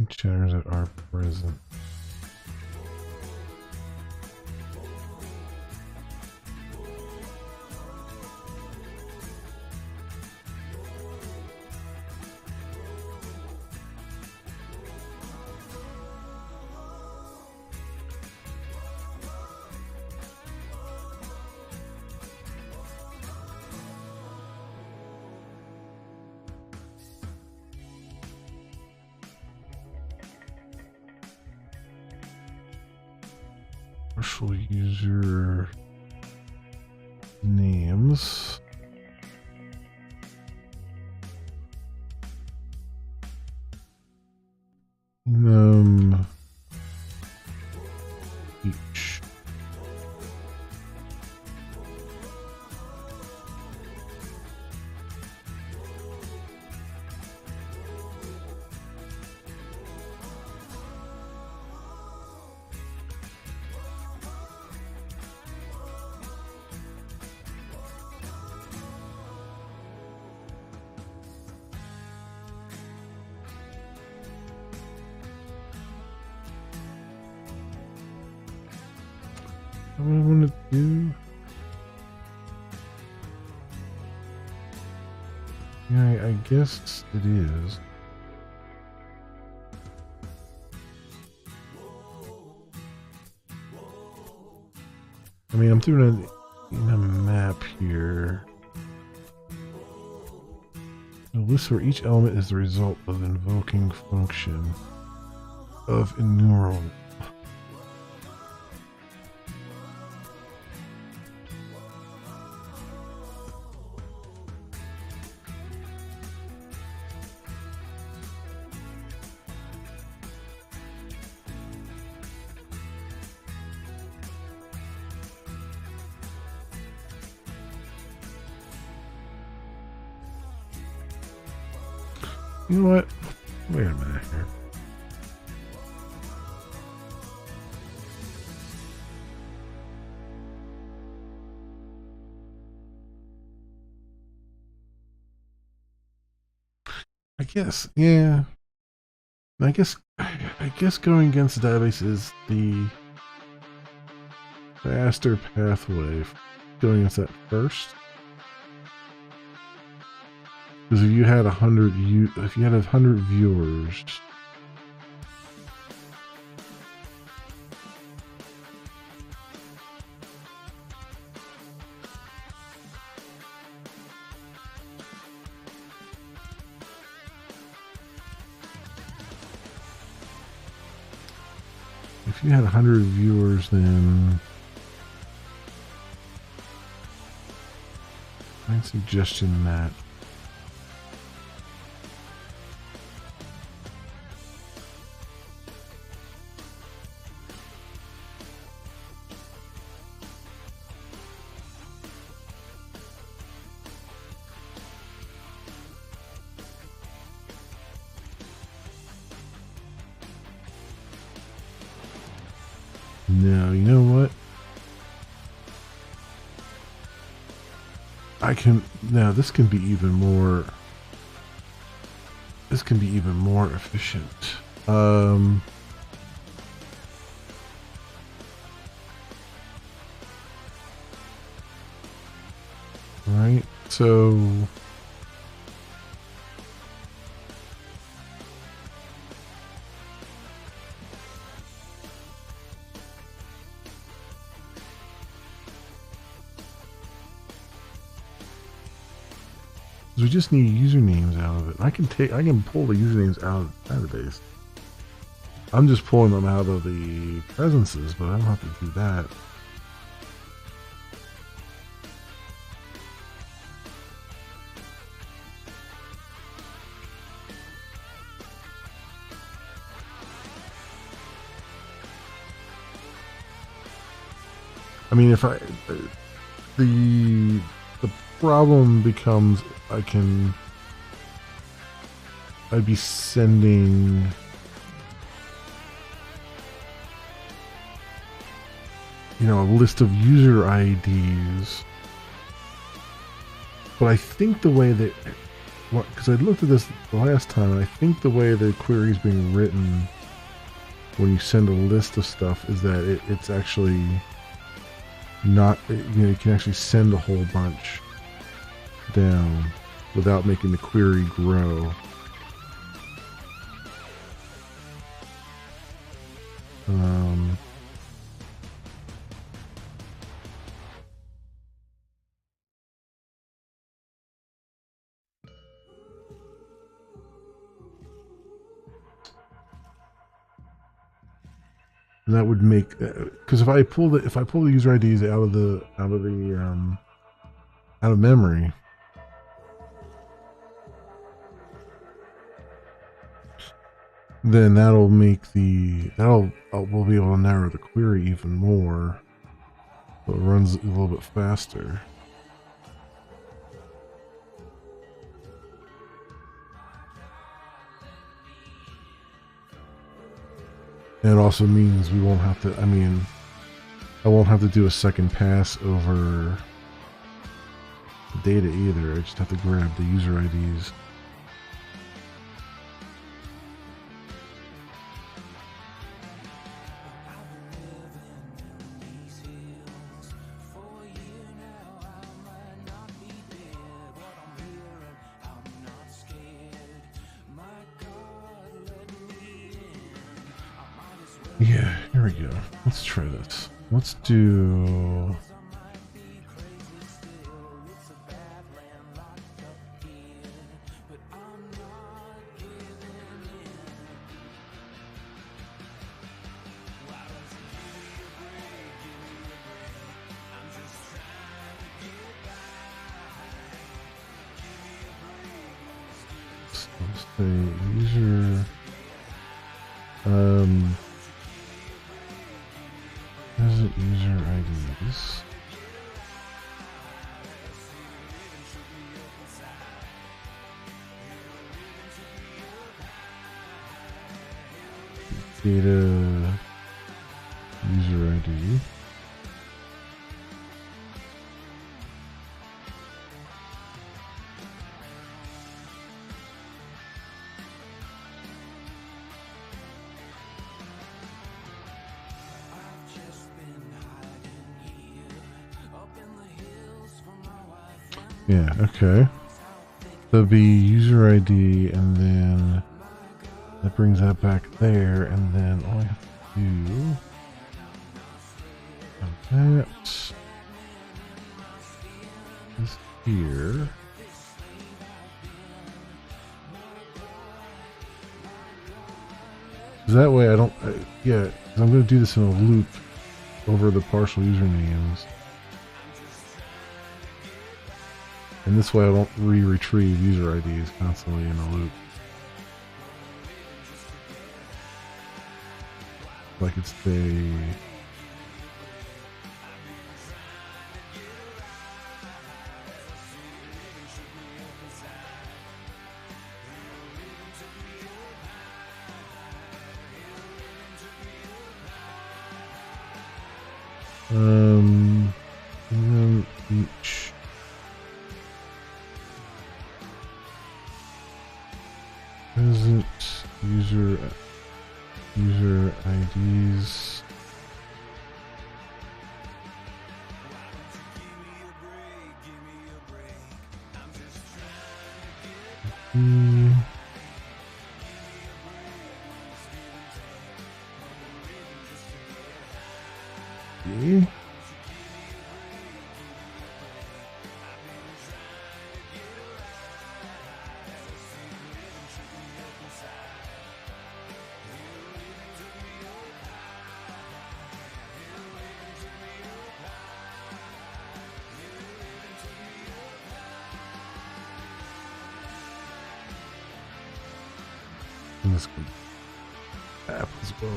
channels that are present. Partial user names. Each. What do I want to do? Yeah, I guess it is. I mean, I'm doing it in a map here. list where each element is the result of invoking function of enumerable. You know what? Wait a minute here. I guess, yeah. I guess going against the database is the faster pathway. Going against that first. Because if you had 100 viewers, then my suggestion that no, you know what? Now this can be even more efficient. Right, so we just need usernames out of it. I can pull the usernames out of the database. I'm just pulling them out of the presences, but I don't have to do that. I mean, if the problem becomes I'd be sending a list of user IDs, but I think the way that, because I looked at this the last time, and I think the way the query is being written when you send a list of stuff is that it's actually not, you can actually send a whole bunch down without making the query grow. And that would make, because if I pull the user IDs out of memory, then we'll be able to narrow the query even more, so it runs a little bit faster. And it also means we won't have to, I won't have to do a second pass over the data either. I just have to grab the user IDs. Yeah, here we go. Let's try this. Let's do... say user present user IDs. Data user ID. Yeah, okay. There'll be user ID, and then that brings that back there, and then all I have to do that is here. That way I don't, yeah, 'cause I'm going to do this in a loop over the partial usernames. And this way I don't retrieve user IDs constantly in a loop. Like it's the and then each present user IDs and this app as well.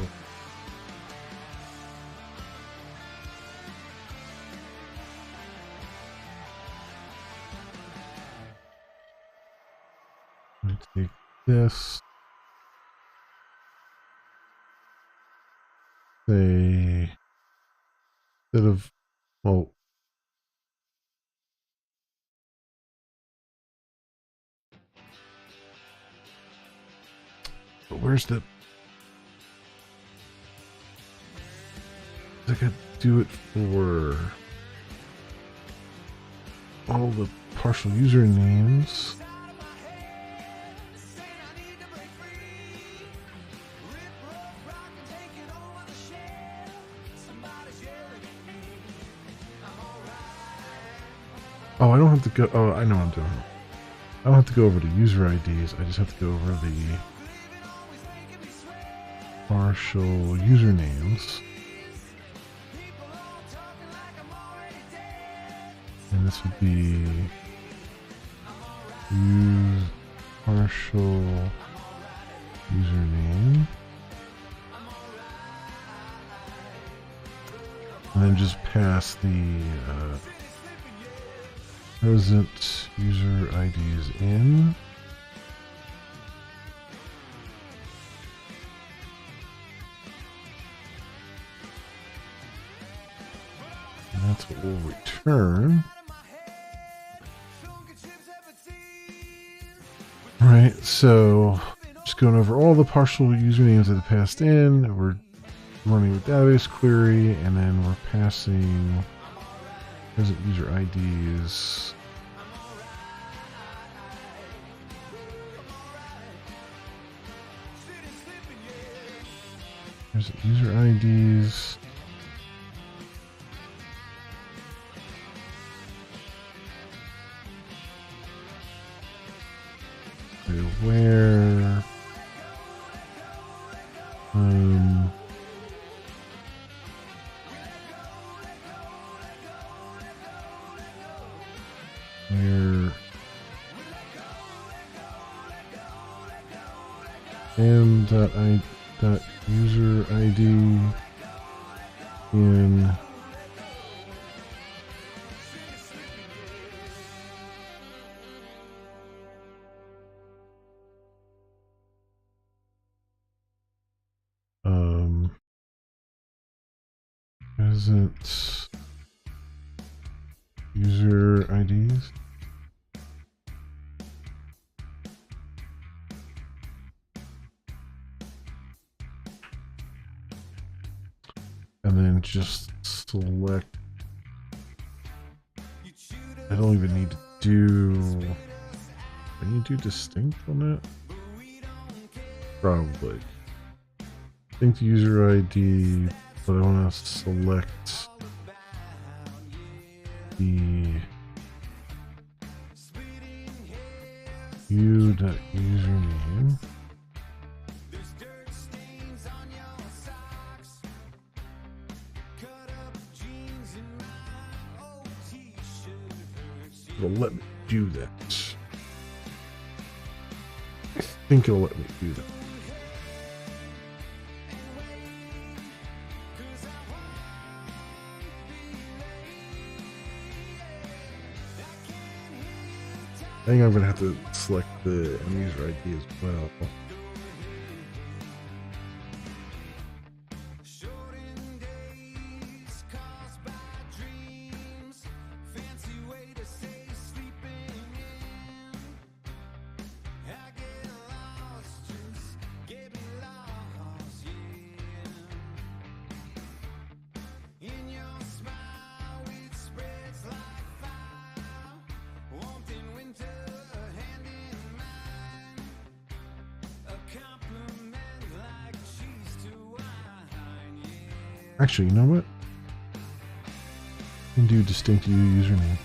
Let me take this. Say instead of, well, but where's the, I could do it for all the partial usernames. Oh, I don't have to go. Oh, I know what I'm doing. I don't have to go over to user IDs. I just have to go over the partial usernames. And this would be use partial username. And then just pass the present user IDs in. And that's what we'll return. Alright, so just going over all the partial usernames that are passed in. We're running the database query, and then we're passing present user IDs. Present user IDs. Where where m.user ID in present user IDs. And then just select. I don't even need to do. I need to do distinct on it. Probably. Distinct user ID, but I want to select the u.username. It'll let me do that. I think it'll let me do that. I think I'm going to have to select the end user ID as well. Actually, you know what? I can do distinct username.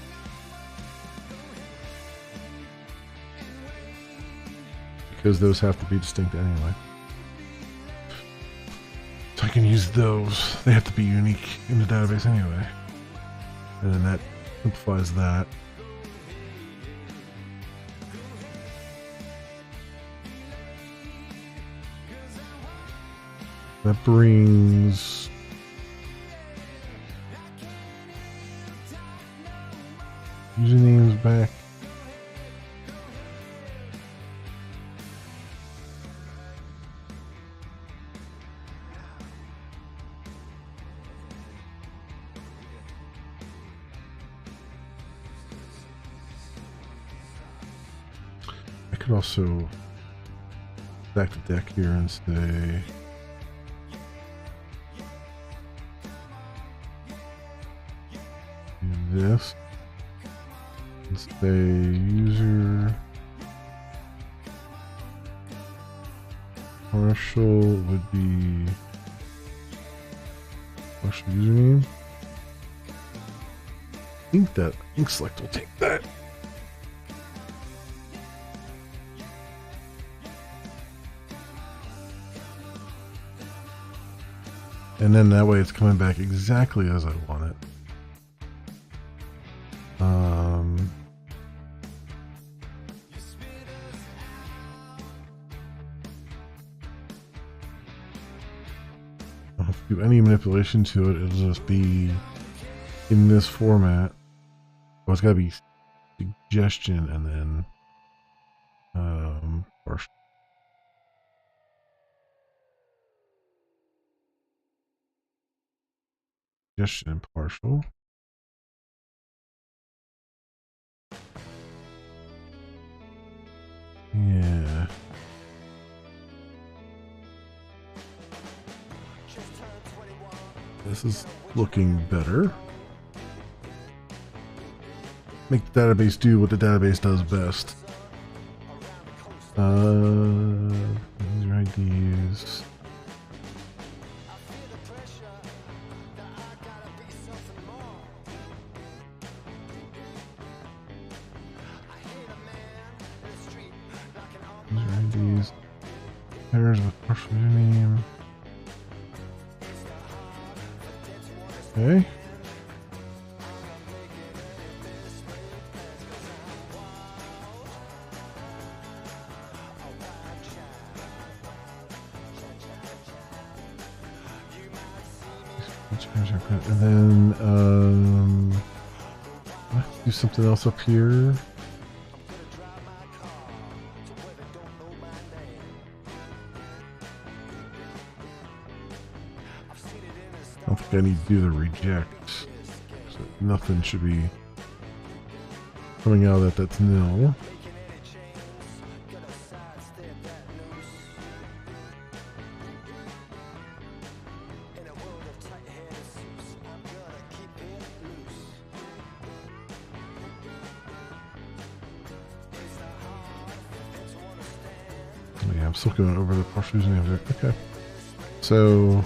Because those have to be distinct anyway. So I can use those. They have to be unique in the database anyway. And then that simplifies that. That brings usernames back. I could also stack the deck here and say this. Let's say user partial would be partial username. I think select will take that. And then that way it's coming back exactly as I want it. I don't have to do any manipulation to it. It'll just be in this format. Well, it's got to be suggestion and then partial. Suggestion and partial. Yeah. This is looking better. Make the database do what the database does best. User IDs. User IDs. Pairs with partial username. Okay. And then do something else up here. I don't think I need to do the reject. So nothing should be coming out of that. That's nil. Yeah, I'm still going over the partial using of it. Okay. So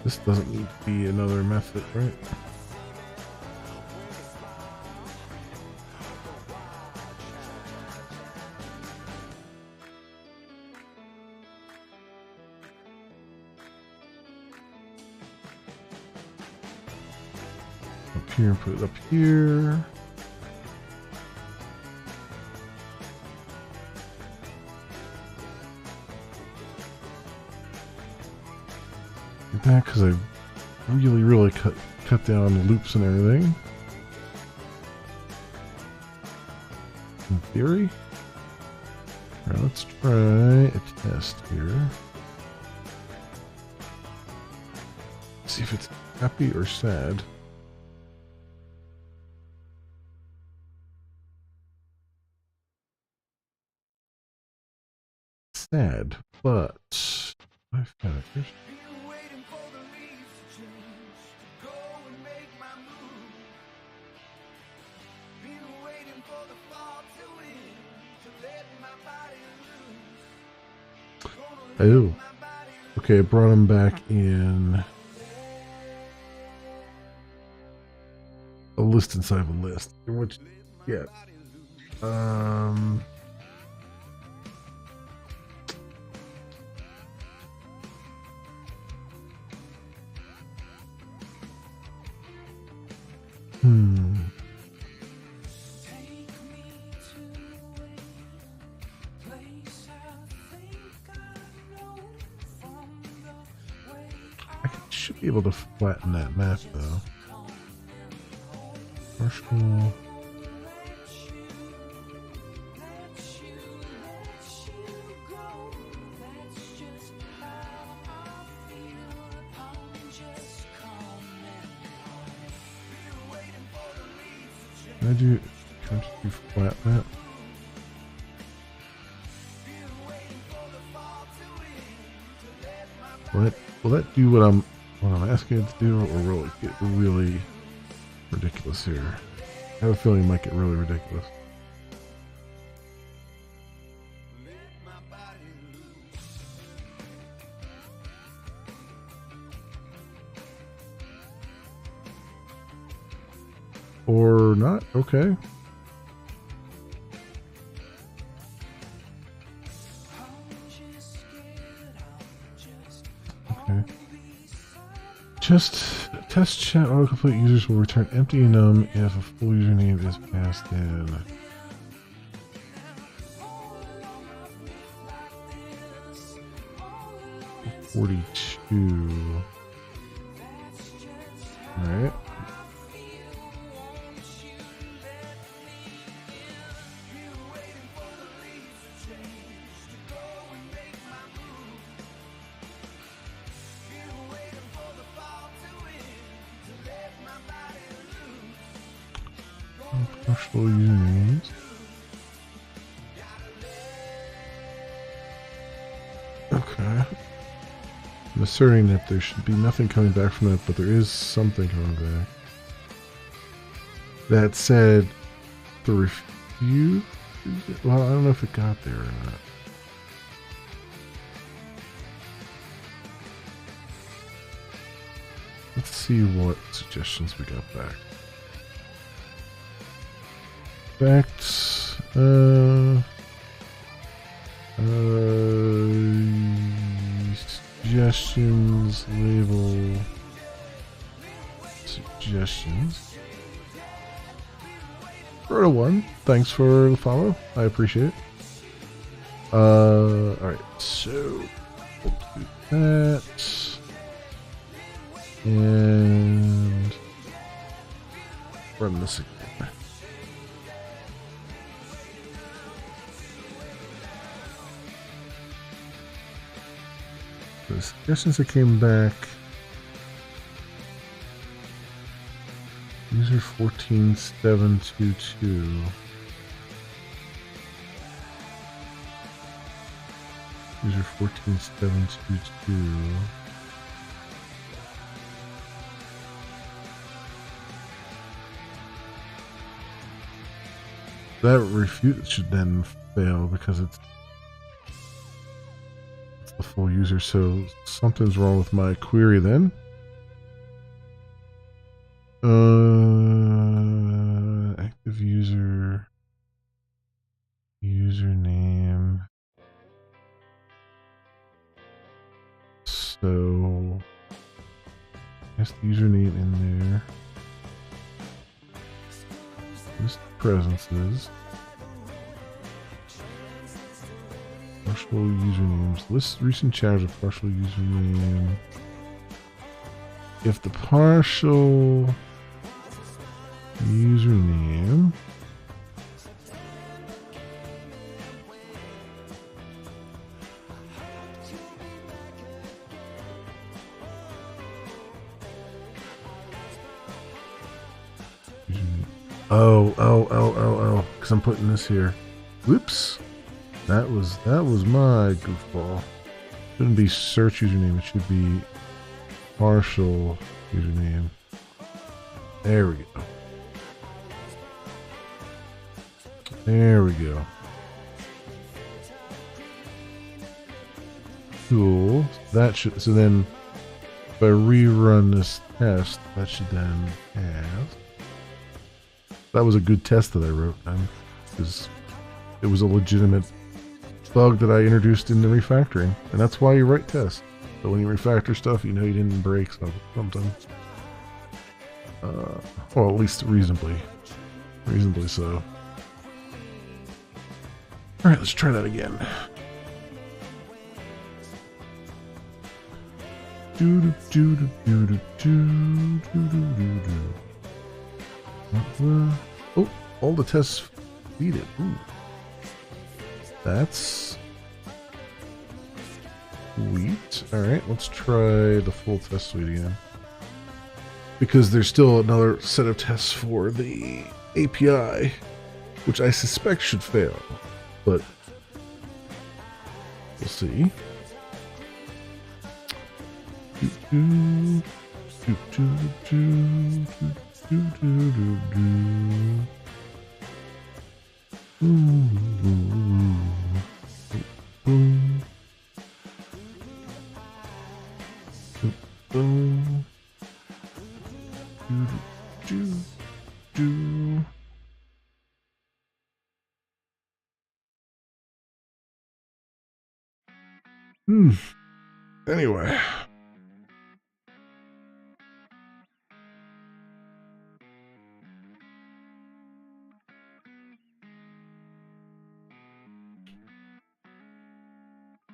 this doesn't need to be another method, right? Up here and put it up here. That because I really cut down the loops and everything. In theory. Alright, let's try a test here. See if it's happy or sad. Sad, but I've got it. Oh, okay. I brought him back in a list inside of a list. Which, yeah. Should be able to flatten that map though. Partial. Can I do flat map? Will that do what I'm asking it to do, or will it get really ridiculous here? I have a feeling it might get really ridiculous. Or not? Okay. Okay. Just test chat autocomplete users will return empty enum if a full username is passed in. $42. Alright. Partial usernames. Okay. I'm asserting that there should be nothing coming back from that, but there is something coming back. That said, the refuse. Well, I don't know if it got there or not. Let's see what suggestions we got back. Facts, suggestions, label, suggestions. Proto1, thanks for the follow. I appreciate it. Alright, so we'll do that. And run this again. Just since it came back, user 14722. User 14722. That refute should then fail because it's the full user, so something's wrong with my query then. Active user, username. So, that's the username in there. List presences. Partial usernames. List recent challenge of partial username. If the partial username Oh, because I'm putting this here. Whoops. That was my goofball. Shouldn't be search username, it should be partial username. There we go. There we go. Cool. That should, so then if I rerun this test, that should then have. That was a good test that I wrote, because it was a legitimate bug that I introduced in the refactoring, and that's why you write tests. So when you refactor stuff, you know you didn't break something. Well, at least reasonably so. All right, let's try that again. Oh, all the tests completed. Ooh. That's sweet. Alright, let's try the full test suite again. Because there's still another set of tests for the API, which I suspect should fail. But we'll see. Anyway.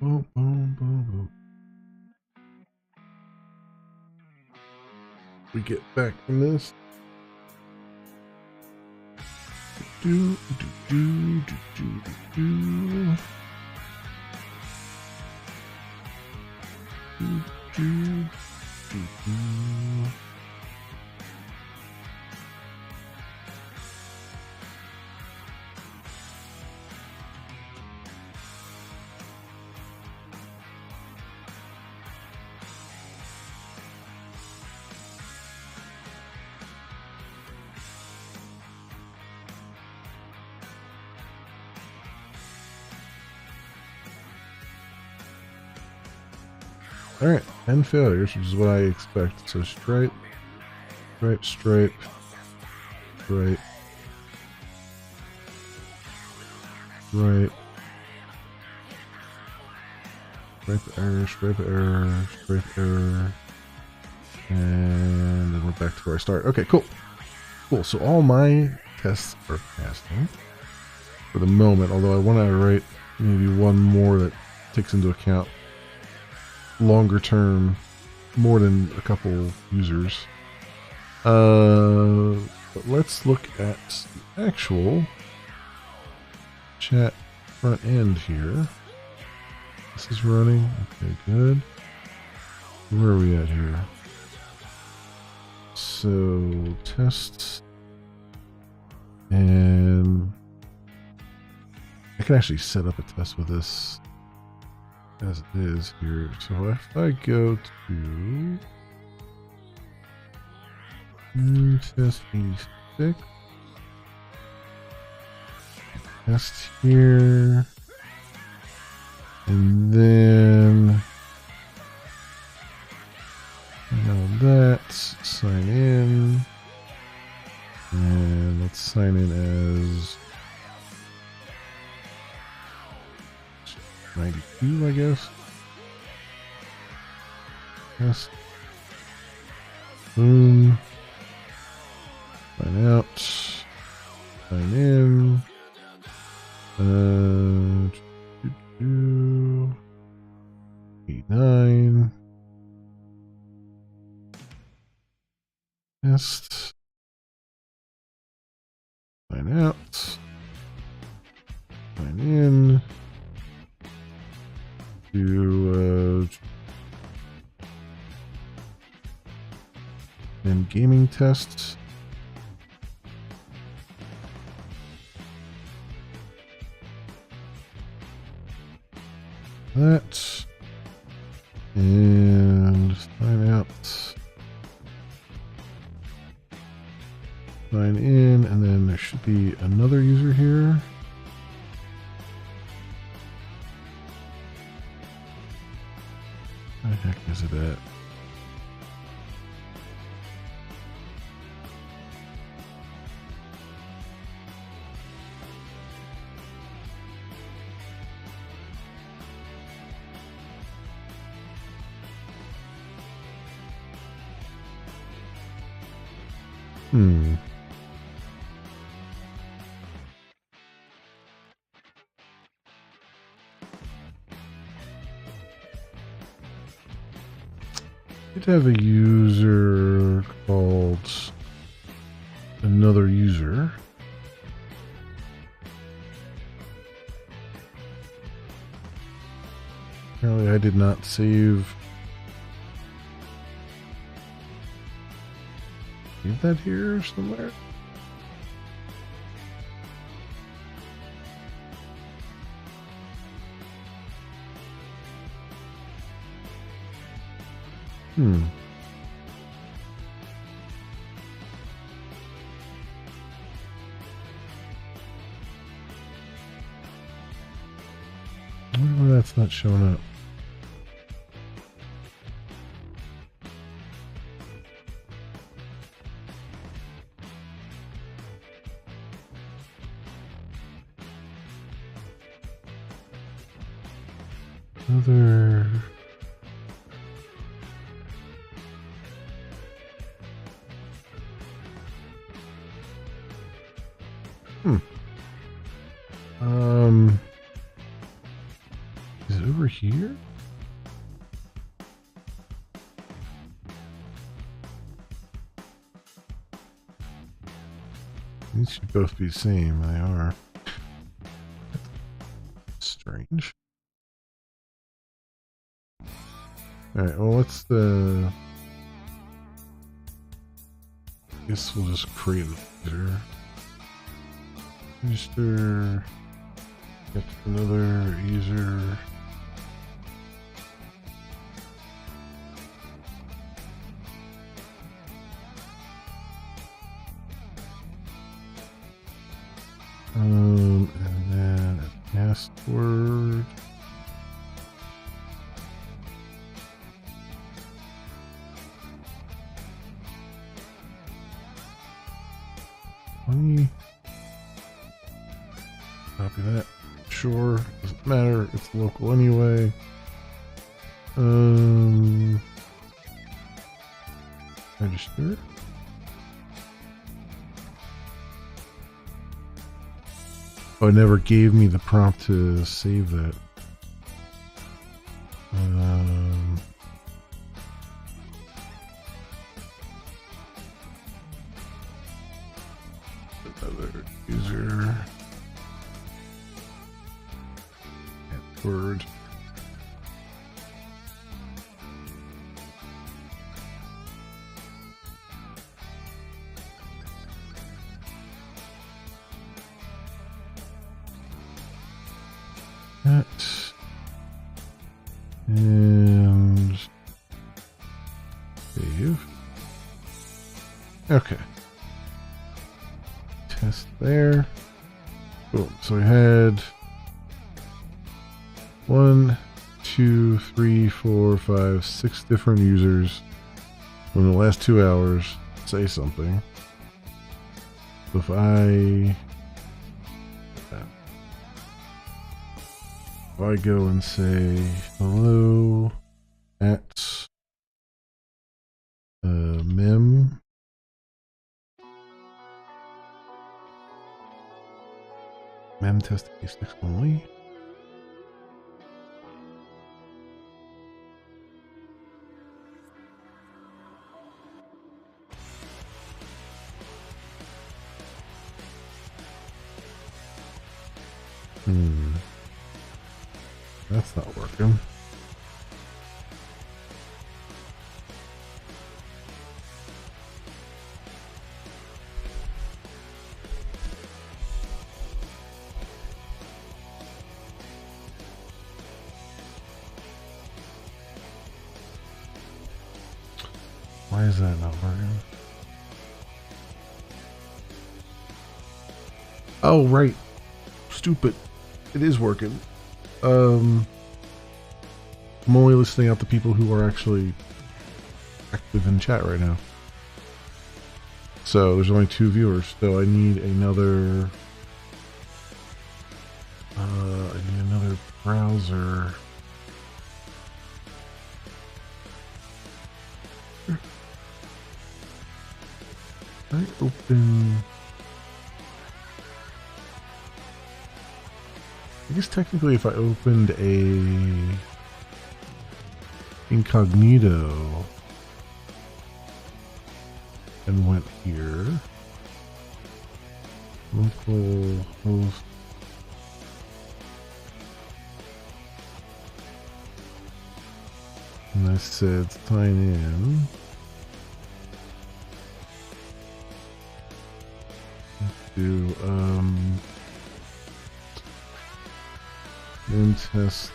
Boom, boom, boom, boom. We get back from this. Do, do, do, do, do, do. Do, do, do, do. Alright, 10 failures, which is what I expect. So stripe, stripe, stripe, stripe, stripe, stripe error, stripe error, stripe error, and then we're back to where I start. Okay, cool. Cool, so all my tests are passing. for the moment, although I want to write maybe one more that takes into account longer term, more than a couple users. But let's look at the actual chat front end here. This is running. Okay, good. Where are we at here? So, tests. And I can actually set up a test with this as it is here. So if I go to test 86, test here, and then that's sign in, and let's sign in as 92, I guess. Yes. Boom. Sign out. Sign in. 89. Test. Sign out. Sign in. Do and gaming tests. That and sign out, sign in, and then there should be another user here. Where the heck is it at? Did have a user called another user. Apparently I did not save that here somewhere. I wonder why that's not showing up. Other. Is it over here? These should both be the same. They are. Strange. Alright, well, let's I guess we'll just create a user. Register. Get another user. And then a password. Copy that. Sure, doesn't matter. It's local anyway. Register. Oh, it never gave me the prompt to save that. Another user. Word. That. And save. Okay. Test there. Boom. So we had 1, 2, 3, 4, 5, 6 different users in the last 2 hours say something. So if I go and say hello at mem test case only. That's not working. Why is that not working? Oh, right. Stupid. It is working. I'm only listening out to people who are actually active in chat right now. So there's only 2 viewers, so I need another browser. I open. I guess technically if I opened a incognito and went here, local host, and I said sign in, let's do and test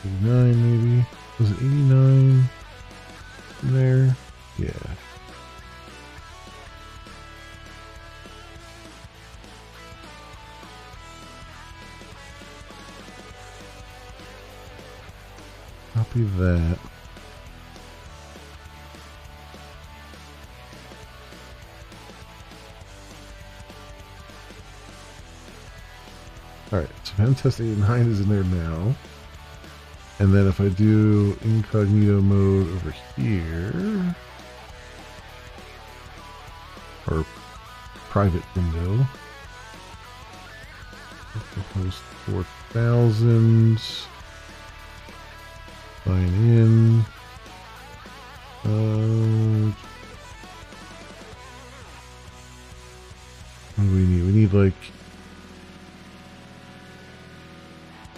89 maybe. Was it 89 there? Yeah. Copy that. Alright, so Pentest 89 is in there now. And then if I do incognito mode over here, or private window, host 4000, sign in, what do we need? We need like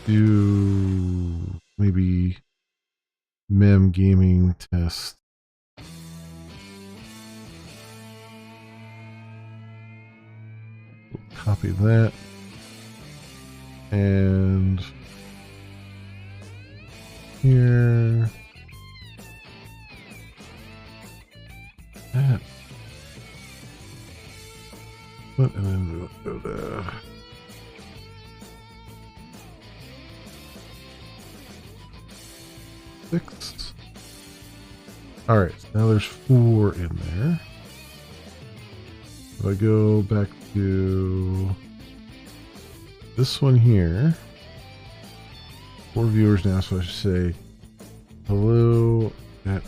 do maybe mem gaming test. We'll copy that and here that. And then we'll go to fixed. Alright, so now there's 4 in there. If I go back to this one here, 4 viewers now, so I should say hello at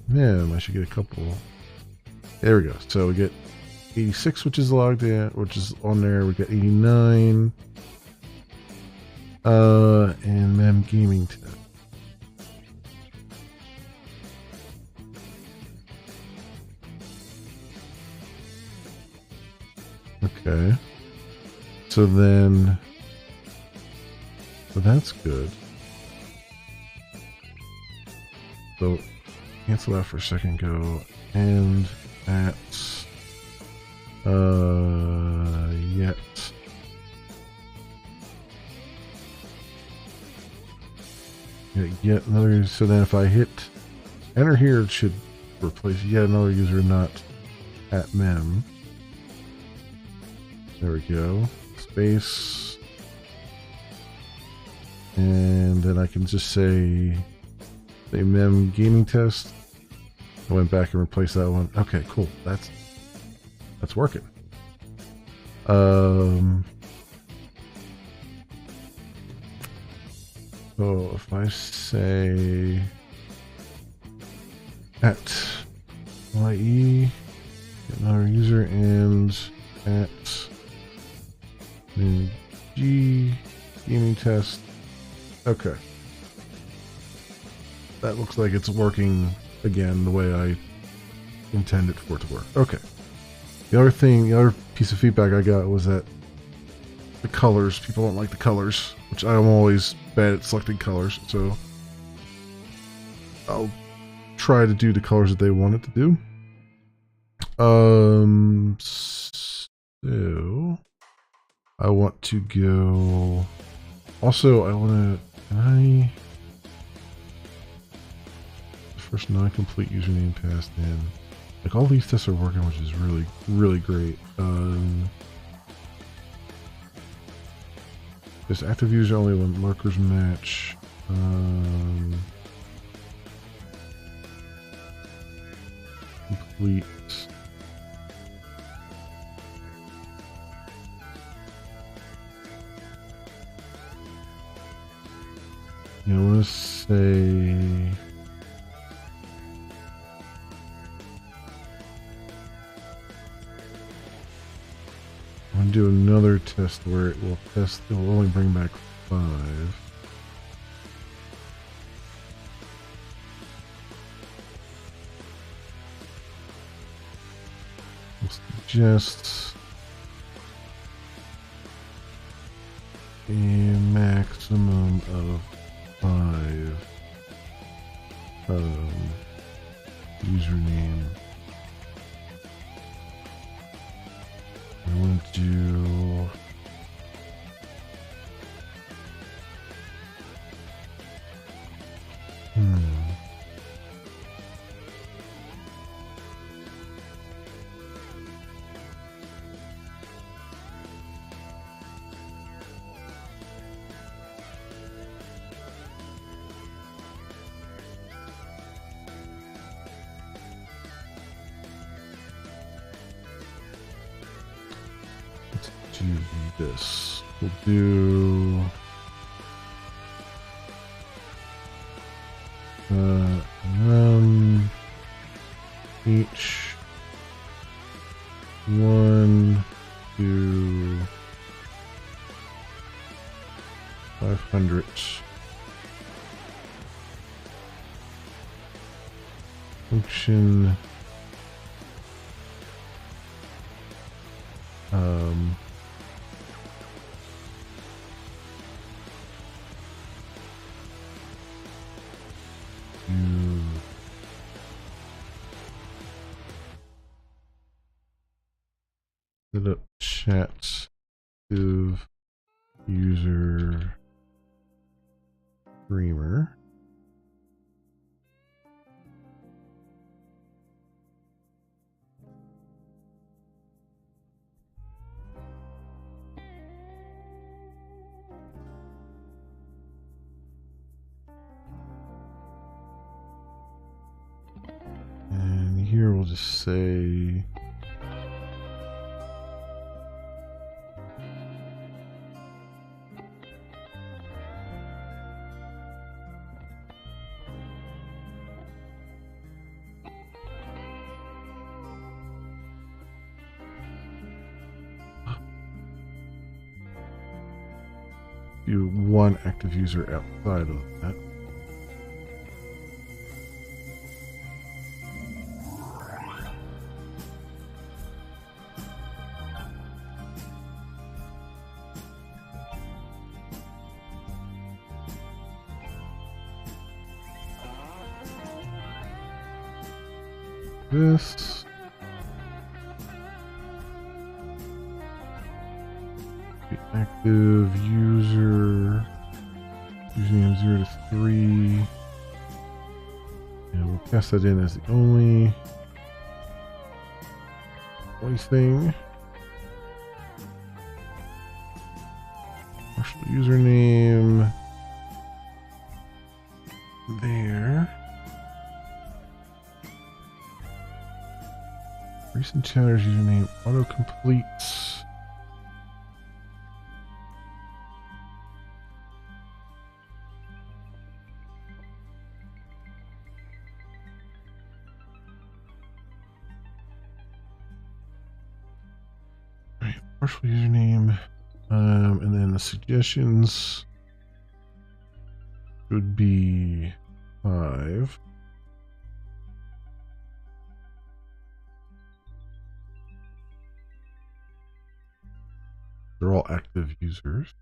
mem. I should get a couple. There we go. So we get 86, which is logged in, which is on there. We got 89. And Mem Gaming Test. Okay. So that's good. So cancel that for a second, go and at yet. Yet another, so then if I hit enter here, it should replace yet another user not at mem. There we go. Space. And then I can just say mem gaming test. I went back and replaced that one. Okay, cool. That's working. So if I say at YE, get another user, and at G gaming test. Okay. That looks like it's working again the way I intended for it to work. Okay. The other piece of feedback I got was that the colors, people don't like the colors, which I'm always bad at selecting colors, so I'll try to do the colors that they want it to do. So I want to go. Also, I want to. The first non-complete username passed in. Like, all these tests are working, which is really, really great. This active user only when markers match. Complete. You know, let's say. I'm going to do another test where it will only bring back 5. Let's suggest a maximum of 5 username. I want to do this. We'll do each one to 500 function set up chat with user streamer. And here we'll just say do one active user outside of that. This. The active user. Username 0 to 3. And we'll pass that in as the only thing. Partial username. There. Recent chatter's username auto-completes. Alright, partial username. And then the suggestions would be 5. They're all active users.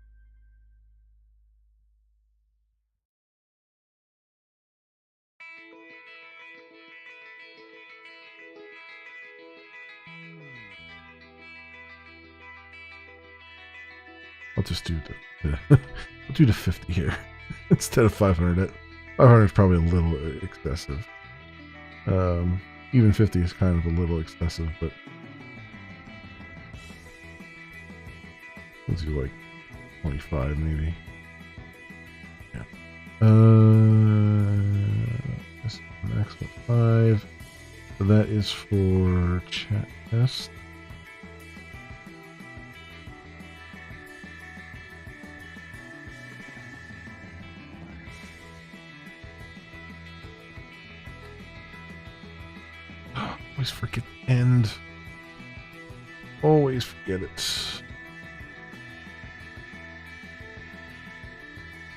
I'll just do I'll do the 50 here instead of 500. 500 is probably a little excessive. Even 50 is kind of a little excessive, but let's do like 25 maybe. Yeah. This is maximum 5. So that is for chat test. Always forget the end. Always forget it.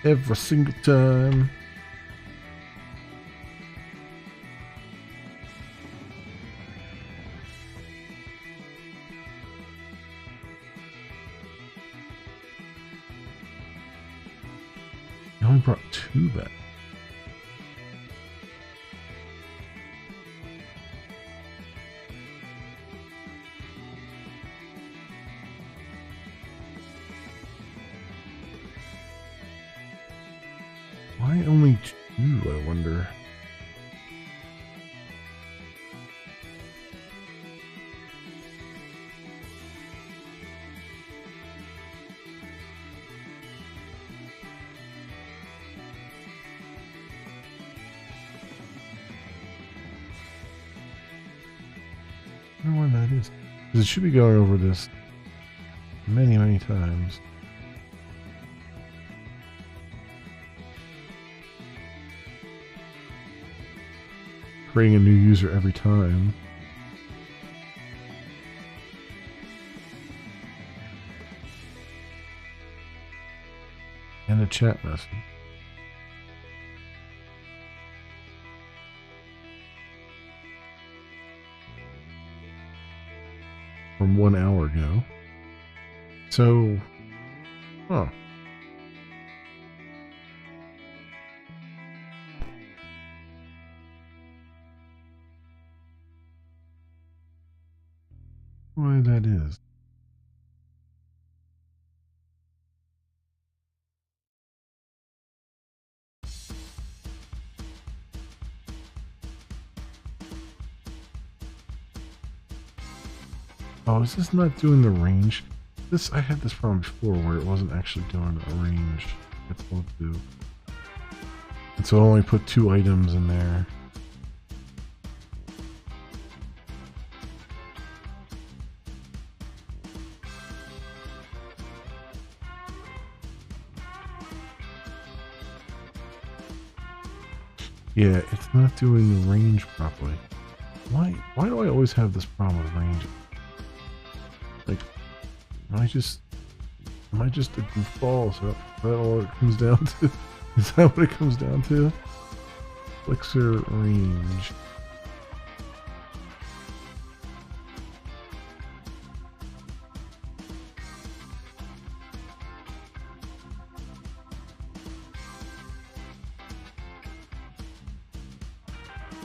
Every single time. You only brought 2 back. Why only 2, I wonder? I wonder why that is. Because it should be going over this many, many times. Creating a new user every time. And a chat message. From 1 hour ago. So, huh. Why that is. Oh, is this not doing the range? I had this problem before where it wasn't actually doing a range. It's supposed to. And so it only put 2 items in there. Yeah, it's not doing the range properly. Why do I always have this problem with range? Like, am I just a goofball? So that all it comes down to? Is that what it comes down to? Flexor range.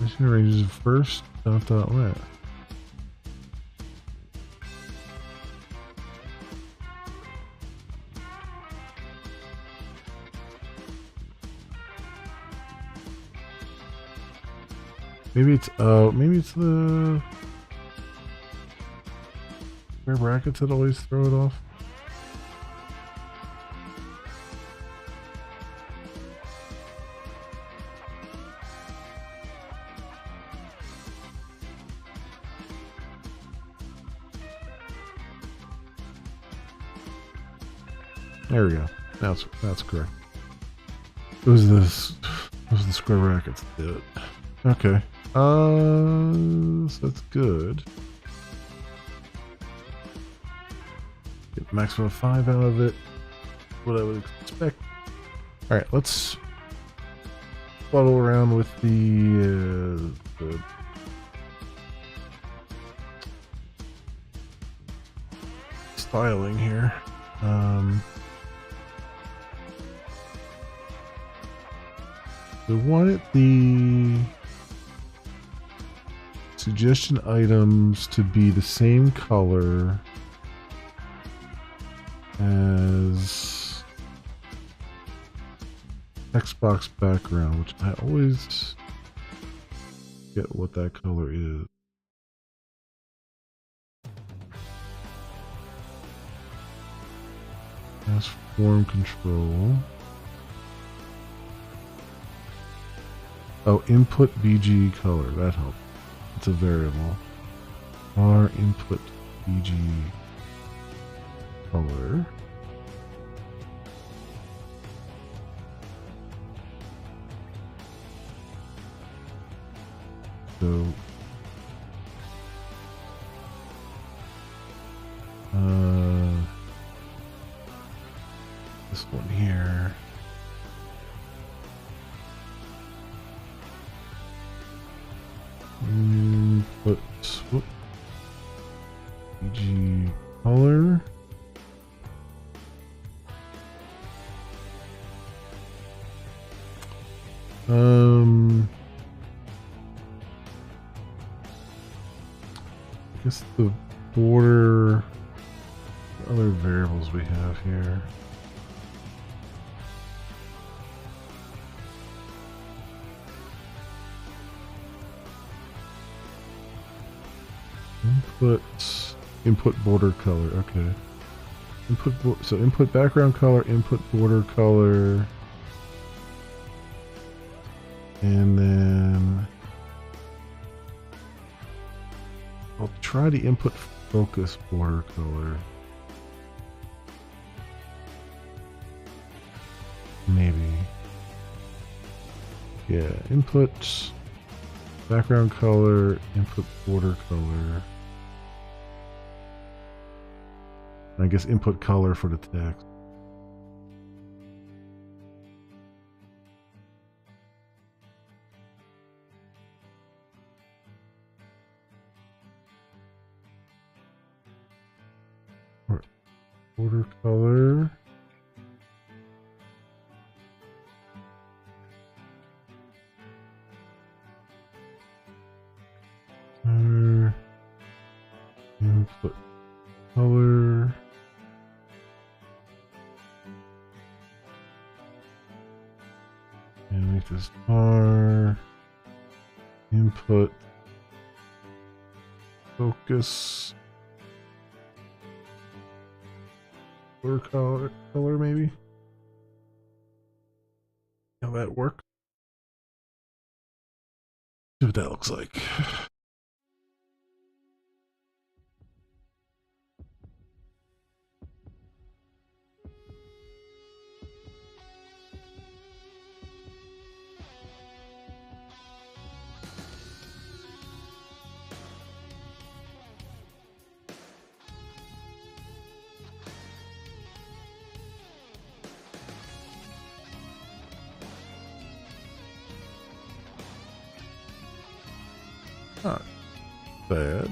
Mission range is first, last. Maybe it's the square brackets that always throw it off. There we go. That's correct. It was the square brackets that did it. Okay. So that's good. Get maximum 5 out of it. What I would expect. All right, let's follow around with the styling here. We wanted the suggestion items to be the same color as text box background, which I always forget what that color is. That's form control. Oh, input BG color. That helps. It's a variable. Our input BG color. So, this one here. Input BG color. I guess the border, other variables we have here. Input border color. Okay. Input background color, input border color, and then I'll try the input focus border color. Maybe. Yeah, input background color, input border color. I guess input color for the text. Border color. Input color. And make this bar. Input focus. Color maybe. How that work? See what that looks like. Not bad.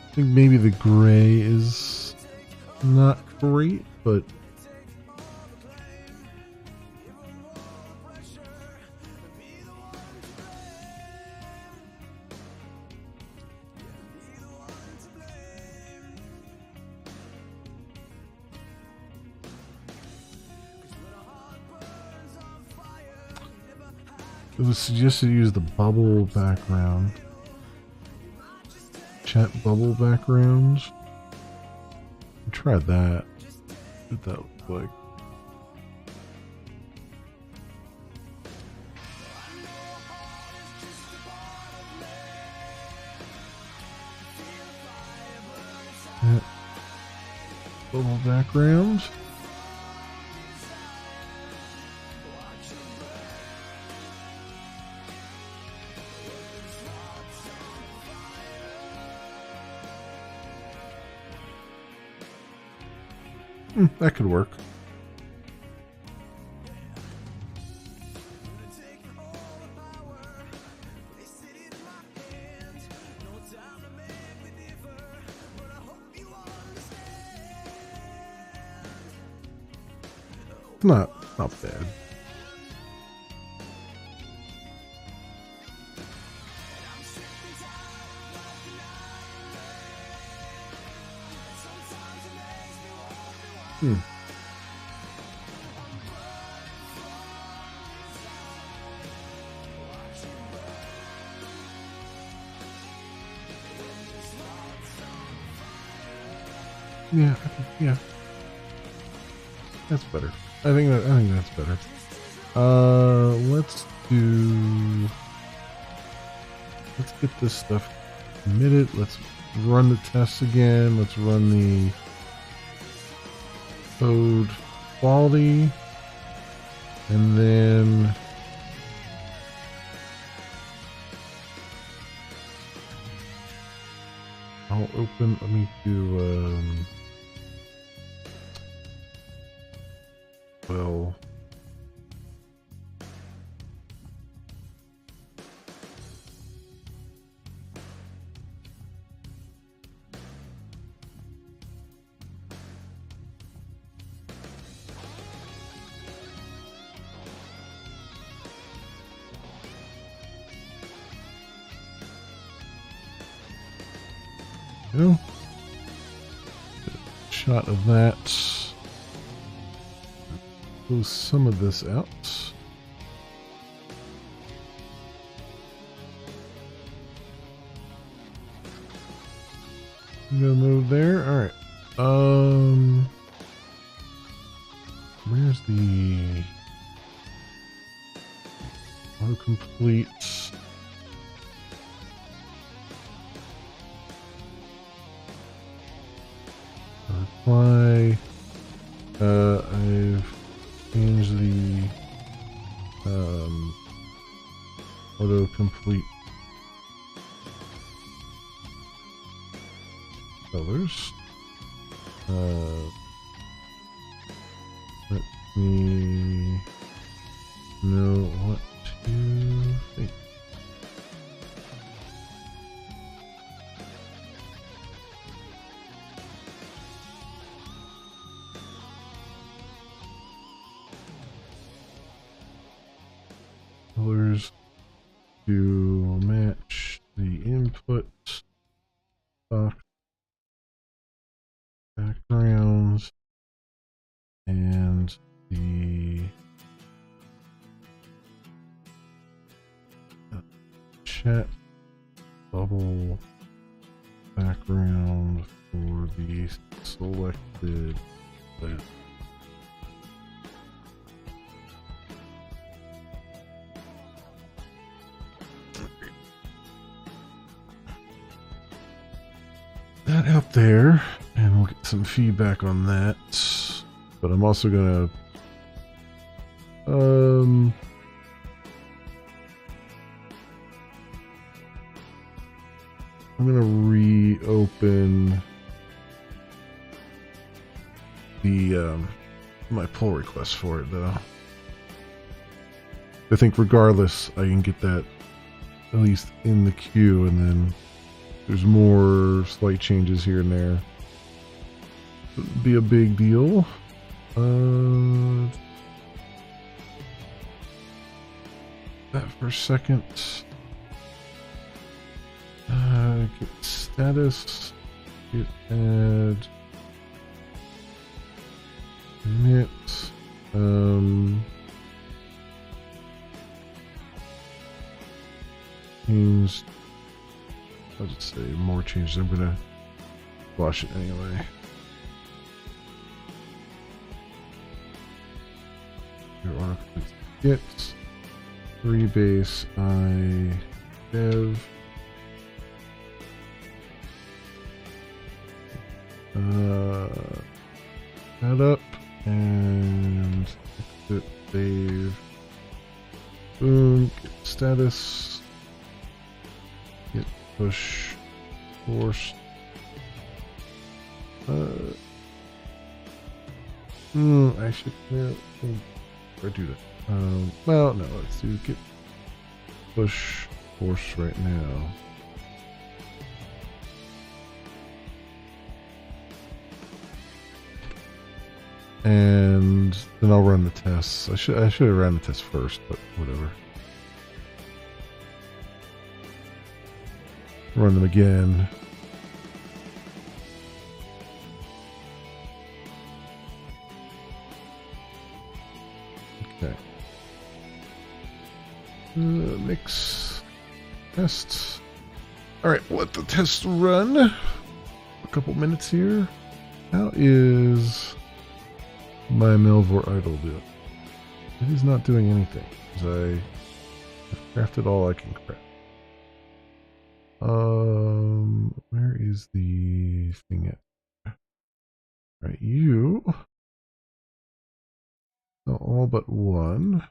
I think maybe the gray is not great, but it was suggested to use the bubble background. Chat bubble backgrounds. Try that. What that look like? Yeah. Bubble backgrounds. That could work. Not bad. Yeah. That's better. I think that's better. Let's get this stuff committed. Let's run the tests again. Let's run the code quality. And then I'll open, let me do, well, shot of that. Close some of this out. No move there. All right. Where's the autocomplete? Apply. I've changed the autocomplete colors. Let me know what you think. Colors to match the input, stock backgrounds, and the chat bubble background for the selected plant. That out there, and we'll get some feedback on that. But I'm also gonna I'm gonna reopen the my pull request for it though. I think regardless, I can get that at least in the queue, and then there's more slight changes here and there. It'd be a big deal. That for a second. Get status. Get add. Commit. Changed. I'll just say more changes. I'm gonna wash it anyway. Your article get rebase I dev that up and exit save. Boom. Get status. Get push force. I should or do that. Well, no, let's do get push force right now. And then I'll run the tests. I should have ran the test first, but whatever. Run them again. Okay. Mix tests. All right, let the test run. A couple minutes here. How is my Melvor idol doing? It is not doing anything because I have crafted all I can craft. Where is the thing at? Right, you. So all but one.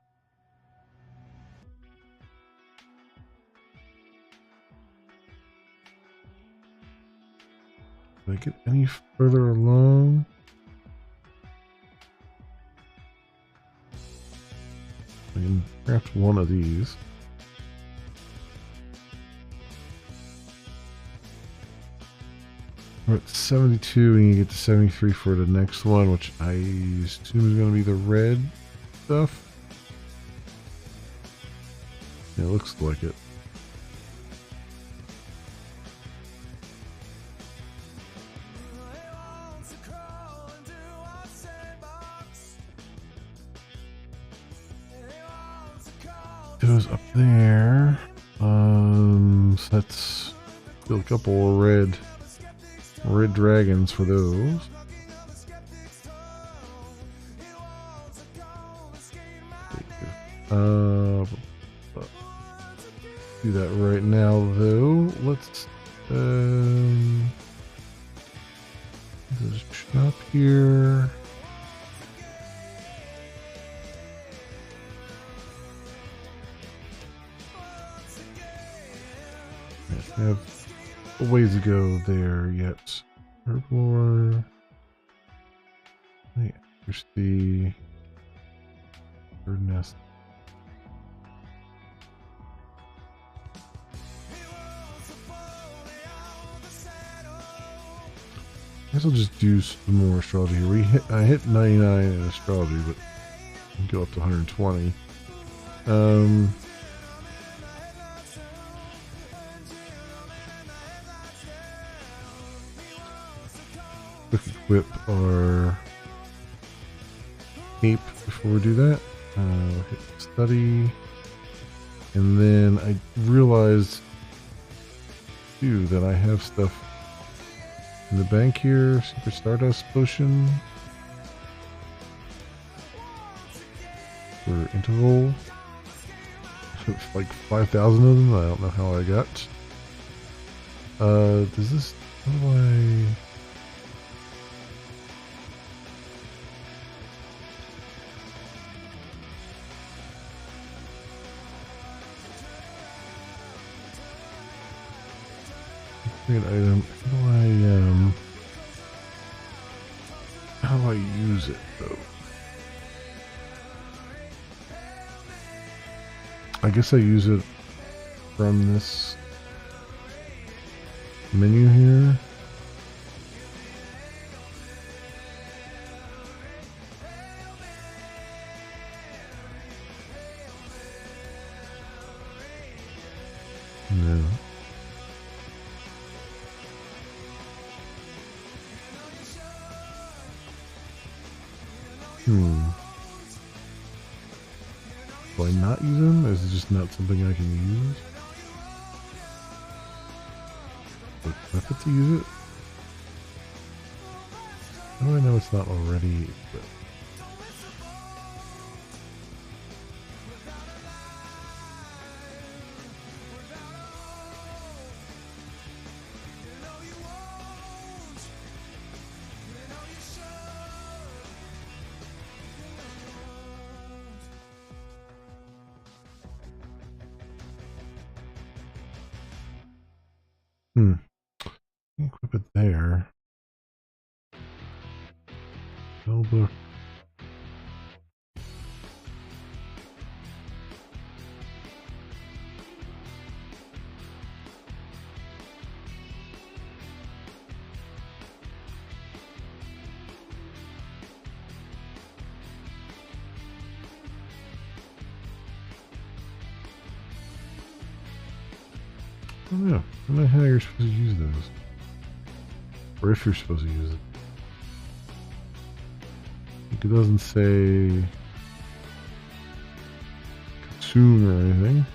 Did I get any further along? I can craft one of these. We're at 72, and you get to 73 for the next one, which I assume is going to be the red stuff. Yeah, it looks like it. It was up there. So that's still a couple of red dragons for those. Do that right now though. Let's just shop here. I have a ways to go there yet. Herbivore. Yeah, here's the bird nest. I guess I'll just do some more astrology here. I hit 99 in astrology, but I can go up to 120. Quick equip our cape before we do that. Hit study. And then I realized too that I have stuff in the bank here. Super Stardust Potion for interval. Like 5,000 of them. I don't know how I got. Does this, how do I... An item. How do I use it though? I guess I use it from this menu here. No. Do I not use them? Is it just not something I can use? Wait, do I have to use it? How do I know it's not already equipped? Equip it there. Spellbook. I don't know. I don't know how you're supposed to use those. Or if you're supposed to use it. Like it doesn't say consume or anything.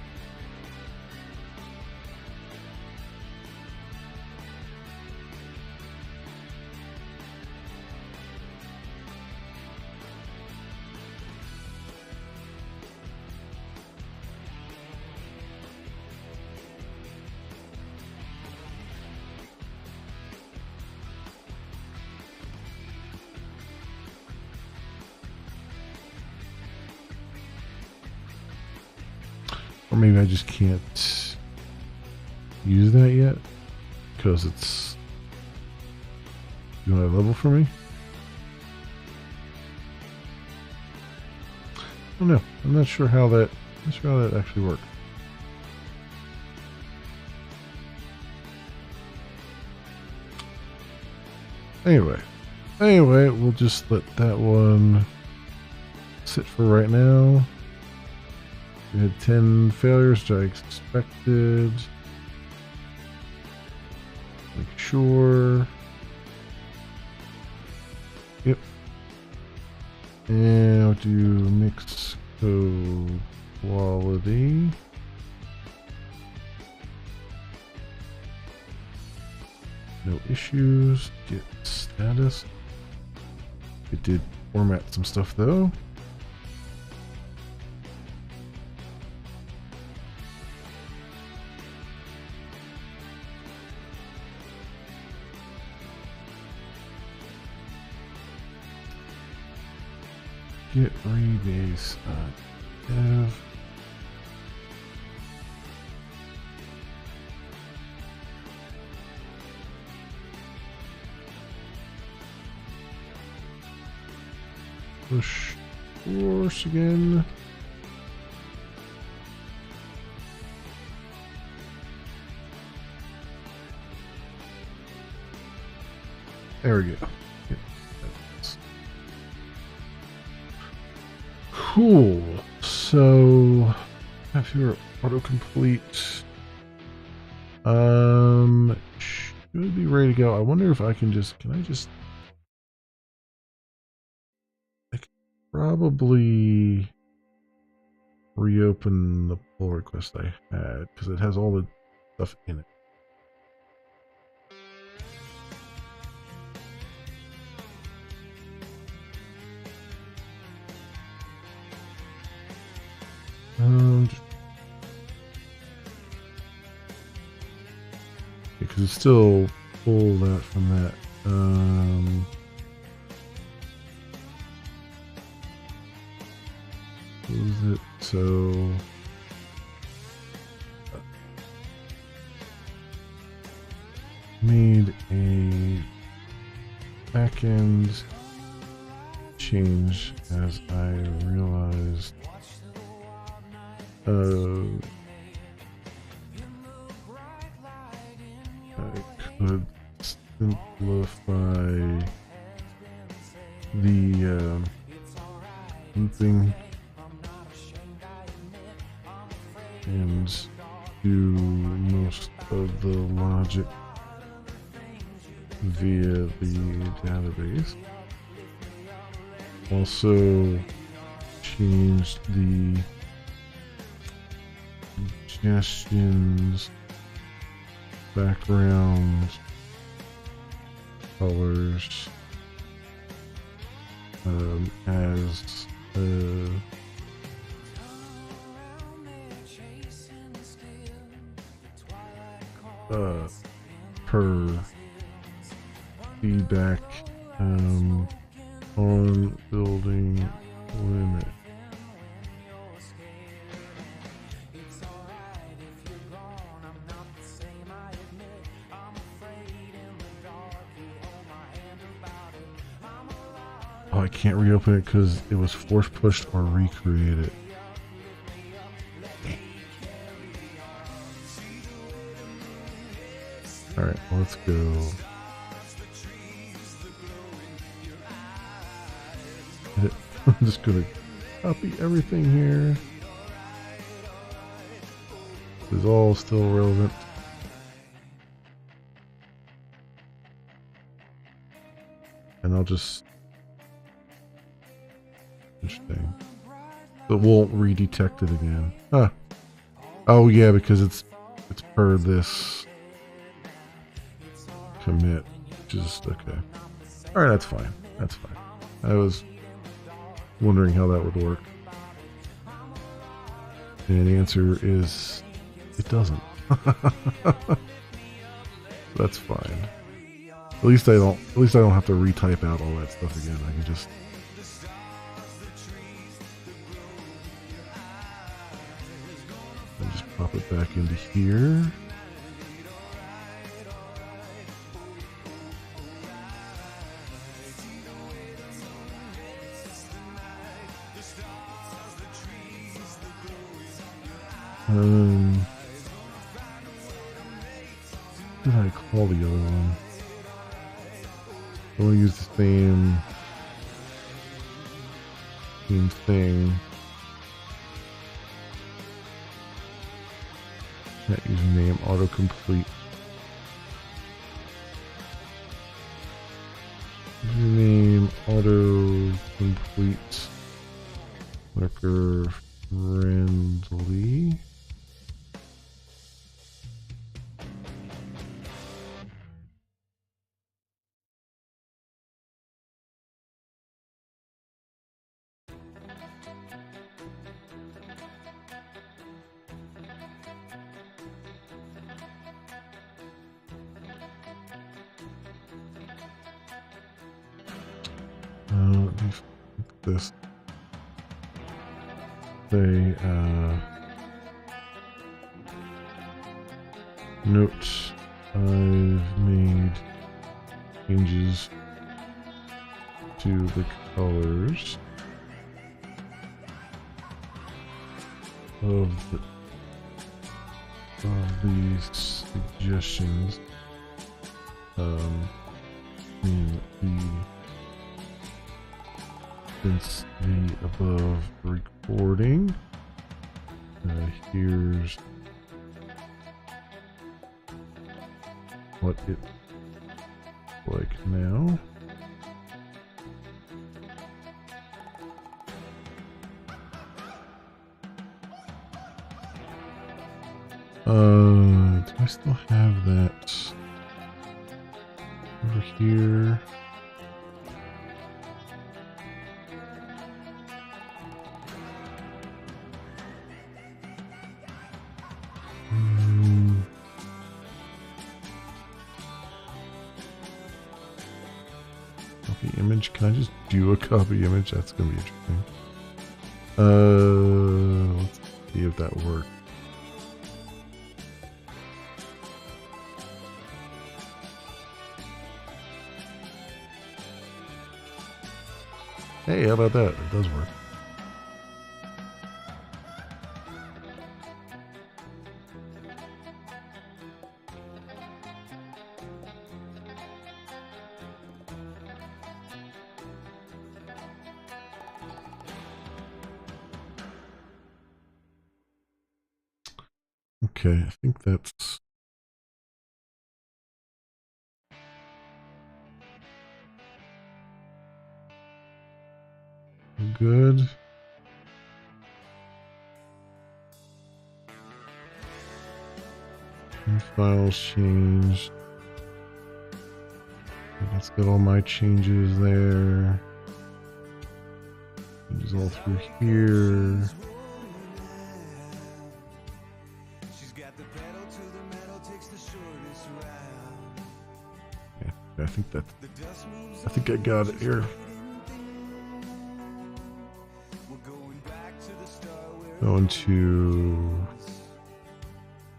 Or maybe I just can't use that yet because it's doing a level for me. I don't know. I'm not sure how that actually works. Anyway, we'll just let that one sit for right now. We had 10 failures, which I expected. Make sure. Yep. And I'll do mix code quality. No issues. Get status. It did format some stuff though. Get rebase dev. Push force again. There we go. Yep. Cool. So if you're autocomplete, should be ready to go. I wonder if I can just I could probably reopen the pull request I had because it has all the stuff in it. Because it's still pulled out from that. Close it. So made a backend change as I realized I could simplify the looping and do most of the logic via the database. Also changed the suggestions, background colors as per feedback on building limit. Oh, I can't reopen it because it was force pushed or recreated. Alright, let's go. I'm just gonna copy everything here. This is all still relevant. And I'll just... Interesting. It won't redetect it again. Huh. Oh yeah, because it's per this commit, which is okay. Alright, that's fine. That's fine. I was wondering how that would work. And the answer is it doesn't. That's fine. At least I don't have to retype out all that stuff again. I can just pop it back into here. What did I call the other one? I want to use the same thing. That username autocomplete. Username autocomplete. Worker friendly. This say note I've made changes to the colors of these suggestions in since the above recording. Here's what it looks like now. Do I still have that over here? Copy image. Can I just do a copy image? That's gonna be interesting. Let's see if that works. Hey, how about that? It does work. Okay, I think that's good. And files changed. Let's get all my changes there. Changes all through here. Yeah, I think I got it here. Going to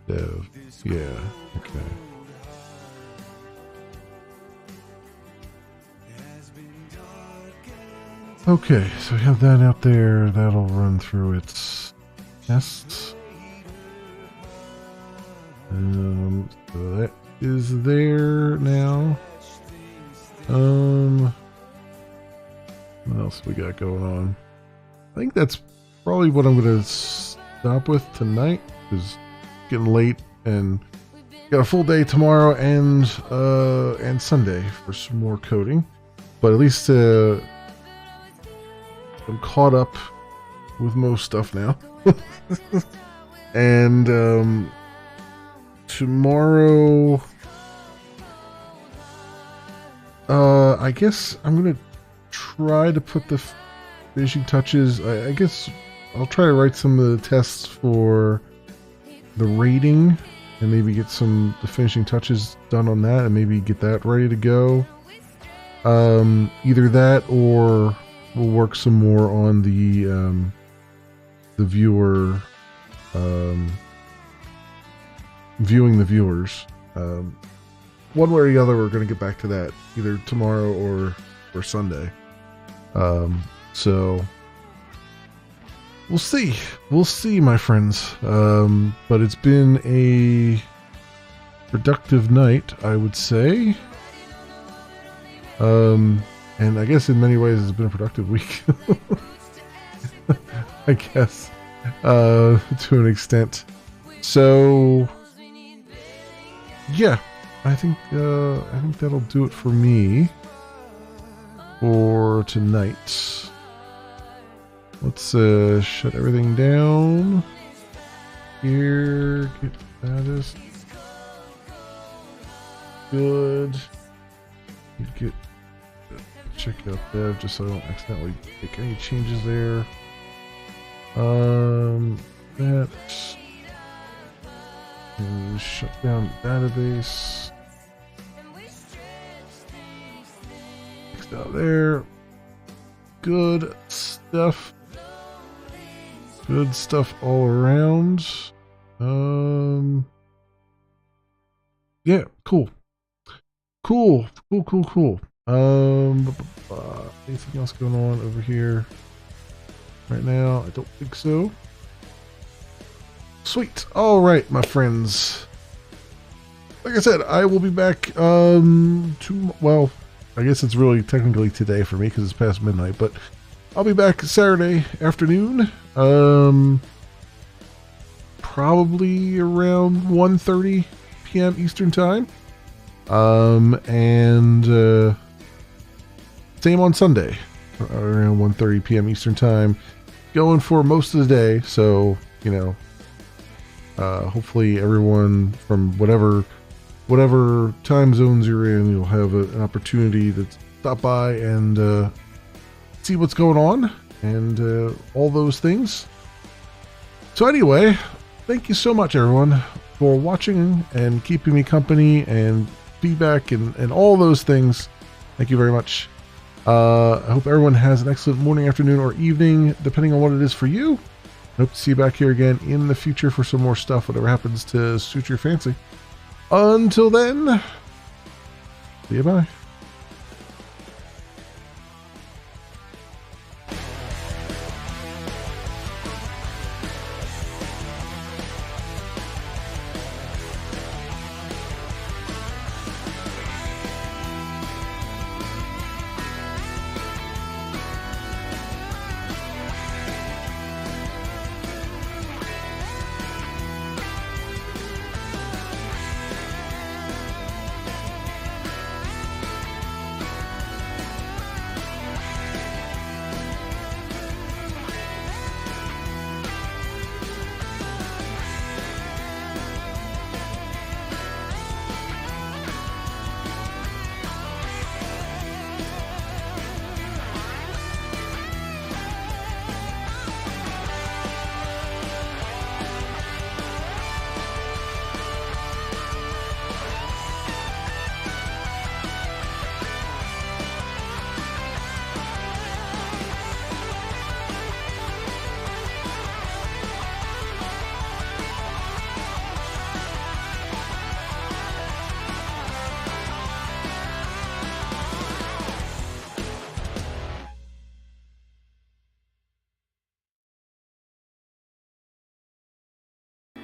dev. Yeah, okay. Okay, so we have that out there. That'll run through its tests. So that is there now. What else we got going on? I think that's probably what I'm gonna stop with tonight, because it's getting late and got a full day tomorrow and Sunday for some more coding. But at least I'm caught up with most stuff now. And tomorrow, I guess I'm gonna try to put the finishing touches. I guess I'll try to write some of the tests for the rating and maybe get the finishing touches done on that and maybe get that ready to go. Either that or we'll work some more on the viewer, viewing the viewers. One way or the other, we're going to get back to that either tomorrow or Sunday. So we'll see, my friends. But it's been a productive night, I would say. And I guess in many ways it's been a productive week. I guess, to an extent. So yeah, I think that'll do it for me for tonight. Let's shut everything down here. Get status. Good. Get check out dev just so I don't accidentally make any changes there. That shut down the database. Next out there. Good stuff. Good stuff all around. Yeah, cool. Cool. Anything else going on over here right now? I don't think so. Sweet. All right, my friends. Like I said, I will be back. Well, I guess it's really technically today for me because it's past midnight, but I'll be back Saturday afternoon. Probably around 1:30 p.m. Eastern time. And same on Sunday, around 1:30 p.m. Eastern time. Going for most of the day, so you know. Hopefully, everyone from whatever time zones you're in, you'll have an opportunity to stop by and see what's going on and all those things. So anyway, thank you so much, everyone, for watching and keeping me company and feedback and all those things. Thank you very much. I hope everyone has an excellent morning, afternoon, or evening, depending on what it is for you. I hope to see you back here again in the future for some more stuff, whatever happens to suit your fancy. Until then, see you, bye.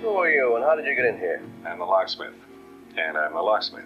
Who are you and how did you get in here? I'm a locksmith. And I'm a locksmith.